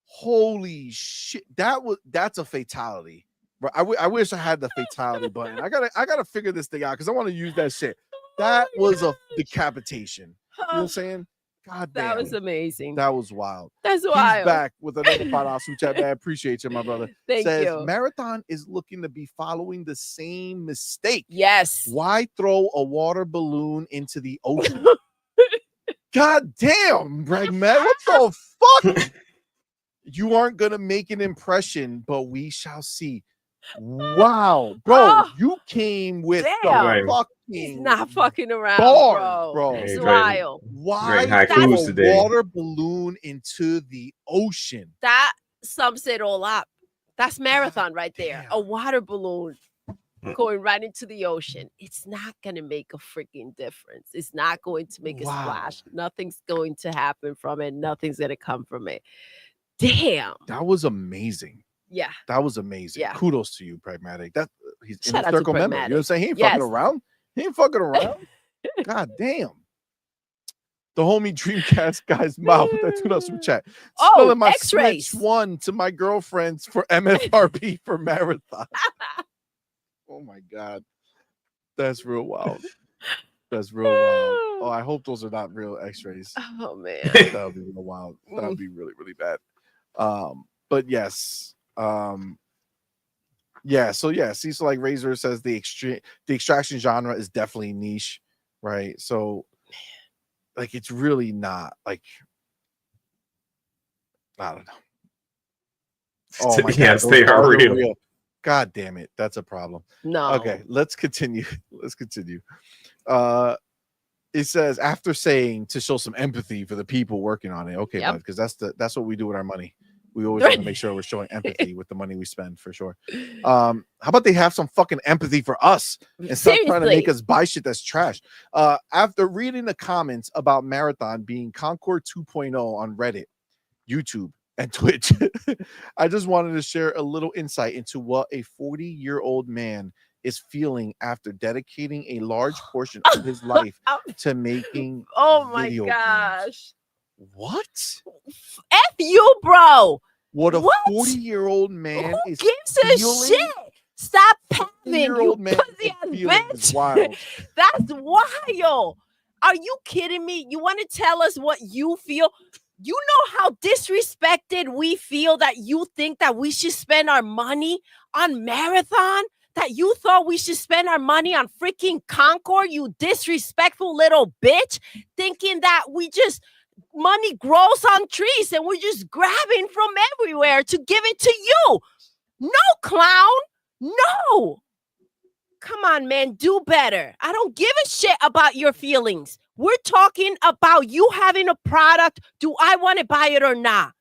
Holy shit. That's a fatality. But I wish I had the fatality button. I gotta figure this thing out because I want to use that shit. That was a decapitation. You know what I'm saying? God damn. That was amazing. That was wild. That's wild. He's back with another $5 super chat, man. Appreciate you, my brother. Thank you. Marathon is looking to be following the same mistake. Yes. Why throw a water balloon into the ocean? God damn, Bregman. What the fuck? You aren't gonna make an impression, but we shall see. Wow, bro, you came with the fucking. He's not fucking around, bro. It's wild. Why throw a water balloon into the ocean? That sums it all up. That's Marathon right there. Damn. A water balloon going right into the ocean. It's not going to make a freaking difference. It's not going to make a splash. Nothing's going to happen from it. Nothing's going to come from it. Damn. That was amazing. Yeah. That was amazing. Yeah. Kudos to you, Pragmatic. He's in the circle member. You know what I'm saying? He ain't fucking around. He ain't fucking around. God damn. The homie Dreamcast guy's mouth with that $2 super chat. Spilling my Switch 1 to my girlfriends for MFRP for Marathon. Oh my God. That's real wild. That's real wild. Oh, I hope those are not real x-rays. Oh man. That would be real wild. That would be really, really bad. But yes. Yeah, so like Razor says the extraction genre is definitely niche, right? So like it's really not like I don't know. Oh my God, they are real. God damn it, that's a problem. No. Okay, let's continue. It says after saying to show some empathy for the people working on it. Okay, because that's what we do with our money. We always want to make sure we're showing empathy with the money we spend for sure. How about they have some fucking empathy for us and stop trying to make us buy shit that's trash? After reading the comments about Marathon being Concord 2.0 on Reddit, YouTube, and Twitch, I just wanted to share a little insight into what a 40-year-old man is feeling after dedicating a large portion of his life to making video games. What? F you, bro. What a 40-year-old man is gives a shit. Stop padding, you pussy ass bitch. Wild. That's wild. Are you kidding me? You want to tell us what you feel? You know how disrespected we feel that you think that we should spend our money on Marathon? That you thought we should spend our money on freaking Concord, you disrespectful little bitch, thinking that we just money grows on trees and we're just grabbing from everywhere to give it to you. No, clown. No. Come on, man. Do better. I don't give a shit about your feelings. We're talking about you having a product. Do I want to buy it or not?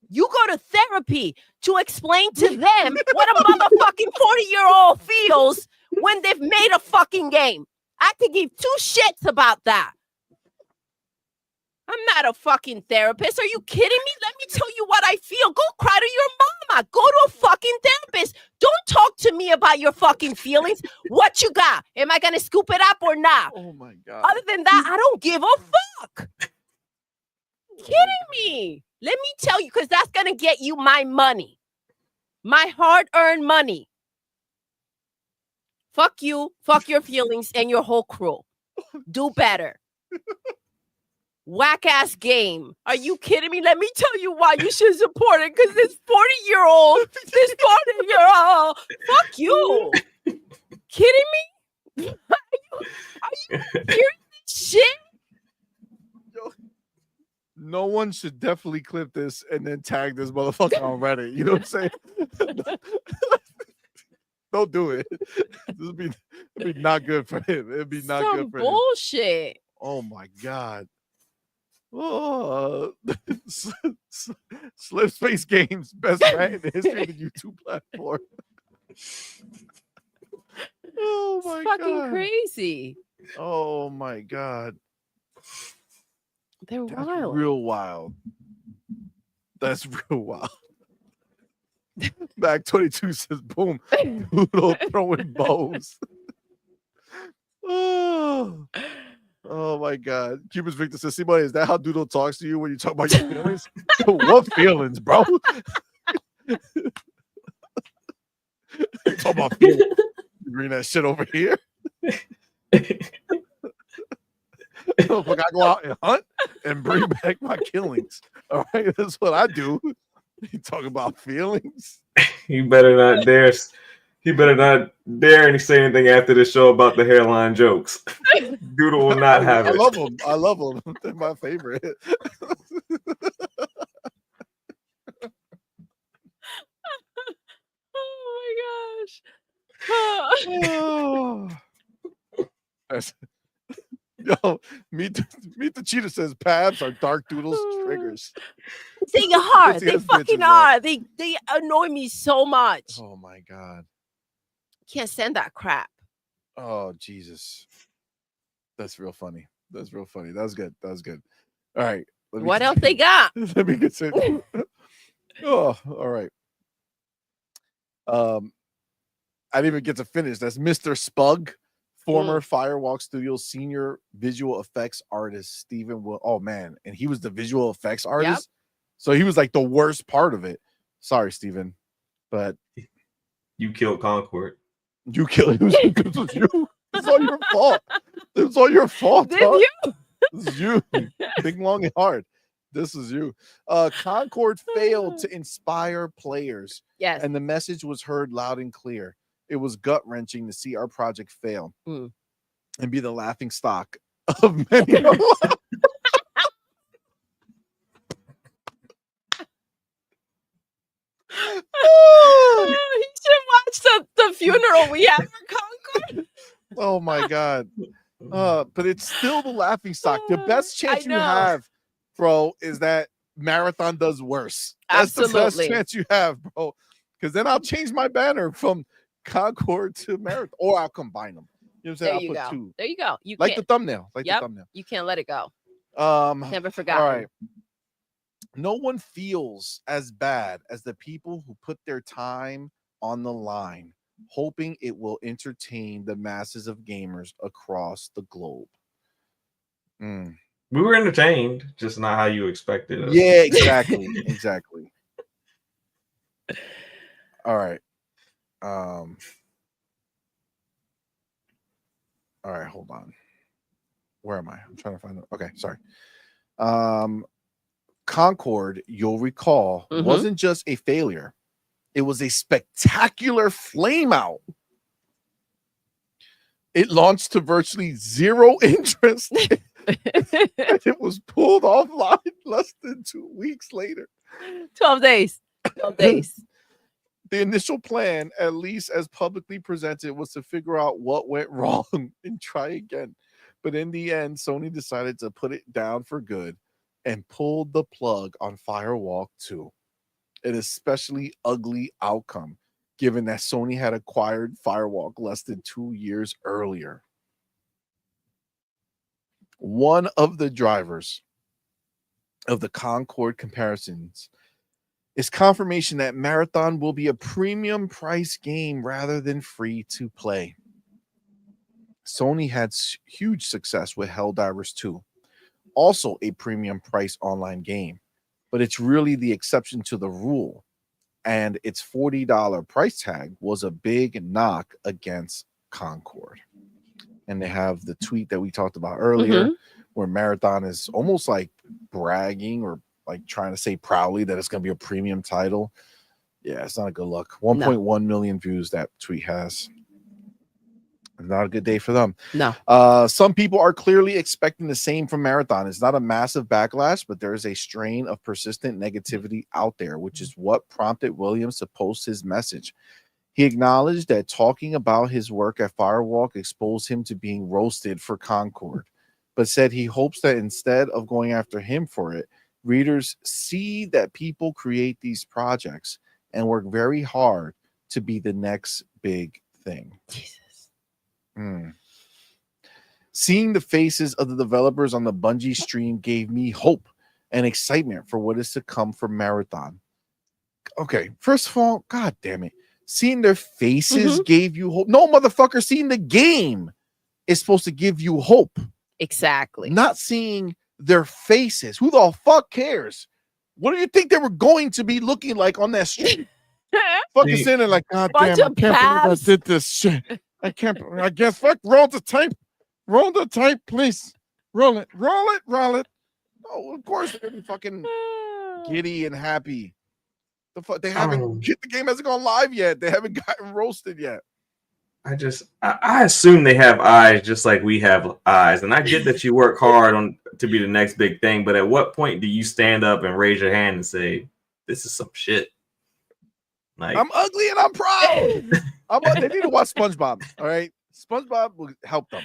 You go to therapy to explain to them what a motherfucking 40-year-old feels when they've made a fucking game. I could give two shits about that. I'm not a fucking therapist. Are you kidding me? Let me tell you what I feel. Go cry to your mama. Go to a fucking therapist. Don't talk to me about your fucking feelings. What you got? Am I going to scoop it up or not? Oh, my God. Other than that, I don't give a fuck. Kidding me? Let me tell you, because that's going to get you my money. My hard-earned money. Fuck you. Fuck your feelings and your whole crew. Do better. Whack-ass game. Are you kidding me? Let me tell you why you should support it. Because this 40-year-old, fuck you. Kidding me? Are you hearing this shit? No one should definitely clip this and then tag this motherfucker on Reddit. You know what I'm saying? Don't do it. It'd be not good for him. It'd be not good for him. Bullshit. Oh my God. Oh, Slip Space Games, best rant in the history of the YouTube platform. Oh my God. Fucking crazy. Oh my God. They're That's wild. Real wild. That's real wild. Back 22 says, boom, Doodle throwing bows. Oh. Oh my God. Cubans Victor says, CMoney, is that how Doodle talks to you when you talk about your feelings? What feelings, bro? Talk about feelings. You bring that shit over here. I go out and hunt and bring back my killings. All right, that's what I do. You talk about feelings. He better not dare. He better not dare and say anything after the show about the hairline jokes. Doodle will not have it. I love them. I love them. They're my favorite. Oh my gosh. Yo, meet the cheetah says Pabs are Dark Doodle's triggers. They are. They fucking are. They annoy me so much. Oh my God. Can't stand that crap. Oh Jesus. That's real funny. That was good. All right. What else they got? Let me continue. Oh, all right. I didn't even get to finish. That's Mr. Spug, former Firewalk Studios senior visual effects artist, Stephen Will. Oh man, and he was the visual effects artist. Yep. So he was like the worst part of it. Sorry, Stephen, but you killed Concord. You killed him. This was you. It's all your fault. It was all your fault. Did you? This is you. Big, long, and hard. This is you. Concord failed to inspire players. Yes. And the message was heard loud and clear. It was gut-wrenching to see our project fail and be the laughing stock of many. You should watch the funeral we had for Concord. Oh my God. But it's still the laughing stock. The best chance you have, bro, is that Marathon does worse. That's the best chance you have, bro. Because then I'll change my banner from Concord to Marathon, or I'll combine them. You know what I'm saying? I'll put two. There you go. You like the thumbnail. The thumbnail. You can't let it go. Never forgot. All right. No one feels as bad as the people who put their time on the line, hoping it will entertain the masses of gamers across the globe. We were entertained, just not how you expected us. Yeah, exactly. Exactly. All right. All right, hold on. Where am I? I'm trying to find it. Okay, sorry. Concord, you'll recall, wasn't just a failure. It was a spectacular flame out. It launched to virtually zero interest. And it was pulled offline less than 2 weeks later. 12 days. 12 days. The initial plan, at least as publicly presented, was to figure out what went wrong and try again. But in the end, Sony decided to put it down for good and pulled the plug on Firewalk 2. An especially ugly outcome, given that Sony had acquired Firewalk less than 2 years earlier. One of the drivers of the Concord comparisons is confirmation that Marathon will be a premium price game rather than free to play. Sony had huge success with Helldivers 2, also a premium price online game, but it's really the exception to the rule, and its $40 price tag was a big knock against Concord. And they have the tweet that we talked about earlier, where Marathon is almost like bragging or like trying to say proudly that it's going to be a premium title. Yeah, it's not a good look. 1.1 million views that tweet has. Not a good day for them. No. Some people are clearly expecting the same from Marathon. It's not a massive backlash, but there is a strain of persistent negativity out there, which is what prompted Williams to post his message. He acknowledged that talking about his work at Firewalk exposed him to being roasted for Concord, but said he hopes that instead of going after him for it, readers see that people create these projects and work very hard to be the next big thing. Jesus. Seeing the faces of the developers on the Bungie stream gave me hope and excitement for what is to come for Marathon. Okay, first of all, god damn it. Seeing their faces gave you hope. No, motherfucker, seeing the game is supposed to give you hope. Exactly. Not seeing their faces. Who the fuck cares? What do you think they were going to be looking like on that street? Fucking sitting there like, God damn, I can't believe I did this shit. I can't. I guess fuck. Roll the tape. Roll the tape, please. Roll it. Roll it. Roll it. Oh, of course they're gonna be fucking giddy and happy. The fuck, they haven't. The game hasn't gone live yet. They haven't gotten roasted yet. I assume they have eyes just like we have eyes, and I get that you work hard to be the next big thing. But at what point do you stand up and raise your hand and say, "This is some shit"? Like, I'm ugly and I'm proud. They need to watch SpongeBob. All right, SpongeBob will help them.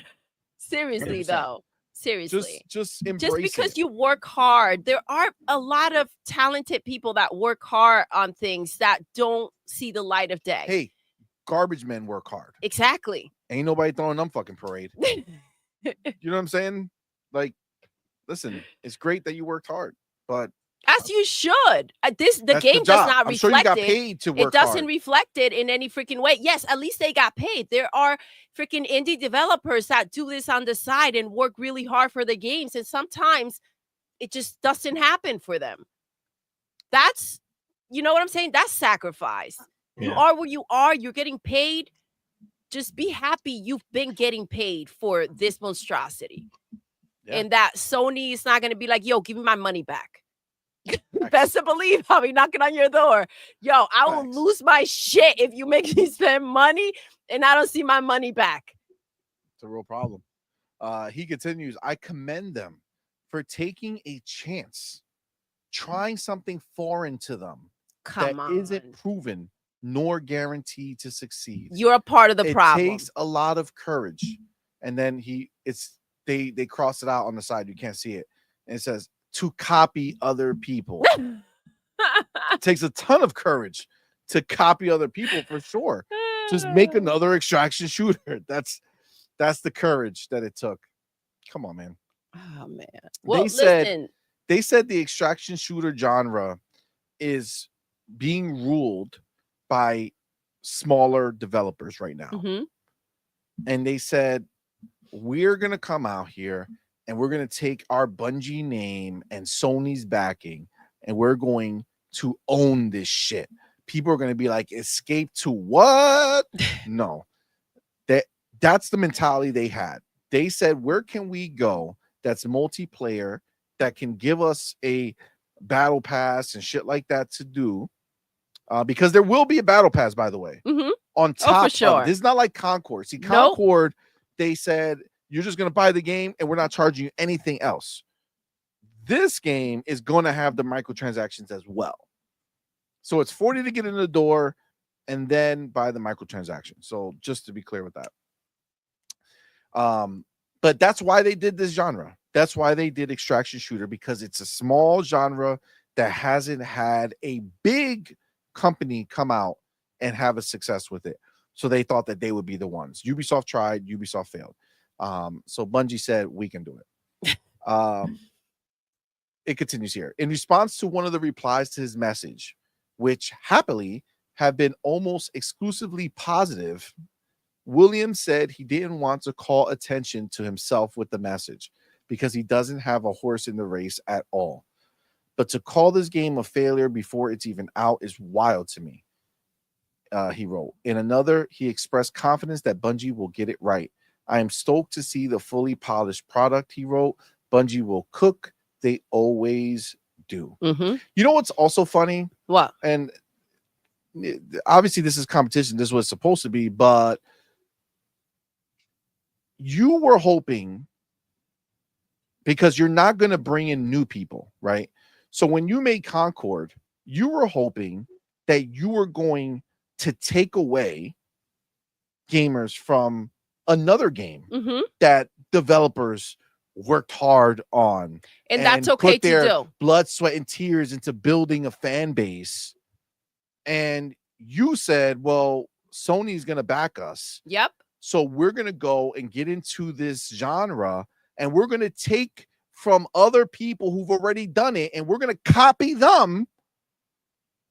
Seriously, 100%. Though. Seriously, just because it. You work hard. There are a lot of talented people that work hard on things that don't see the light of day. Hey, garbage men work hard. Exactly. Ain't nobody throwing them fucking parade. You know what I'm saying? Like, listen, it's great that you worked hard, but as you should. The game does not reflect sure you got paid to work it doesn't hard. reflect it in any freaking way. Yes, at least they got paid. There are freaking indie developers that do this on the side and work really hard for the games, and sometimes it just doesn't happen for them. That's, you know what I'm saying? That's sacrifice. Yeah. You are where you are. You're getting paid. Just be happy you've been getting paid for this monstrosity. Yeah. And that Sony is not going to be like, yo, give me my money back. Best to believe I'll be knocking on your door. Yo, I will lose my shit if you make me spend money and I don't see my money back. It's a real problem. He continues, I commend them for taking a chance, trying something foreign to them that isn't proven nor guaranteed to succeed. You're a part of the problem. It takes a lot of courage. And then they cross it out on the side. You can't see it. And it says, to copy other people. It takes a ton of courage to copy other people for sure. Just make another extraction shooter. That's the courage that it took. Come on, man. Oh man. Well, they said the extraction shooter genre is being ruled by smaller developers right now. Mm-hmm. And they said, we're gonna come out here and we're going to take our Bungie name and Sony's backing, and we're going to own this shit. People are going to be like, escape to what? No. That's the mentality they had. They said, where can we go that's multiplayer, that can give us a battle pass and shit like that to do? Because there will be a battle pass, by the way. Mm-hmm. On top for sure. of this is not like Concord. See, Concord, they said, you're just going to buy the game and we're not charging you anything else. This game is going to have the microtransactions as well. So it's $40 to get in the door and then buy the microtransaction. So just to be clear with that. But that's why they did this genre. That's why they did extraction shooter, because it's a small genre that hasn't had a big company come out and have a success with it. So they thought that they would be the ones. Ubisoft tried, Ubisoft failed. So Bungie said, we can do it. It continues here. In response to one of the replies to his message, which happily have been almost exclusively positive, Williams said he didn't want to call attention to himself with the message because he doesn't have a horse in the race at all. But to call this game a failure before it's even out is wild to me, he wrote. In another, he expressed confidence that Bungie will get it right. I am stoked to see the fully polished product, he wrote. Bungie will cook. They always do. Mm-hmm. You know what's also funny? What? And obviously this is competition. This was supposed to be, but you were hoping, because you're not going to bring in new people, right? So when you made Concord, you were hoping that you were going to take away gamers from another game mm-hmm. that developers worked hard on, and that's okay to do. Blood, sweat, and tears into building a fan base. And you said, well, Sony's going to back us. Yep. So we're going to go and get into this genre, and we're going to take from other people who've already done it, and we're going to copy them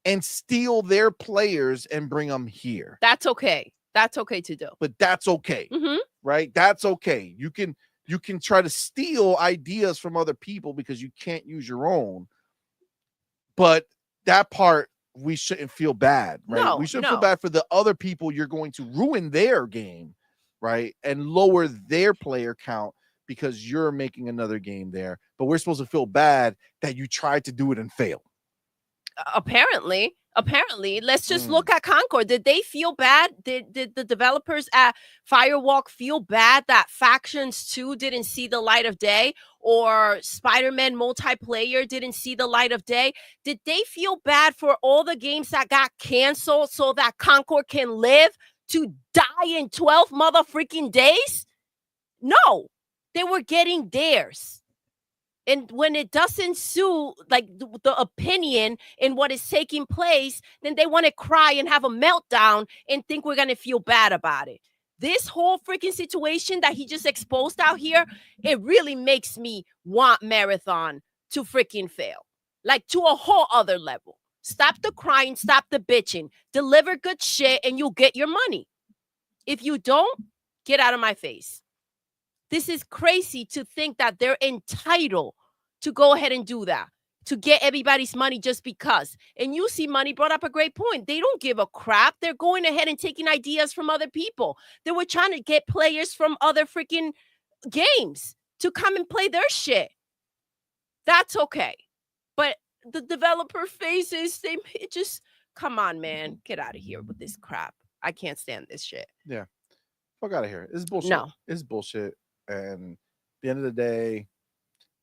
and steal their players and bring them here. That's okay. That's okay to do. But that's okay. Mm-hmm. Right? That's okay. You can You can try to steal ideas from other people because you can't use your own. But that part, we shouldn't feel bad, right? No, we shouldn't feel bad for the other people. You're going to ruin their game, right? And lower their player count because you're making another game there. But we're supposed to feel bad that you tried to do it and failed. Apparently, let's just look at Concord. Did they feel bad? Did the developers at Firewalk feel bad that Factions 2 didn't see the light of day, or Spider-Man multiplayer didn't see the light of day? Did they feel bad for all the games that got canceled so that Concord can live to die in 12 motherfucking days? No, they were getting theirs. And when it doesn't suit like the opinion in what is taking place, then they want to cry and have a meltdown and think we're going to feel bad about it. This whole freaking situation that he just exposed out here, it really makes me want Marathon to freaking fail. Like to a whole other level. Stop the crying, stop the bitching, deliver good shit, and you'll get your money. If you don't, get out of my face. This is crazy to think that they're entitled to go ahead and do that, to get everybody's money just because. And you see, Money brought up a great point. They don't give a crap. They're going ahead and taking ideas from other people. They were trying to get players from other freaking games to come and play their shit. That's okay. But the developer faces, it just, come on, man. Get out of here with this crap. I can't stand this shit. Yeah. Fuck out of here. It's bullshit. No. It's bullshit. And at the end of the day,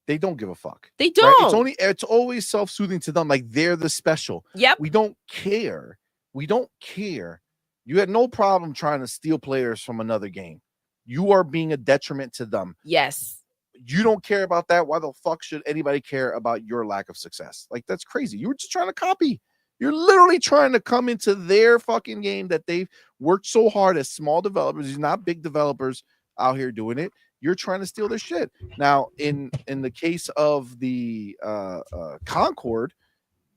they don't give a fuck. They don't. Right? It's always self-soothing to them. Like they're the special. Yep. We don't care. We don't care. You had no problem trying to steal players from another game. You are being a detriment to them. Yes. You don't care about that. Why the fuck should anybody care about your lack of success? Like, that's crazy. You were just trying to copy. You're literally trying to come into their fucking game that they've worked so hard as small developers. These not big developers out here doing it. You're trying to steal their shit. Now, in the case of the Concord,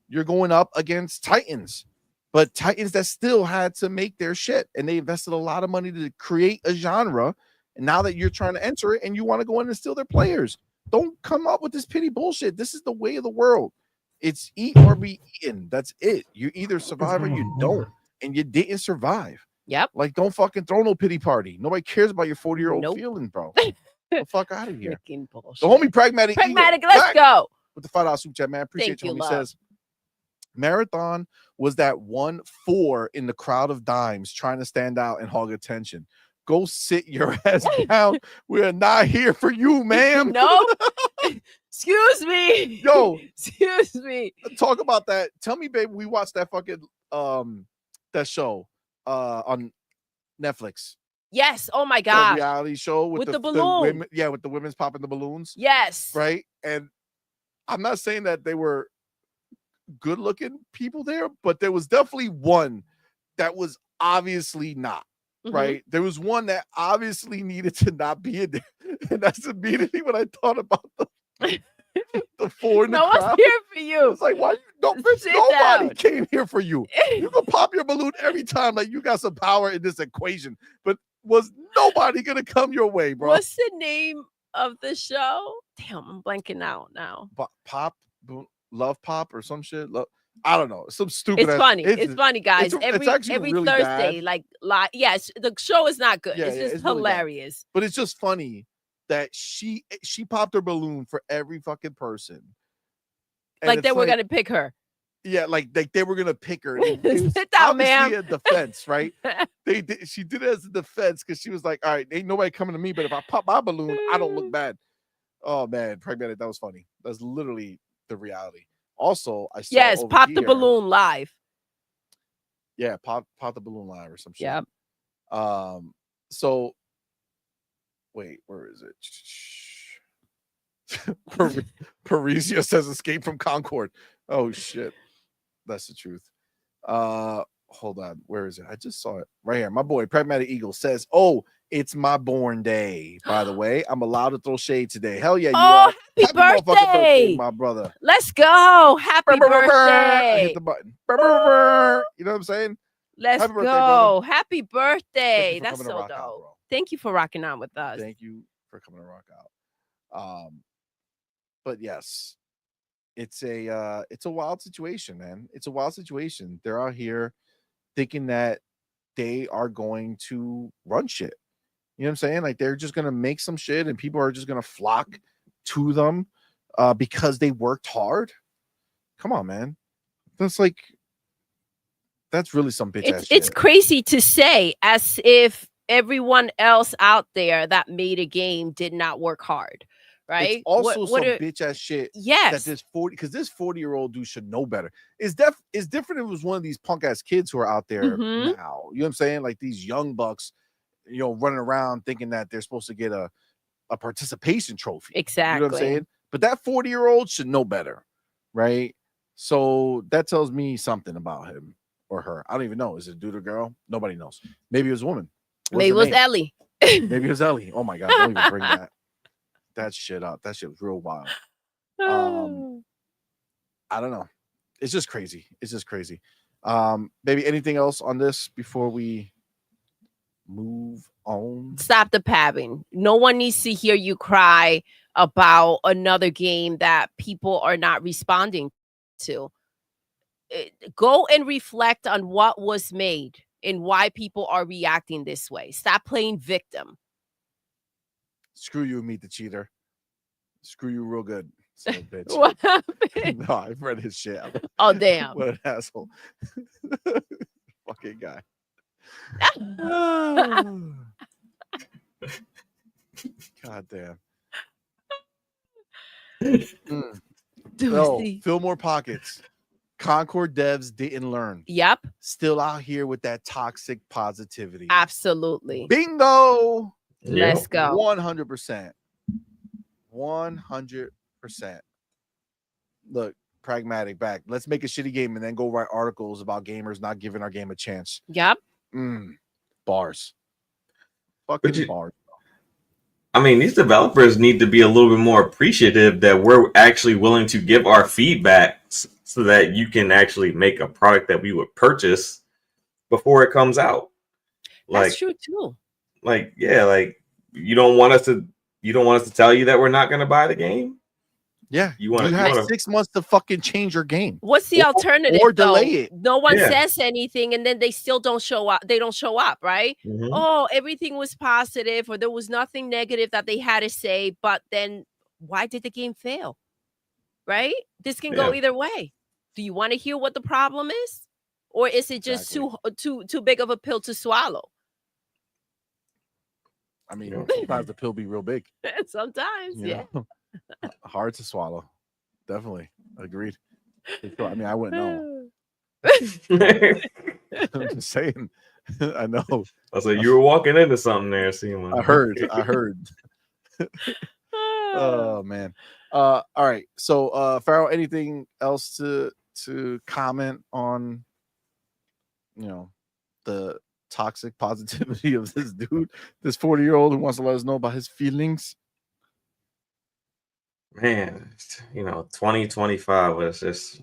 you're going up against Titans, but Titans that still had to make their shit, and they invested a lot of money to create a genre. And now that you're trying to enter it and you want to go in and steal their players, don't come up with this pity bullshit. This is the way of the world. It's eat or be eaten. That's it. You either survive or you don't. And you didn't survive. Yep. Like, don't fucking throw no pity party. Nobody cares about your 40-year-old feeling, bro. Get the fuck out of here. Freaking bullshit. The homie Pragmatic Eagle, let's go. with the $5 super chat, man. Appreciate you. He love. Says, Marathon was that 1-4 in the crowd of dimes trying to stand out and hog attention. Go sit your ass down. We're not here for you, ma'am. No. Excuse me. Yo. Excuse me. Talk about that. Tell me, babe, we watched that fucking that show on Netflix. Yes. Oh my god. Reality show with the balloon. Women, yeah, with the women's popping the balloons. Yes. Right. And I'm not saying that they were good looking people there, but there was definitely one that was obviously not. Right. There was one that obviously needed to not be in there. And that's immediately when I thought about the four in the no crowd. one's here for you. It's like, why you don't, bitch, nobody came here for you. You can pop your balloon every time, like you got some power in this equation, but was nobody gonna come your way, bro? What's the name of the show? Damn, I'm blanking out now. Love Pop or some shit. I don't know. Some stupid. It's funny. It's funny, guys. Every really Thursday, bad. yes, the show is not good. Yeah, it's just it's hilarious. Really, but it's just funny that she popped her balloon for every fucking person. And like they were gonna pick her. Yeah, like they were gonna pick her. Sit down, ma'am. A defense, right? She did it as a defense because she was like, all right, ain't nobody coming to me, but if I pop my balloon, I don't look bad. Oh man, Pragmatic, that was funny. That's literally the reality. Also, I saw pop the balloon live. Yeah, pop the balloon live or some shit. Yeah. So wait, where is it? Parisia says escape from Concord. Oh shit. That's the truth. Hold on. Where is it? I just saw it right here. My boy Pragmatic Eagle says, "Oh, it's my born day, by the way. I'm allowed to throw shade today. Hell yeah, you are. Happy birthday, my brother. Let's go. Happy birthday. Hit the button. You know what I'm saying? Let's go. Happy birthday. That's so dope. Thank you for rocking on with us. Thank you for coming to rock out. But yes, it's a wild situation, man. It's a wild situation. They're out here thinking that they are going to run shit. You know what I'm saying? Like they're just gonna make some shit and people are just gonna flock to them because they worked hard. Come on, man. That's really some bitch ass shit. It's crazy to say, as if everyone else out there that made a game did not work hard. Right. It's also some bitch ass shit. Yes. That this 40-year-old dude should know better. It's different if it was one of these punk ass kids who are out there now. You know what I'm saying? Like these young bucks, running around thinking that they're supposed to get a participation trophy. Exactly. You know what I'm saying? But that 40-year-old should know better. Right. So that tells me something about him or her. I don't even know. Is it a dude or girl? Nobody knows. Maybe it was a woman. Maybe it was Ellie. Maybe it was Ellie. Oh my God. Don't even bring that shit up. That shit was real wild. I don't know. It's just crazy. Baby, anything else on this before we move on? Stop the pabbing. No one needs to hear you cry about another game that people are not responding to. Go and reflect on what was made and why people are reacting this way. Stop playing victim. Screw you, Meet the Cheater. Screw you real good. Son of a bitch. What happened? No, I've read his shit. Oh, damn. What an asshole. Fucking guy. God damn. No, fill more pockets. Concord devs didn't learn. Yep. Still out here with that toxic positivity. Absolutely. Bingo. Let's go. 100%. 100%. Look, pragmatic back. Let's make a shitty game and then go write articles about gamers not giving our game a chance. Yep. Bars. Fucking bars. I mean, these developers need to be a little bit more appreciative that we're actually willing to give our feedback so that you can actually make a product that we would purchase before it comes out. That's true too. You don't want us to tell you that we're not going to buy the game. Yeah, you have 6 months to fucking change your game. What's the alternative? Or delay it. No one says anything, and then they still don't show up. They don't show up, right? Oh, everything was positive, or there was nothing negative that they had to say. But then, why did the game fail? Right? This can go either way. Do you want to hear what the problem is, or is it just too big of a pill to swallow? I mean, sometimes the pill be real big. Sometimes, yeah. Hard to swallow. Definitely. Agreed. I mean, I wouldn't know. I'm just saying. I know. I said you were walking into something there, CMoney. I heard. Oh man. All right. So Farrell, anything else to comment on the toxic positivity of this dude, this 40-year-old who wants to let us know about his feelings? Man, 2025 was just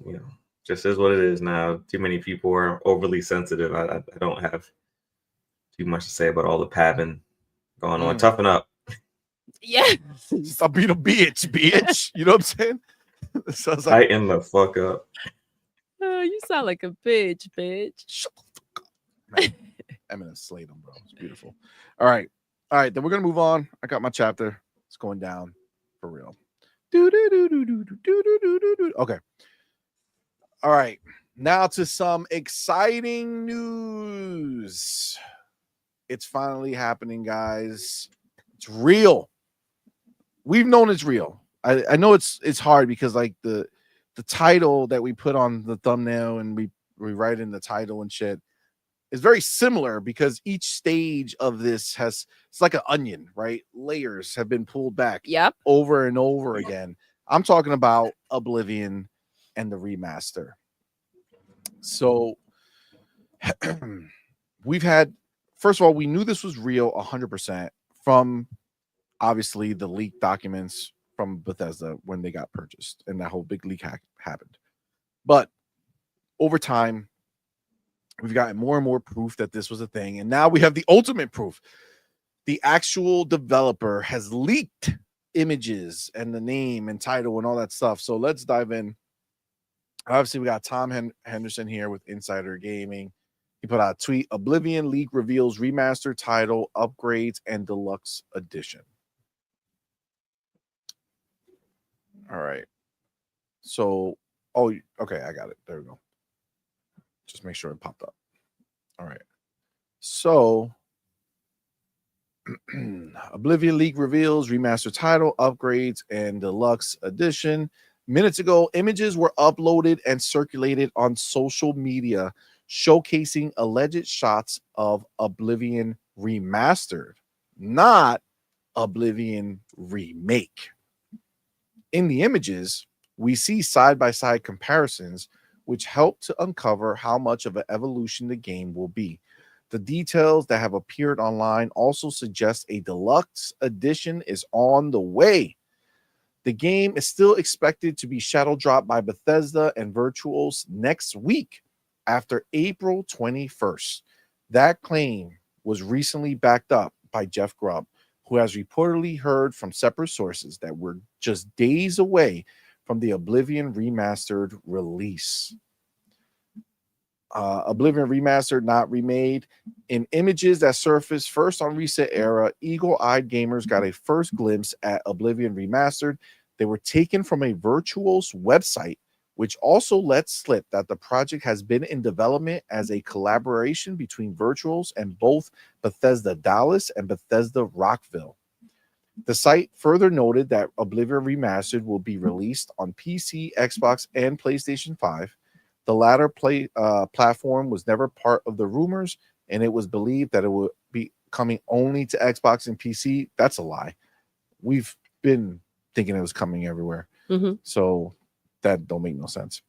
is what it is now. Too many people are overly sensitive. I don't have too much to say about all the pabbing going on. Toughen up. Yeah. Stop being a bitch. You know what I'm saying? Sounds like tighten the fuck up. You sound like a bitch. Shut the fuck up. Man, Eminem slayed him, bro. It's beautiful. All right. Then we're gonna move on. I got my chapter. It's going down for real. Okay. All right. Now to some exciting news. It's finally happening, guys. It's real. We've known it's real. I know it's hard because like the title that we put on the thumbnail and we write in the title and shit is very similar because each stage of this it's like an onion, right? Layers have been pulled back over and over again. I'm talking about Oblivion and the remaster. So we've had, first of all, we knew this was real 100% from obviously the leaked documents from Bethesda when they got purchased and that whole big leak happened. But over time, we've gotten more and more proof that this was a thing. And now we have the ultimate proof. the actual developer has leaked images and the name and title and all that stuff. So let's dive in. Obviously, we got Tom Henderson here with Insider Gaming. He put out a tweet: Oblivion leak reveals remastered title, upgrades, and deluxe edition. All right. So, oh, okay, I got it. There we go. Just make sure it popped up. All right. So, Oblivion leak reveals remastered title, upgrades, and deluxe edition. Minutes ago, images were uploaded and circulated on social media showcasing alleged shots of Oblivion Remastered, not Oblivion Remake. In the images, we see side-by-side comparisons which help to uncover how much of an evolution the game will be. The details that have appeared online also suggest a deluxe edition is on the way. The game is still expected to be shadow dropped by Bethesda and Virtuals next week after April 21st. That claim was recently backed up by Jeff Grubb, who has reportedly heard from separate sources that we're just days away from the Oblivion Remastered release. Oblivion Remastered, not remade. In images that surfaced first on Reset Era, eagle-eyed gamers got a first glimpse at Oblivion Remastered. They were taken from a Virtuals website, which also lets slip that the project has been in development as a collaboration between Virtuals and both Bethesda Dallas and Bethesda Rockville. The site further noted that Oblivion Remastered will be released on PC, Xbox, and PlayStation 5. The latter platform was never part of the rumors, and it was believed that it would be coming only to Xbox and PC. That's a lie. We've been thinking it was coming everywhere. So that don't make no sense.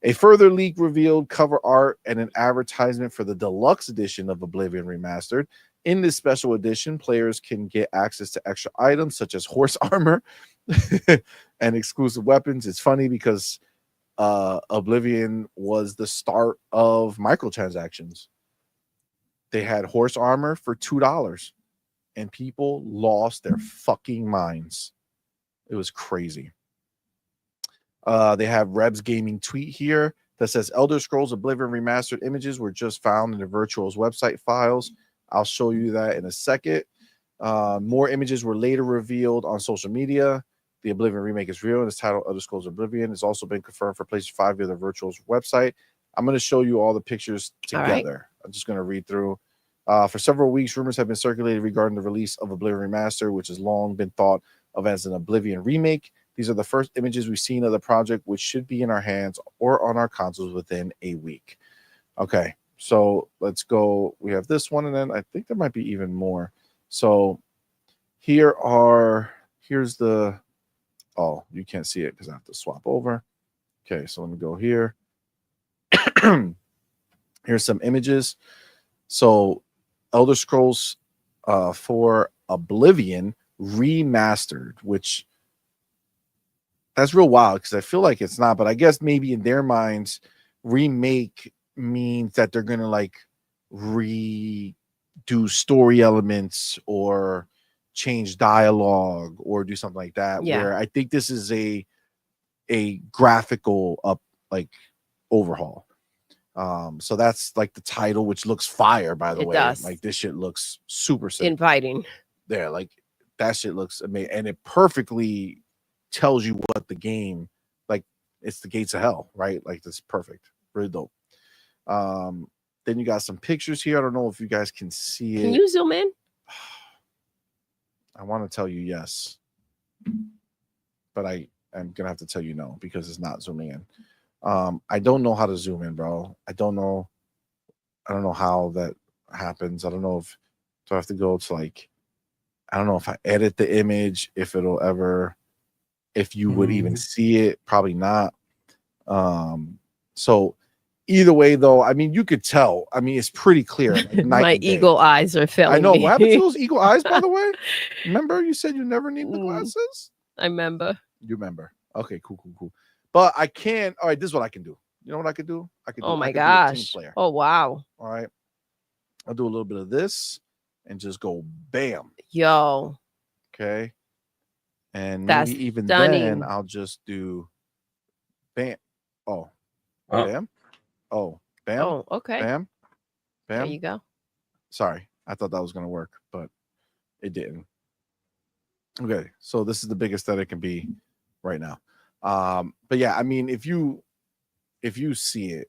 A further leak revealed cover art and an advertisement for the deluxe edition of Oblivion Remastered. In this special edition, players can get access to extra items such as horse armor and exclusive weapons. It's funny because Oblivion was the start of microtransactions. They had horse armor for $2 and people lost their fucking minds. It was crazy. They have Reb's Gaming tweet here that says Elder Scrolls Oblivion Remastered images were just found in the Virtuals website files. I'll show you that in a second. More images were later revealed on social media. The Oblivion remake is real, and it's titled Elder Scrolls Oblivion. It's also been confirmed for PlayStation 5 via the Virtuals website. I'm going to show you all the pictures together. Right. I'm just going to read through. For several weeks, rumors have been circulated regarding the release of Oblivion Remastered, which has long been thought of as an Oblivion remake. These are the first images we've seen of the project, which should be in our hands or on our consoles within a week. Okay, so let's go. We have this one, and then I think there might be even more. So here's the, oh, you can't see it because I have to swap over. Okay, so let me go here. Here's some images. So Elder Scrolls 4 Oblivion Remastered, which that's real wild because I feel like it's not, but I guess maybe in their minds, remake means that they're gonna like redo story elements or change dialogue or do something like that. Yeah. Where I think this is a graphical overhaul. So that's like the title, which looks fire, by the way. Does. Like this shit looks super sick. Inviting. There, like that shit looks amazing, and it perfectly tells you what the game, like it's the gates of hell, right? Like that's perfect, really dope. Then you got some pictures here. I don't know if you guys can see it. Can you zoom in? I want to tell you yes, but I am gonna have to tell you no because it's not zooming in. I don't know how to zoom in, bro. I don't know how that happens. I don't know if I have to go to like, I don't know if I edit the image, if it'll ever, if you would even see it, probably not. So either way, though, I mean, you could tell. I mean, it's pretty clear. Like my eagle eyes are failing. I know. Me. What happened to those eagle eyes, by the way? Remember, you said you never need the glasses? I remember. You remember. Okay, cool. But I can't. All right, this is what I can do. You know what I could do? I could. Oh my gosh. Oh wow. All right. I'll do a little bit of this, and just go bam. Yo. Okay. And That's maybe even stunning. then I'll just do bam. Oh. Bam. Oh. Bam. Oh, okay. Bam. Bam. There you go. Sorry. I thought that was going to work, but it didn't. Okay. So this is the biggest that it can be right now. But yeah, I mean, if you see it,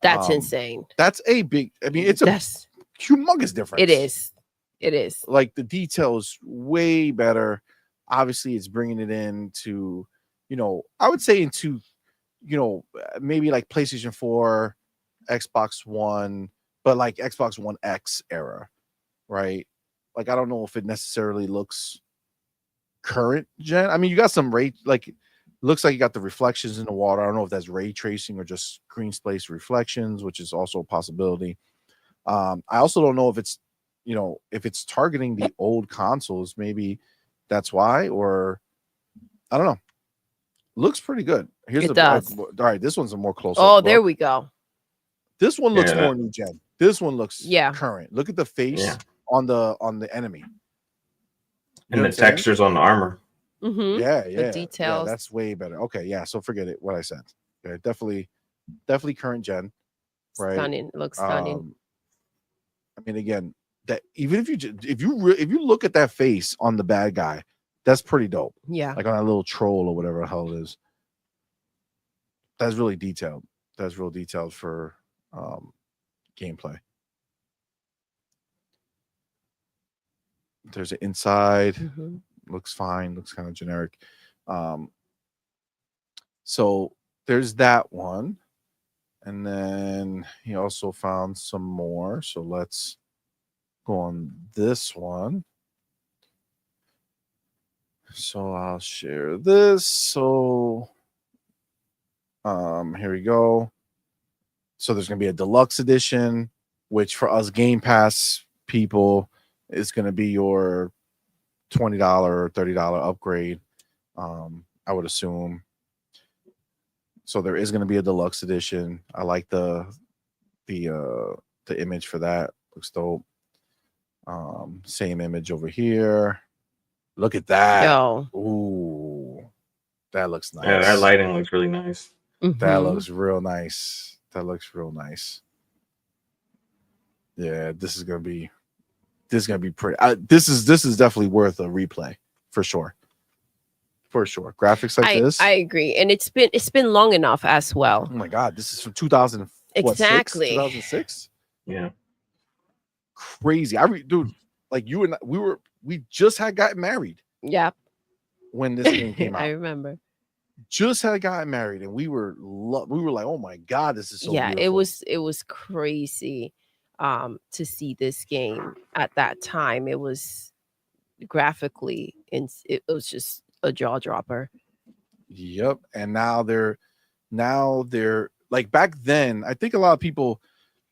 that's insane. That's a big, I mean, it's a humongous difference. It is. Like the detail is way better. Obviously, it's bringing it into, I would say into, maybe like PlayStation 4, Xbox One, but like Xbox One X era, right? Like, I don't know if it necessarily looks current gen. I mean, you got some looks like you got the reflections in the water. I don't know if that's ray tracing or just green space reflections, which is also a possibility. I also don't know if it's, if it's targeting the old consoles. Maybe that's why, or I don't know. Looks pretty good. Here's all right, this one's a more close. Oh, there we go. This one looks more new gen. This one looks current. Look at the face on the enemy. And the textures on the armor. Mm-hmm. Yeah. The details. Yeah, that's way better. Okay, yeah. So forget it. What I said. Okay, definitely current gen. Right. Stunning. It looks stunning. I mean, again, that even if you look at that face on the bad guy, that's pretty dope. Yeah. Like on that little troll or whatever the hell it is. That's really detailed. That's real detailed for gameplay. There's an inside. Mm-hmm. Looks fine. Looks kind of generic. So there's that one. And then he also found some more. So let's go on this one. So I'll share this. So here we go. So there's going to be a deluxe edition, which for us Game Pass people is going to be your $20 or $30 upgrade. I would assume. So there is going to be a deluxe edition. I like the image for that. Looks dope. Same image over here. Look at that. Yo. Ooh. That looks nice. Yeah, that lighting looks really nice. Mm-hmm. That looks real nice. Yeah, this is gonna be pretty. This is definitely worth a replay for sure. Graphics like this. I agree, and it's been long enough as well. Oh my god, this is from 2000. Exactly. 2006. Yeah. Crazy. Dude, like you and we just had gotten married. Yeah. When this game came out, I remember. Just had gotten married, and we were like, oh my god, this is so beautiful. Beautiful. It was crazy to see this game at that time. It was graphically, and it was just a jaw dropper. Yep. And now they're like, back then, I think a lot of people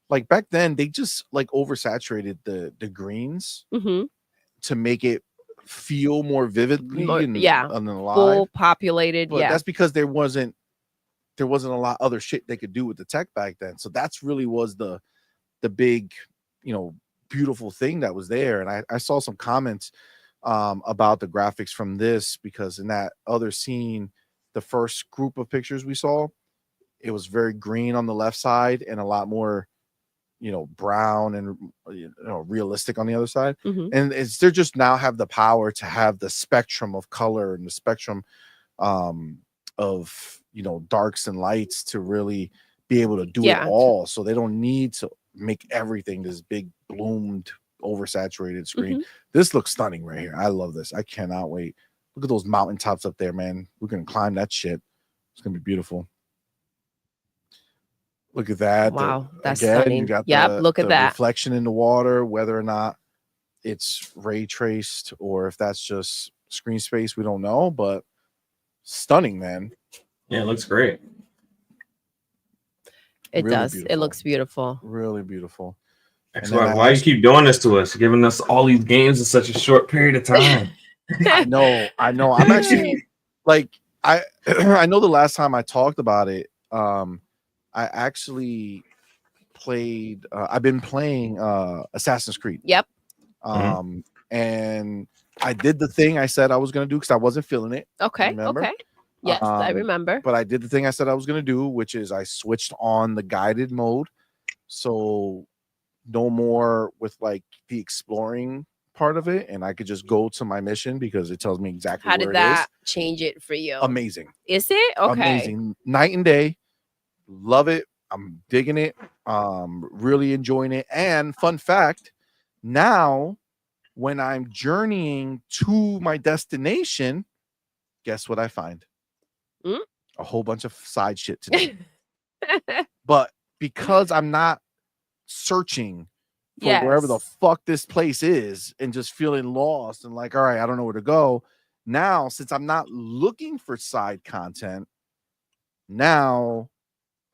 like back then they just like oversaturated the greens to make it feel more vividly and alive. Full populated. But that's because there wasn't a lot other shit they could do with the tech back then. So that's really was the big, beautiful thing that was there. And I saw some comments about the graphics from this, because in that other scene, the first group of pictures we saw, it was very green on the left side and a lot more brown and realistic on the other side. And they just now have the power to have the spectrum of color and the spectrum of darks and lights to really be able to do it all. So they don't need to make everything this big bloomed oversaturated screen. This looks stunning right here. I love this. I cannot wait. Look at those mountaintops up there, man. We're gonna climb that shit. It's gonna be beautiful. Look at that. Wow, that's stunning. You got look at that reflection in the water, whether or not it's ray traced or if that's just screen space, we don't know, but stunning, man. Yeah, it looks great. It really does. Beautiful. It looks beautiful. Really beautiful. Why you keep doing this to us, giving us all these games in such a short period of time? I know. I'm actually like, I know the last time I talked about it, I actually played. I've been playing Assassin's Creed. Yep. And I did the thing I said I was going to do because I wasn't feeling it. Okay. Remember? Okay. Yes, I remember. But I did the thing I said I was going to do, which is I switched on the guided mode. So no more with like the exploring part of it. And I could just go to my mission because it tells me exactly how where did it that is. change it for you? Amazing. Is it? Okay. Amazing. Night and day. Love it. I'm digging it. Really enjoying it. And fun fact, now when I'm journeying to my destination, guess what I find? A whole bunch of side shit to do. But because I'm not searching for wherever the fuck this place is and just feeling lost and like, all right, I don't know where to go. Now, since I'm not looking for side content, now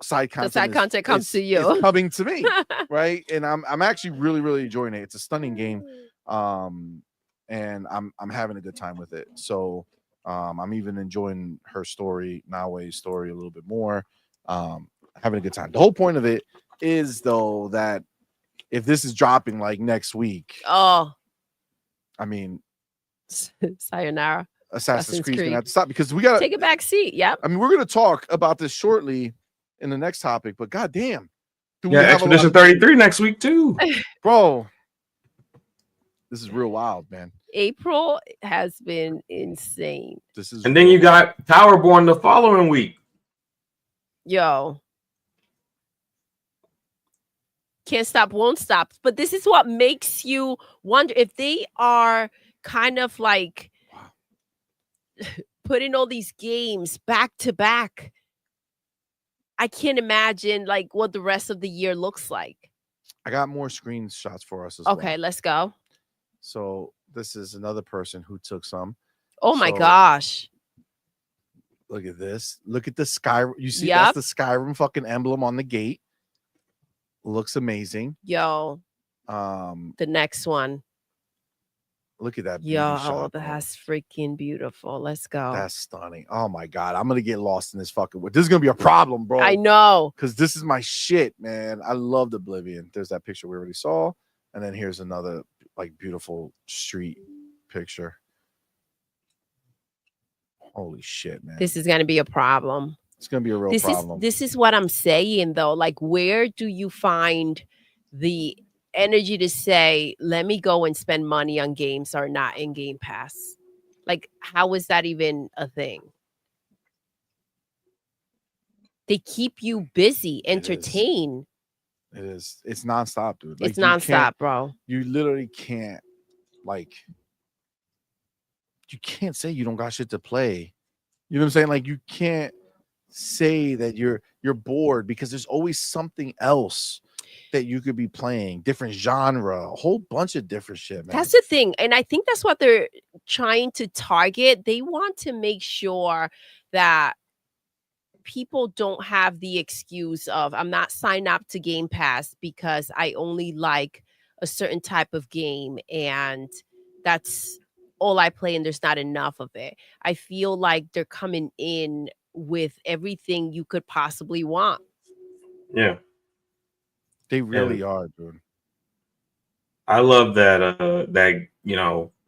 side content comes to you. It's coming to me, right? And I'm actually really enjoying it. It's a stunning game. And I'm having a good time with it. So I'm even enjoying her story, Nawe's story, a little bit more. Having a good time. The whole point of it is though that if this is dropping like next week, I mean, sayonara. Assassin's Creed's gonna have to stop because we gotta take a back seat. Yep. I mean, we're gonna talk about this shortly in the next topic, but goddamn, Expedition 33 next week too, bro. This is real wild, man. April has been insane. And then you got Towerborn the following week. Yo. Can't stop, won't stop. But this is what makes you wonder if they are kind of like putting all these games back to back. I can't imagine like what the rest of the year looks like. I got more screenshots for us as well. Okay, let's go. So this is another person who took some. Oh my gosh. Look at this. Look at the Skyrim. You see, that's the Skyrim fucking emblem on the gate. Looks amazing. Yo. The next one. Look at that. Yo, that's freaking beautiful. Let's go. That's stunning. Oh my God. I'm gonna get lost in this fucking wood. This is gonna be a problem, bro. I know. Because this is my shit, man. I loved Oblivion. There's that picture we already saw. And then here's another like beautiful street picture. Holy shit, man. This is gonna be a problem. It's gonna be a real problem. This is what I'm saying though. Like, where do you find the energy to say, let me go and spend money on games or not in Game Pass? Like, how is that even a thing? They keep you busy, entertained. It is. It's nonstop, dude. Like, it's nonstop, bro. You literally can't, like, you can't say you don't got shit to play. You know what I'm saying? Like, you can't say that you're bored because there's always something else that you could be playing, different genre, a whole bunch of different shit, man. That's the thing. And I think that's what they're trying to target. They want to make sure that people don't have the excuse of, I'm not signed up to Game Pass because I only like a certain type of game and that's all I play and there's not enough of it. I feel like they're coming in with everything you could possibly want. Yeah. They really are, dude. I love that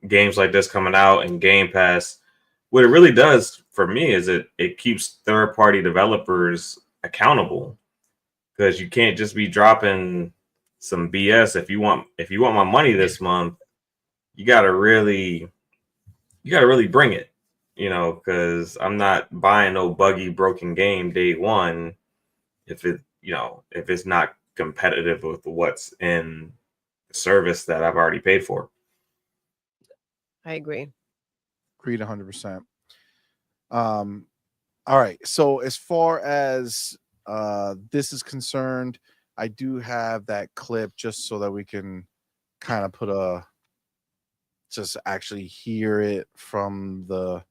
games like this coming out and Game Pass. What it really does for me is it keeps third-party developers accountable, because you can't just be dropping some BS. If you want my money this month, you gotta really bring it, because I'm not buying no buggy, broken game day one if it's not competitive with what's in the service that I've already paid for. I agree. Agreed 100%. All right. So as far as this is concerned, I do have that clip just so that we can kind of just actually hear it from the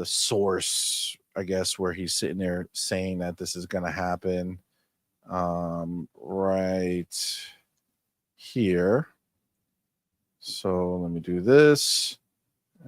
source, I guess, where he's sitting there saying that this is going to happen right here. So let me do this.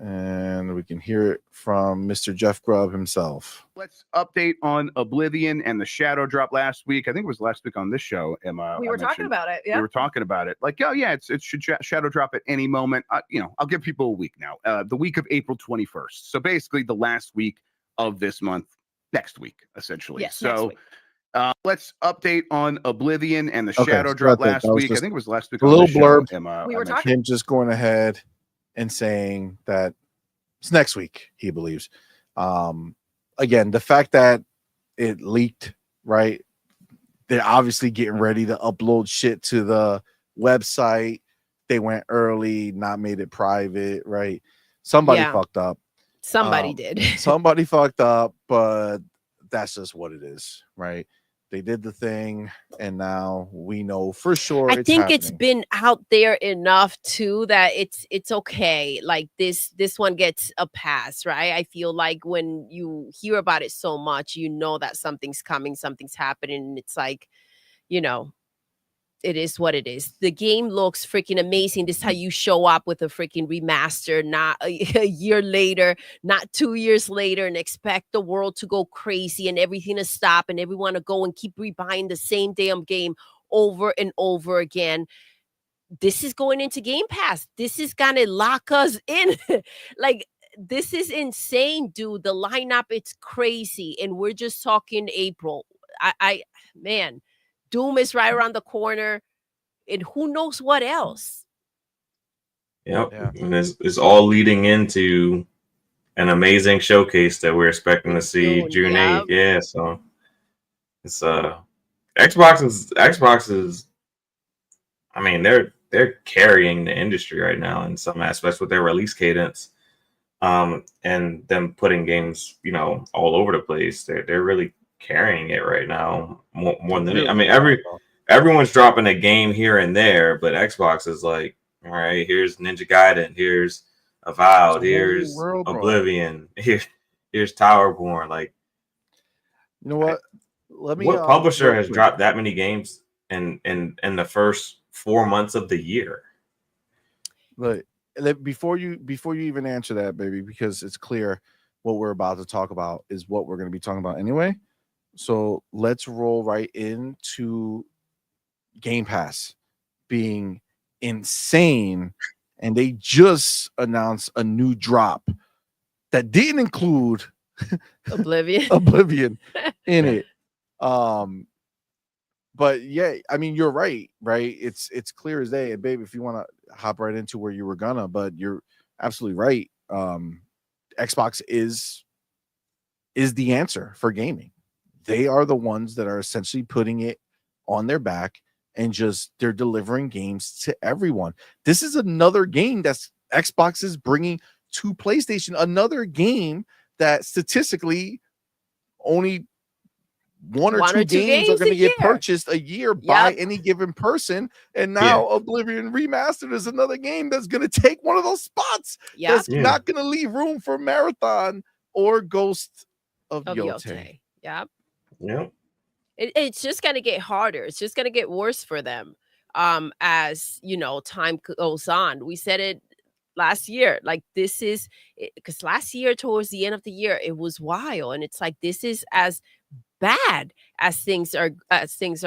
And we can hear it from Mr. Jeff Grubb himself. Let's update on Oblivion and the Shadow drop last week. I think it was last week on this show, Emma. We were talking about it. Yeah. We were talking about it. Like, oh, yeah, it should Shadow drop at any moment. I'll give people a week now. The week of April 21st. So basically the last week of this month, next week, essentially. Yes, so next week. Let's update on Oblivion and the Shadow drop last week. I think it was last week a on little this blurb. show, Emma. We were talking. Him just going ahead and saying that it's next week, he believes. Again, the fact that it leaked, right? They're obviously getting ready to upload shit to the website. They went early, not made it private, right? Somebody fucked up. Somebody did. Somebody fucked up, but that's just what it is, right? They did the thing, and now we know for sure. I think it's been out there enough too that it's okay. Like this one gets a pass, right? I feel like when you hear about it so much, you know that something's coming, something's happening, and it's like, it is what it is. The game looks freaking amazing. This is how you show up with a freaking remaster, not a year later, not 2 years later, and expect the world to go crazy and everything to stop and everyone to go and keep rebuying the same damn game over and over again. This is going into Game Pass. This is gonna lock us in. Like, this is insane, dude. The lineup, it's crazy. And we're just talking April. Man. Doom is right around the corner, and who knows what else. Yep. Yeah. And it's all leading into an amazing showcase that we're expecting to see June 8th. Yeah, so it's Xbox is I mean, they're carrying the industry right now in some aspects with their release cadence. And them putting games, all over the place. They're really carrying it right now more than I mean everyone's dropping a game here and there, but Xbox is like, all right, here's Ninja Gaiden, here's Avowed, here's Oblivion, here's Towerborn. Like, you know what? What publisher has dropped that many games in the first 4 months of the year? Look, before you even answer that, baby, because it's clear what we're about to talk about is what we're going to be talking about anyway. So let's roll right into Game Pass being insane. And they just announced a new drop that didn't include Oblivion in it. But yeah, I mean, you're right? It's clear as day. And babe, if you want to hop right into where you were gonna, but you're absolutely right. Xbox is the answer for gaming. They are the ones that are essentially putting it on their back and they're delivering games to everyone. This is another game that's Xbox is bringing to PlayStation, another game that statistically only one or two games are going to get purchased a year by any given person. And now Oblivion Remastered is another game that's going to take one of those spots. That's not going to leave room for Marathon or Ghost of Yotei. Yep. Yeah. It's just going to get harder. It's just going to get worse for them as, time goes on. We said it last year. Like, this is because last year, towards the end of the year, it was wild. And it's like, this is as bad as things are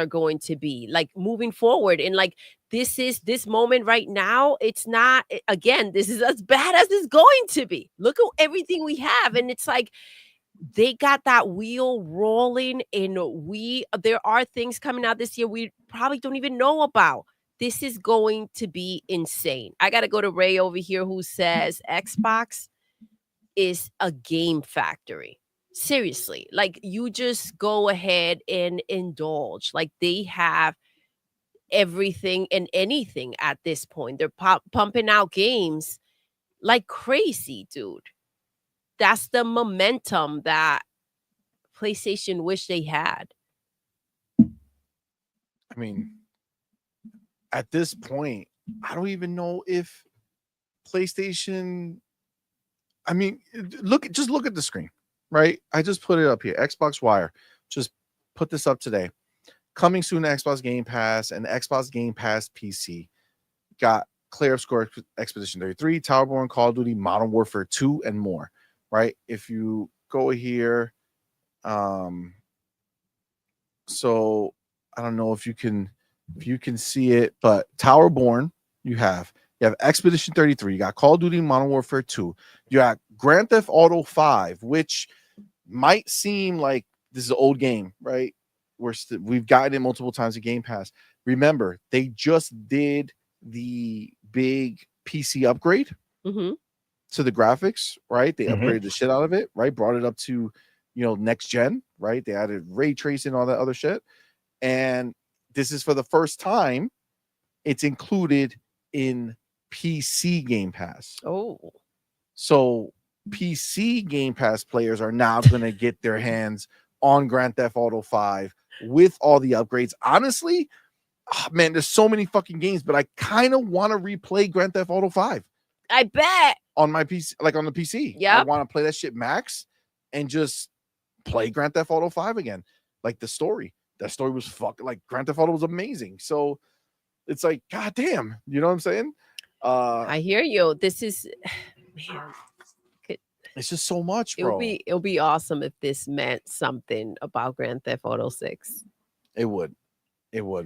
going to be, like, moving forward. And like, this moment right now, it's not, again, this is as bad as it's going to be. Look at everything we have. And it's like, they got that wheel rolling, and there are things coming out this year we probably don't even know about. This is going to be insane. I got to go to Ray over here, who says Xbox is a game factory. Seriously, like, you just go ahead and indulge. Like, they have everything and anything at this point. They're pumping out games like crazy, dude. That's the momentum that PlayStation wish they had. I mean, at this point, I don't even know if PlayStation. I mean, just look at the screen, right? I just put it up here. Xbox Wire just put this up today. Coming soon to Xbox Game Pass and Xbox Game Pass PC. Got Clear Up Score Expedition 33, Towerborn, Call of Duty, Modern Warfare 2, and more. Right? If you go here, so I don't know if you can see it, but Towerborn, you have Expedition 33, you got Call of Duty Modern Warfare 2, you got Grand Theft Auto 5, which might seem like this is an old game, right? We've gotten it multiple times at Game Pass. Remember, they just did the big PC upgrade to the graphics, right? They upgraded the shit out of it, right? Brought it up to, next gen, right? They added ray tracing, all that other shit. And this is for the first time it's included in PC Game Pass. Oh. So PC Game Pass players are now going to get their hands on Grand Theft Auto 5 with all the upgrades. Honestly, man, there's so many fucking games, but I kind of want to replay Grand Theft Auto 5. I bet. On my PC, like on the PC. Yeah. I want to play that shit max and just play Grand Theft Auto 5 again. Like that story was like Grand Theft Auto was amazing. So it's like, God damn, you know what I'm saying? I hear you. This is, man. It's just so much, bro. It'll be awesome if this meant something about Grand Theft Auto 6. It would.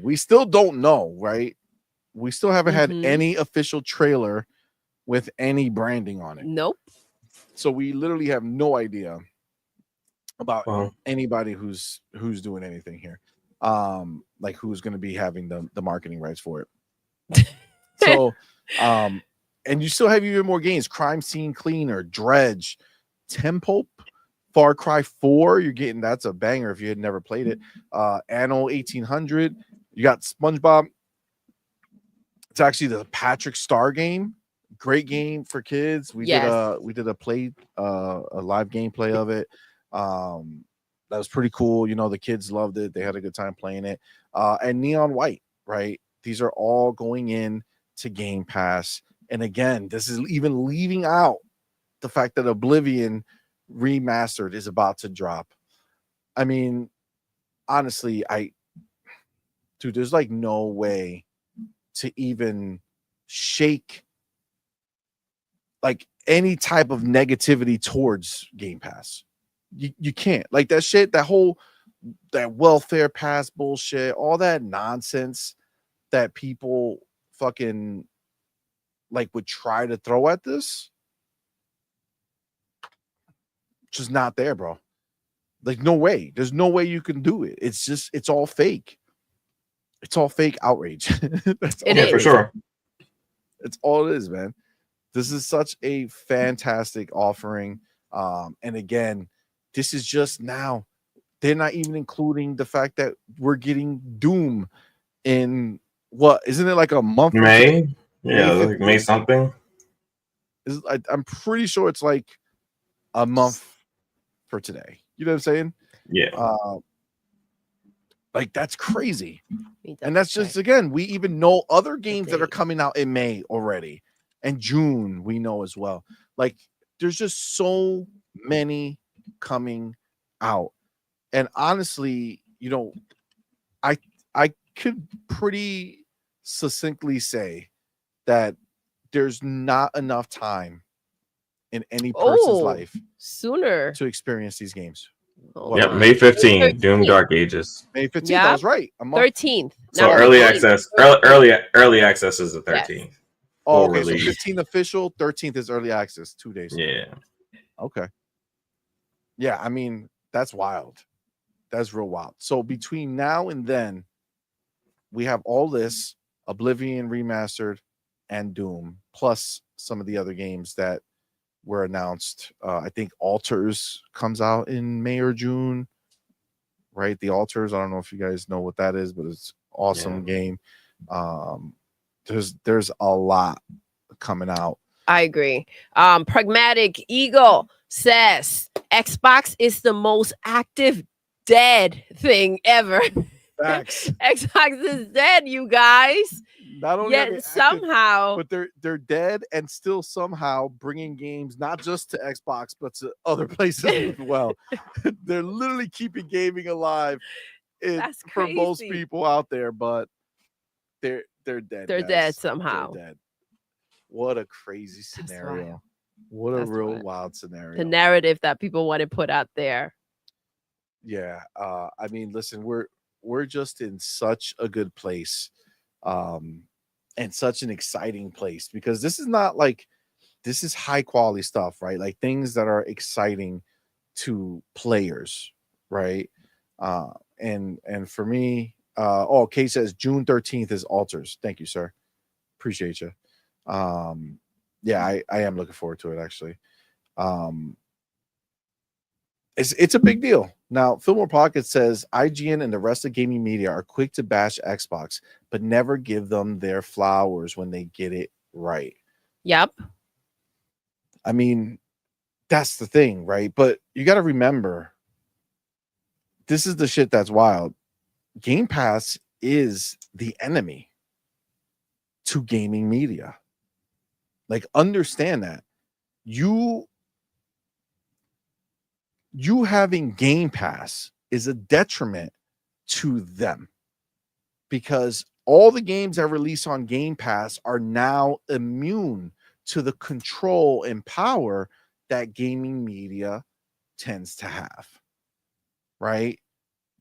We still don't know, right? We still haven't had any official trailer with any branding on it. Nope. So we literally have no idea about anybody who's doing anything here. Like who's going to be having the marketing rights for it. So, and you still have even more games: Crime Scene Cleaner, Dredge, Tempope, Far Cry 4. You're getting, that's a banger if you had never played it. Anno 1800. You got SpongeBob. It's actually the Patrick Star game. Great game for kids. We did a live gameplay of it. That was pretty cool. The kids loved it. They had a good time playing it. And Neon White, right? These are all going in to Game Pass. And again, this is even leaving out the fact that Oblivion Remastered is about to drop. I mean, honestly, there's like no way to even shake like any type of negativity towards Game Pass. You can't. Like that shit, that welfare pass bullshit, all that nonsense that people fucking like would try to throw at this, just not there, bro. Like no way. There's no way you can do it. It's all fake. It's all fake outrage. That's it is for sure. It's all it is, man. This is such a fantastic offering. And again, this is just now. They're not even including the fact that we're getting Doom in what? Isn't it like a month? May? Yeah, like May something. I'm pretty sure it's like a month for today. You know what I'm saying? Yeah. Like that's crazy. And that's just, again, we even know other games that are coming out in May already. And June, we know as well. Like there's just so many coming out. And honestly, I could pretty succinctly say that there's not enough time in any person's life sooner to experience these games. Yep, May 15th, Doom Dark Ages. May 15th, yep. I was right. 13th. So early access. Early access is the 13th. Yes. Oh, okay. So 15th official, 13th is early access. 2 days. Yeah. Okay. Yeah, I mean, that's wild. That's real wild. So between now and then, we have all this Oblivion Remastered and Doom, plus some of the other games that were announced. I think Alters comes out in May or June, right? The Alters. I don't know if you guys know what that is, but it's awesome game. There's a lot coming out. I agree. Pragmatic Eagle says Xbox is the most active dead thing ever. Facts. Xbox is dead, you guys. Not only yet somehow, but they're dead and still somehow bringing games not just to Xbox but to other places as well. They're literally keeping gaming alive for most people out there, but they're dead. They're dead somehow. They're dead. What a crazy scenario. What a real wild scenario. The narrative that people want to put out there. Yeah. I mean, listen, we're just in such a good place. And such an exciting place, because this is not like, this is high quality stuff, right? Like things that are exciting to players, right? And for me, Kay says June 13th is Altars. Thank you, sir. Appreciate you. Yeah, I am looking forward to it, actually. It's a big deal. Now, Fillmore Pocket says IGN and the rest of gaming media are quick to bash Xbox, but never give them their flowers when they get it right. Yep. I mean, that's the thing, right? But you got to remember, this is the shit that's wild. Game Pass is the enemy to gaming media. Like, understand that. You having Game Pass is a detriment to them, because all the games that release on Game Pass are now immune to the control and power that gaming media tends to have, right?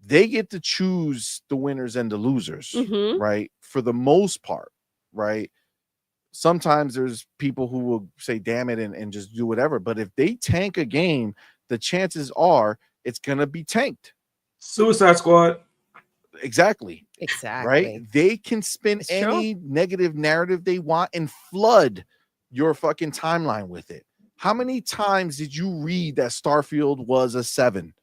They get to choose the winners and the losers, right? For the most part, right? Sometimes there's people who will say, damn it, and just do whatever. But if they tank a game, the chances are it's going to be tanked. Suicide Squad. Exactly. Right? They can spin any negative narrative they want and flood your fucking timeline with it. How many times did you read that Starfield was a 7?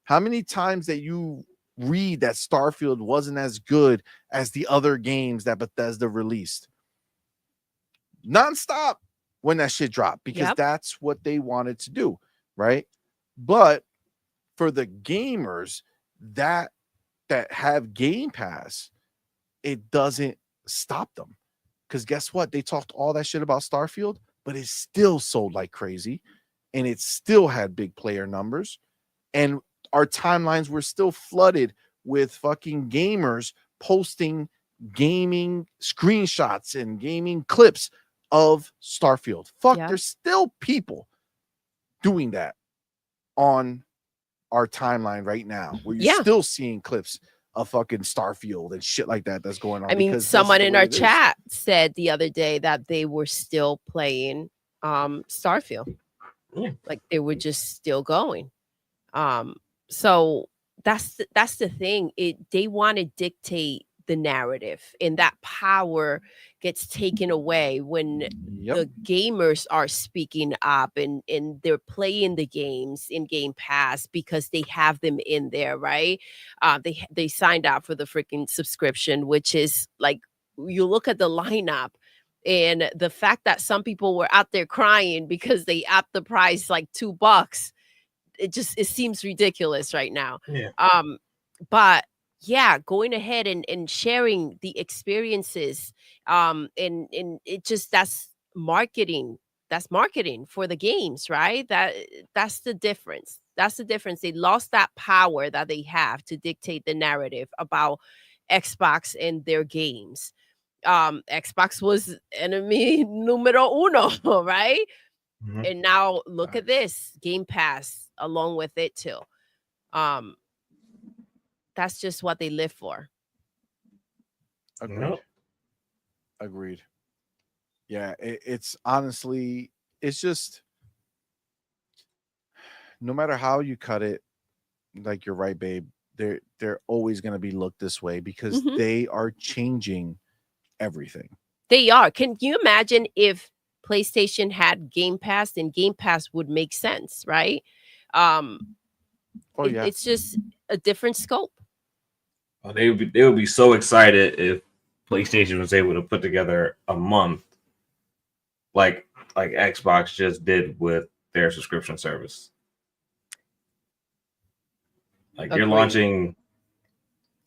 How many times that you read that Starfield wasn't as good as the other games that Bethesda released? Nonstop when that shit dropped, because that's what they wanted to do, right? But for the gamers that have Game Pass, it doesn't stop them, because guess what? They talked all that shit about Starfield, but it still sold like crazy, and it still had big player numbers, and our timelines were still flooded with fucking gamers posting gaming screenshots and gaming clips of Starfield. There's still people doing that on our timeline right now, where you're still seeing clips of fucking Starfield and shit like that that's going on. I mean, someone in our chat said the other day that they were still playing Starfield. Like they were just still going. So that's the thing. They want to dictate the narrative, and that power gets taken away when the gamers are speaking up and they're playing the games in Game Pass because they have them in there, right? They signed up for the freaking subscription, which is like, you look at the lineup and the fact that some people were out there crying because they upped the price like $2. It seems ridiculous right now. But yeah, going ahead and sharing the experiences, and it just, that's marketing for the games, right? That's the difference. They lost that power that they have to dictate the narrative about Xbox and their games. Xbox was enemy numero uno, right? And now look at this, Game Pass along with it too. That's just what they live for. Agreed. Yeah, it's honestly, it's just, no matter how you cut it, like, you're right, babe, they're always going to be looked this way, because they are changing everything. They are. Can you imagine if PlayStation had Game Pass? Then Game Pass would make sense, right? It's just a different scope. They would be so excited if PlayStation was able to put together a month like Xbox just did with their subscription service. Like, you're launching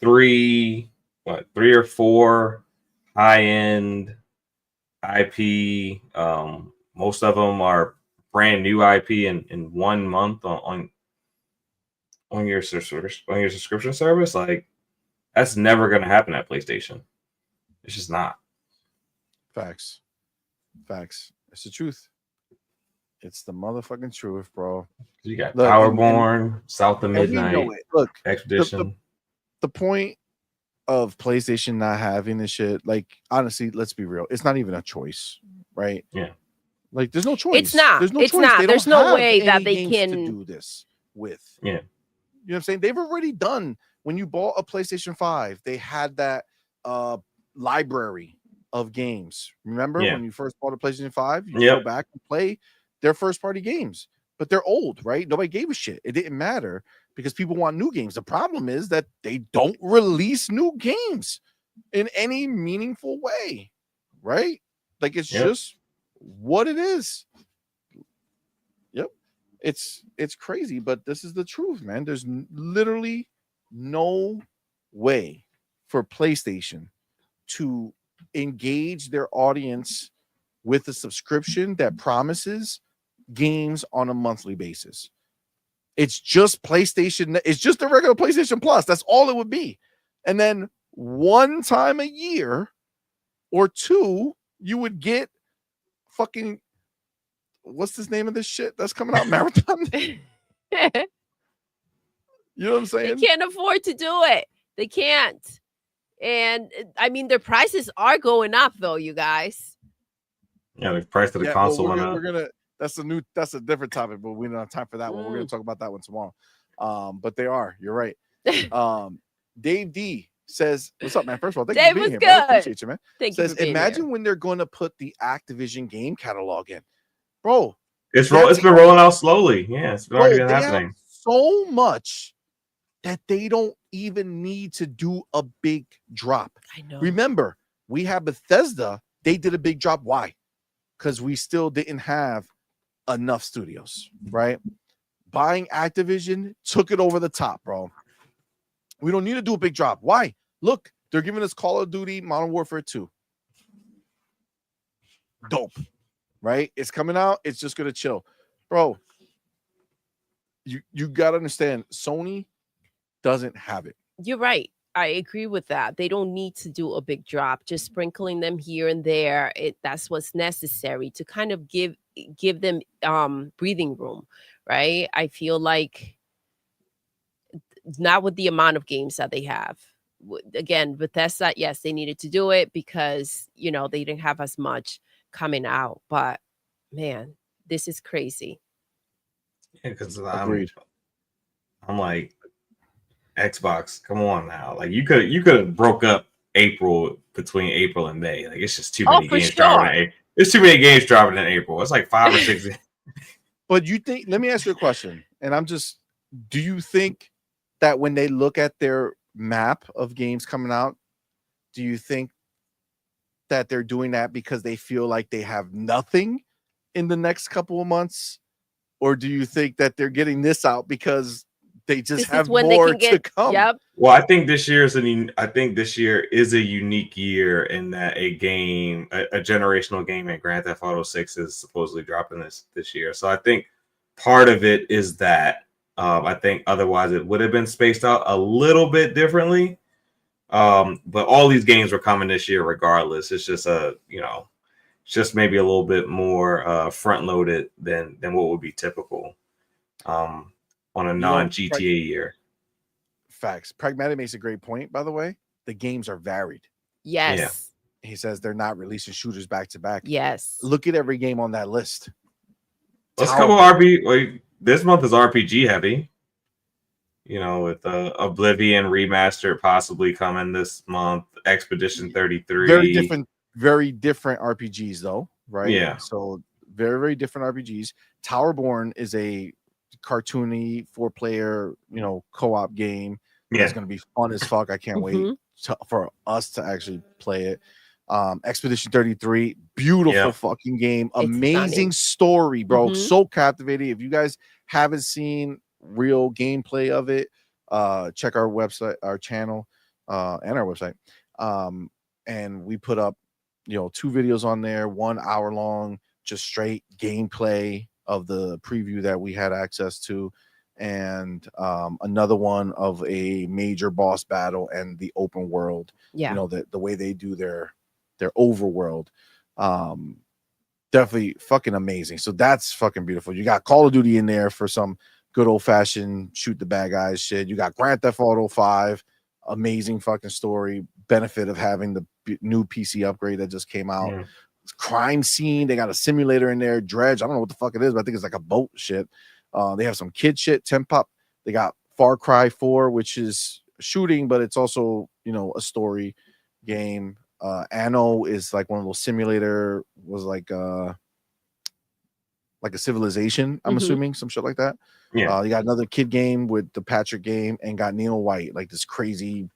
3 or 4 high-end IP. Most of them are brand new IP in 1 month on your subscription service. Like, that's never going to happen at PlayStation. It's just not. Facts. Facts. It's the truth. It's the motherfucking truth, bro. You got Powerborn, South of and Midnight. we know it. Look, Expedition. The point of PlayStation not having this shit, like, honestly, let's be real. It's not even a choice, right? Yeah. Like, there's no choice. It's not. There's no it's choice. not. They There's don't no have way that any they games can to do this with. Yeah. You know what I'm saying? They've already done. When you bought a PlayStation 5, they had that library of games. Remember when you first bought a PlayStation 5? You go back and play their first party games. But they're old, right? Nobody gave a shit. It didn't matter because people want new games. The problem is that they don't release new games in any meaningful way, right? Like, it's just what it is. Yep. It's crazy, but this is the truth, man. There's literally no way for PlayStation to engage their audience with a subscription that promises games on a monthly basis. It's just PlayStation. It's just a regular PlayStation Plus. That's all it would be. And then one time a year or two, you would get fucking, what's this name of this shit that's coming out? Marathon. You know what I'm saying? They can't afford to do it. They can't. And I mean, their prices are going up, though, you guys. Yeah, the price of the console went up. We're gonna. That's a different topic, but we don't have time for that one. We're gonna talk about that one tomorrow. But they are. You're right. Dave D says, "What's up, man? First of all, thank you for being here, man. Appreciate you, man." Says, imagine when they're going to put the Activision game catalog in, bro. It's been rolling out slowly. Yeah, it's been already been happening. So much that they don't even need to do a big drop. I know. Remember, we have Bethesda. They did a big drop. Why? Because we still didn't have enough studios, right? Buying Activision took it over the top, bro. We don't need to do a big drop. Why? Look, they're giving us Call of Duty Modern Warfare 2. Dope, right? It's coming out. It's just gonna chill, bro. You gotta understand, Sony doesn't have it. You're right. I agree with that. They don't need to do a big drop. Just sprinkling them here and there. That's what's necessary to kind of give them breathing room, right? I feel like not with the amount of games that they have. Again, Bethesda, yes, they needed to do it because, they didn't have as much coming out. But man, this is crazy. Yeah, because I'm like, Xbox, come on now. Like, you could have broke up between April and May. Like, it's just too many games dropping. There's too many games dropping in April. It's like 5 or 6. But let me ask you a question. And do you think that when they look at their map of games coming out, do you think that they're doing that because they feel like they have nothing in the next couple of months? Or do you think that they're getting this out because they just have more to come? Yep. Well, I think this year is a unique year in that a generational game in Grand Theft Auto 6 is supposedly dropping this year. So I think part of it is that I think otherwise it would have been spaced out a little bit differently. But all these games were coming this year regardless. It's just just maybe a little bit more front loaded than what would be typical on a non-GTA year. Facts. Pragmatic makes a great point, by the way. The games are varied. Yes. Yeah. He says they're not releasing shooters back to back. Yes. Look at every game on that list. Let's couple RPG. This month is RPG heavy. With Oblivion remastered possibly coming this month. Expedition 33. Very different RPGs though, right? Yeah. So very, very different RPGs. Towerborn is a cartoony 4-player, co-op game. Yeah. It's going to be fun as fuck. I can't wait for us to actually play it. Expedition 33, beautiful fucking game. Amazing story, bro. So captivating. If you guys haven't seen real gameplay of it, check our website, our channel, and our website. And we put up 2 videos on there, 1 hour long, just straight gameplay of the preview that we had access to, and another one of a major boss battle and the open world. The way they do their overworld. definitely fucking amazing. So that's fucking beautiful. You got Call of Duty in there for some good old fashioned shoot the bad guys shit. You got Grand Theft Auto 5, amazing fucking story. Benefit of having the new PC upgrade that just came out. Yeah. Crime Scene, they got a simulator in there. Dredge, I don't know what the fuck it is, but I think it's like a boat shit. They have some kid shit. Temp Up. They got Far Cry 4, which is shooting, but it's also, you know, a story game. Anno is like one of those simulator, was like a Civilization, I'm assuming, some shit like that. Yeah. You got another kid game with the Patrick game, and got Neil White, like this crazy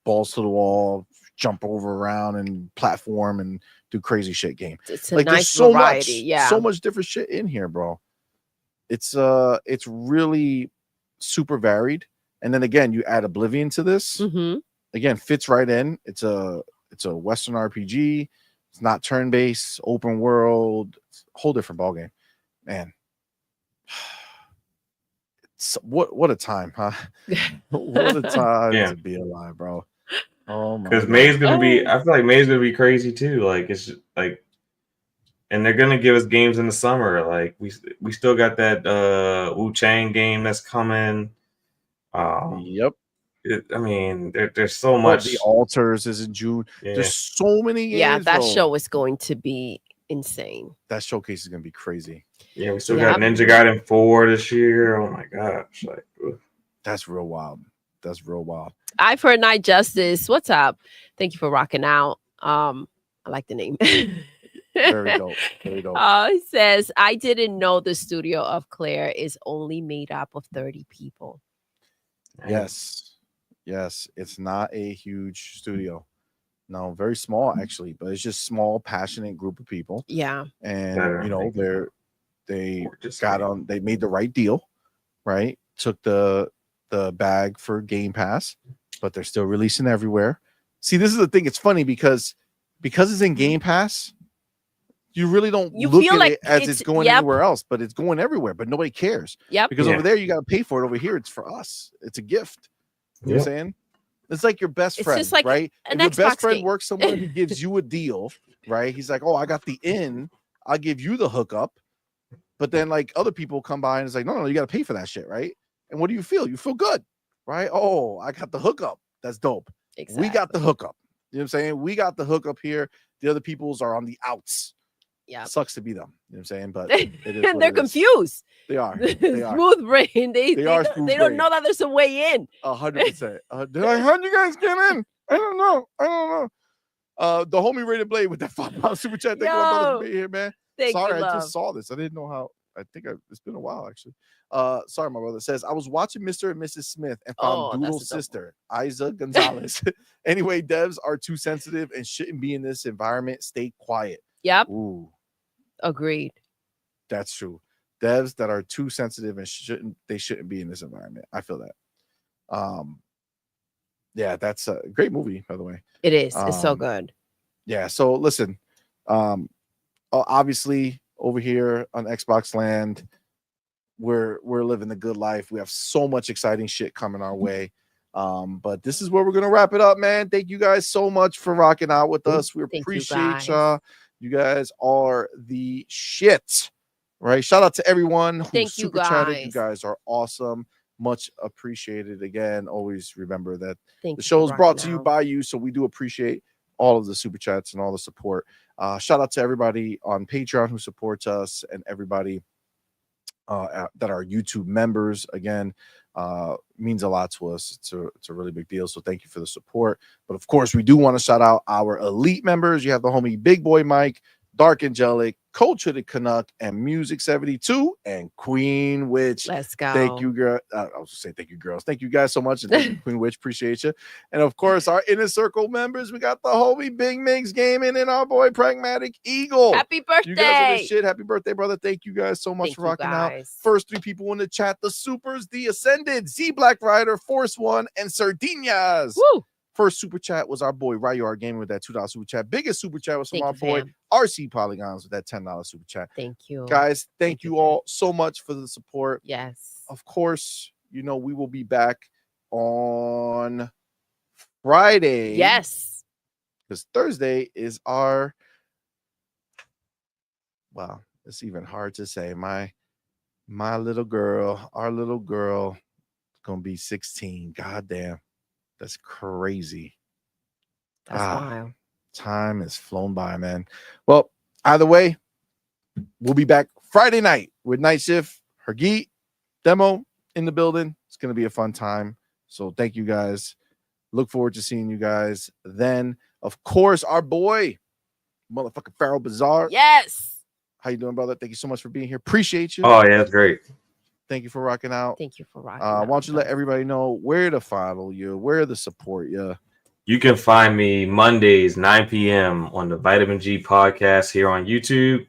balls to the wall, jump over around and platform and do crazy shit game. It's a like nice there's so variety, much, so much different shit in here, bro. It's really super varied. And then again, you add Oblivion to this. Again, fits right in. It's a Western RPG. It's not turn-based, open world. It's a whole different ballgame. Man. What a time, huh? What a time to be alive, bro. Oh my god. Because May's gonna be, I feel like May's gonna be crazy too. Like it's just, like, and they're gonna give us games in the summer. Like we still got that Wu Chang game that's coming. Yep. I mean, there's so much. The Altars is in June. Yeah. There's so many games. Yeah, that bro. show is going to be insane. That showcase is gonna be crazy. Yeah, we still got Ninja Gaiden 4 this year. Oh my gosh, like that's real wild. That's real wild. I for Night Justice. What's up? Thank you for rocking out. I like the name. Very dope. Very dope. He says, I didn't know the studio of Claire is only made up of 30 people. Yes. Yes. It's not a huge studio. No, very small actually, but it's just small, passionate group of people. Yeah. And you know, they made the right deal, right? Took the bag for Game Pass, but they're still releasing everywhere. See, this is the thing. It's funny because it's in Game Pass, you really don't look at it as it's going anywhere else, but it's going everywhere, but nobody cares. Yep. Because over there you got to pay for it. Over here, it's for us. It's a gift. You know what I'm saying? It's like your best friend, just like right? An if your Xbox best friend game. works somewhere, he gives you a deal, right? He's like, oh, I got the in. I'll give you the hookup. But then like other people come by and it's like, no, you got to pay for that shit, right? And what do you feel? You feel good, right? Oh, I got the hookup. That's dope. Exactly. We got the hookup. You know what I'm saying? We got the hookup here. The other people's are on the outs. Yeah. Sucks to be them. You know what I'm saying? But it is and they're confused. They are. They are. Smooth brain. They don't know that there's a way in. 100%. They're like, how'd you guys get in? I don't know. The homie Rated Blade with that $5 super chat. Thank you, my brother, for being here, man. Sorry, I just saw this. I didn't know how. I think it's been a while actually. Sorry, my brother. It says I was watching Mr. and Mrs. Smith and found Doodle's sister, Isa Gonzalez. Anyway, devs are too sensitive and shouldn't be in this environment. Stay quiet. Yep. Ooh. Agreed. That's true. Devs that are too sensitive and shouldn't be in this environment. I feel that. Yeah, that's a great movie, by the way. It is. It's so good. Yeah. So listen, obviously over here on Xbox Land, we're living the good life. We have so much exciting shit coming our way. But this is where we're gonna wrap it up, man. Thank you guys so much for rocking out with us. We appreciate y'all. You guys are the shit, right? Shout out to everyone who super chatted. You guys are awesome. Much appreciated. Again, always remember that the show is brought to you by you, so we do appreciate all of the super chats and all the support. Shout out to everybody on Patreon who supports us and everybody that are YouTube members. Again, means a lot to us. It's a really big deal. So thank you for the support. But of course, we do want to shout out our elite members. You have the homie Big Boy Mike, Dark Angelic, Culture the Canuck, and Music 72, and Queen Witch. Let's go. Thank you, girl. I was say thank you, girls. Thank you guys so much. And thank you, Queen Witch. Appreciate you. And of course, our Inner Circle members. We got the homie Big Migs Gaming and our boy Pragmatic Eagle. Happy birthday. You guys are the shit. Happy birthday, brother. Thank you guys so much for rocking out. First 3 people in the chat, the Supers, the Ascended, Z Black Rider, Force One, and Sardinas. Woo! First super chat was our boy Ryar Gaming with that $2 super chat. Biggest super chat was from our boy RC Polygons with that $10 super chat. Thank you, guys. Thank you all so much for the support. Yes, of course. You know we will be back on Friday. Yes, because Thursday is our Well, it's even hard to say. My little girl, our little girl, is gonna be 16. God damn, that's crazy. That's wild. Time has flown by, man. Well, either way, we'll be back Friday night with Night Shift, Hergeet, Demo in the building. It's gonna be a fun time. So thank you guys. Look forward to seeing you guys then. Of course, our boy, motherfucking Pharaoh Bazaar. Yes. How you doing, brother? Thank you so much for being here. Appreciate you. Oh, yeah, that's great. Thank you for rocking out. Thank you for rocking out. Why don't you let everybody know where to follow you, where to support you? You can find me Mondays, 9 p.m. on the Vitamin G podcast here on YouTube.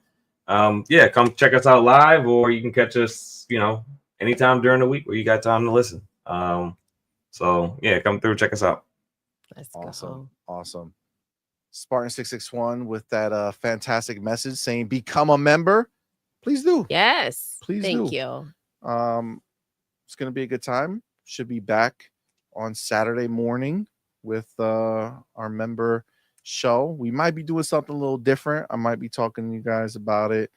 Yeah, come check us out live, or you can catch us, anytime during the week where you got time to listen. So yeah, come through, check us out. Let's go. Awesome. Spartan 661 with that fantastic message saying become a member. Please do. Yes. Please Thank do. you. It's gonna be a good time. Should be back on Saturday morning with our member show. We might be doing something a little different. I might be talking to you guys about it.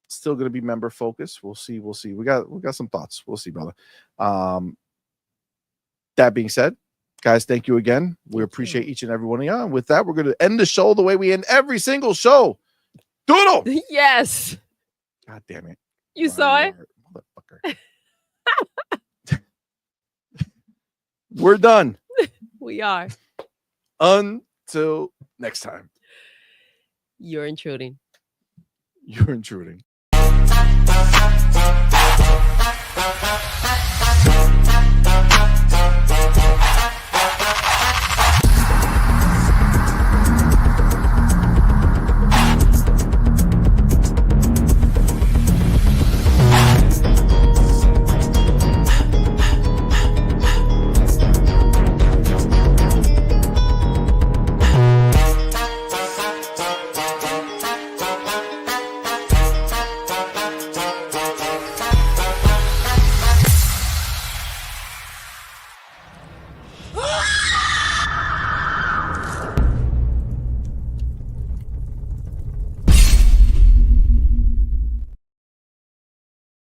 Still gonna be member focused. We'll see. We got some thoughts. We'll see, brother. That being said, guys, thank you again. We appreciate each and every one of you. And with that, we're gonna end the show the way we end every single show. Doodle. Yes. God damn it. You saw it? Motherfucker. We're done. We are. Until next time. You're intruding. You're intruding.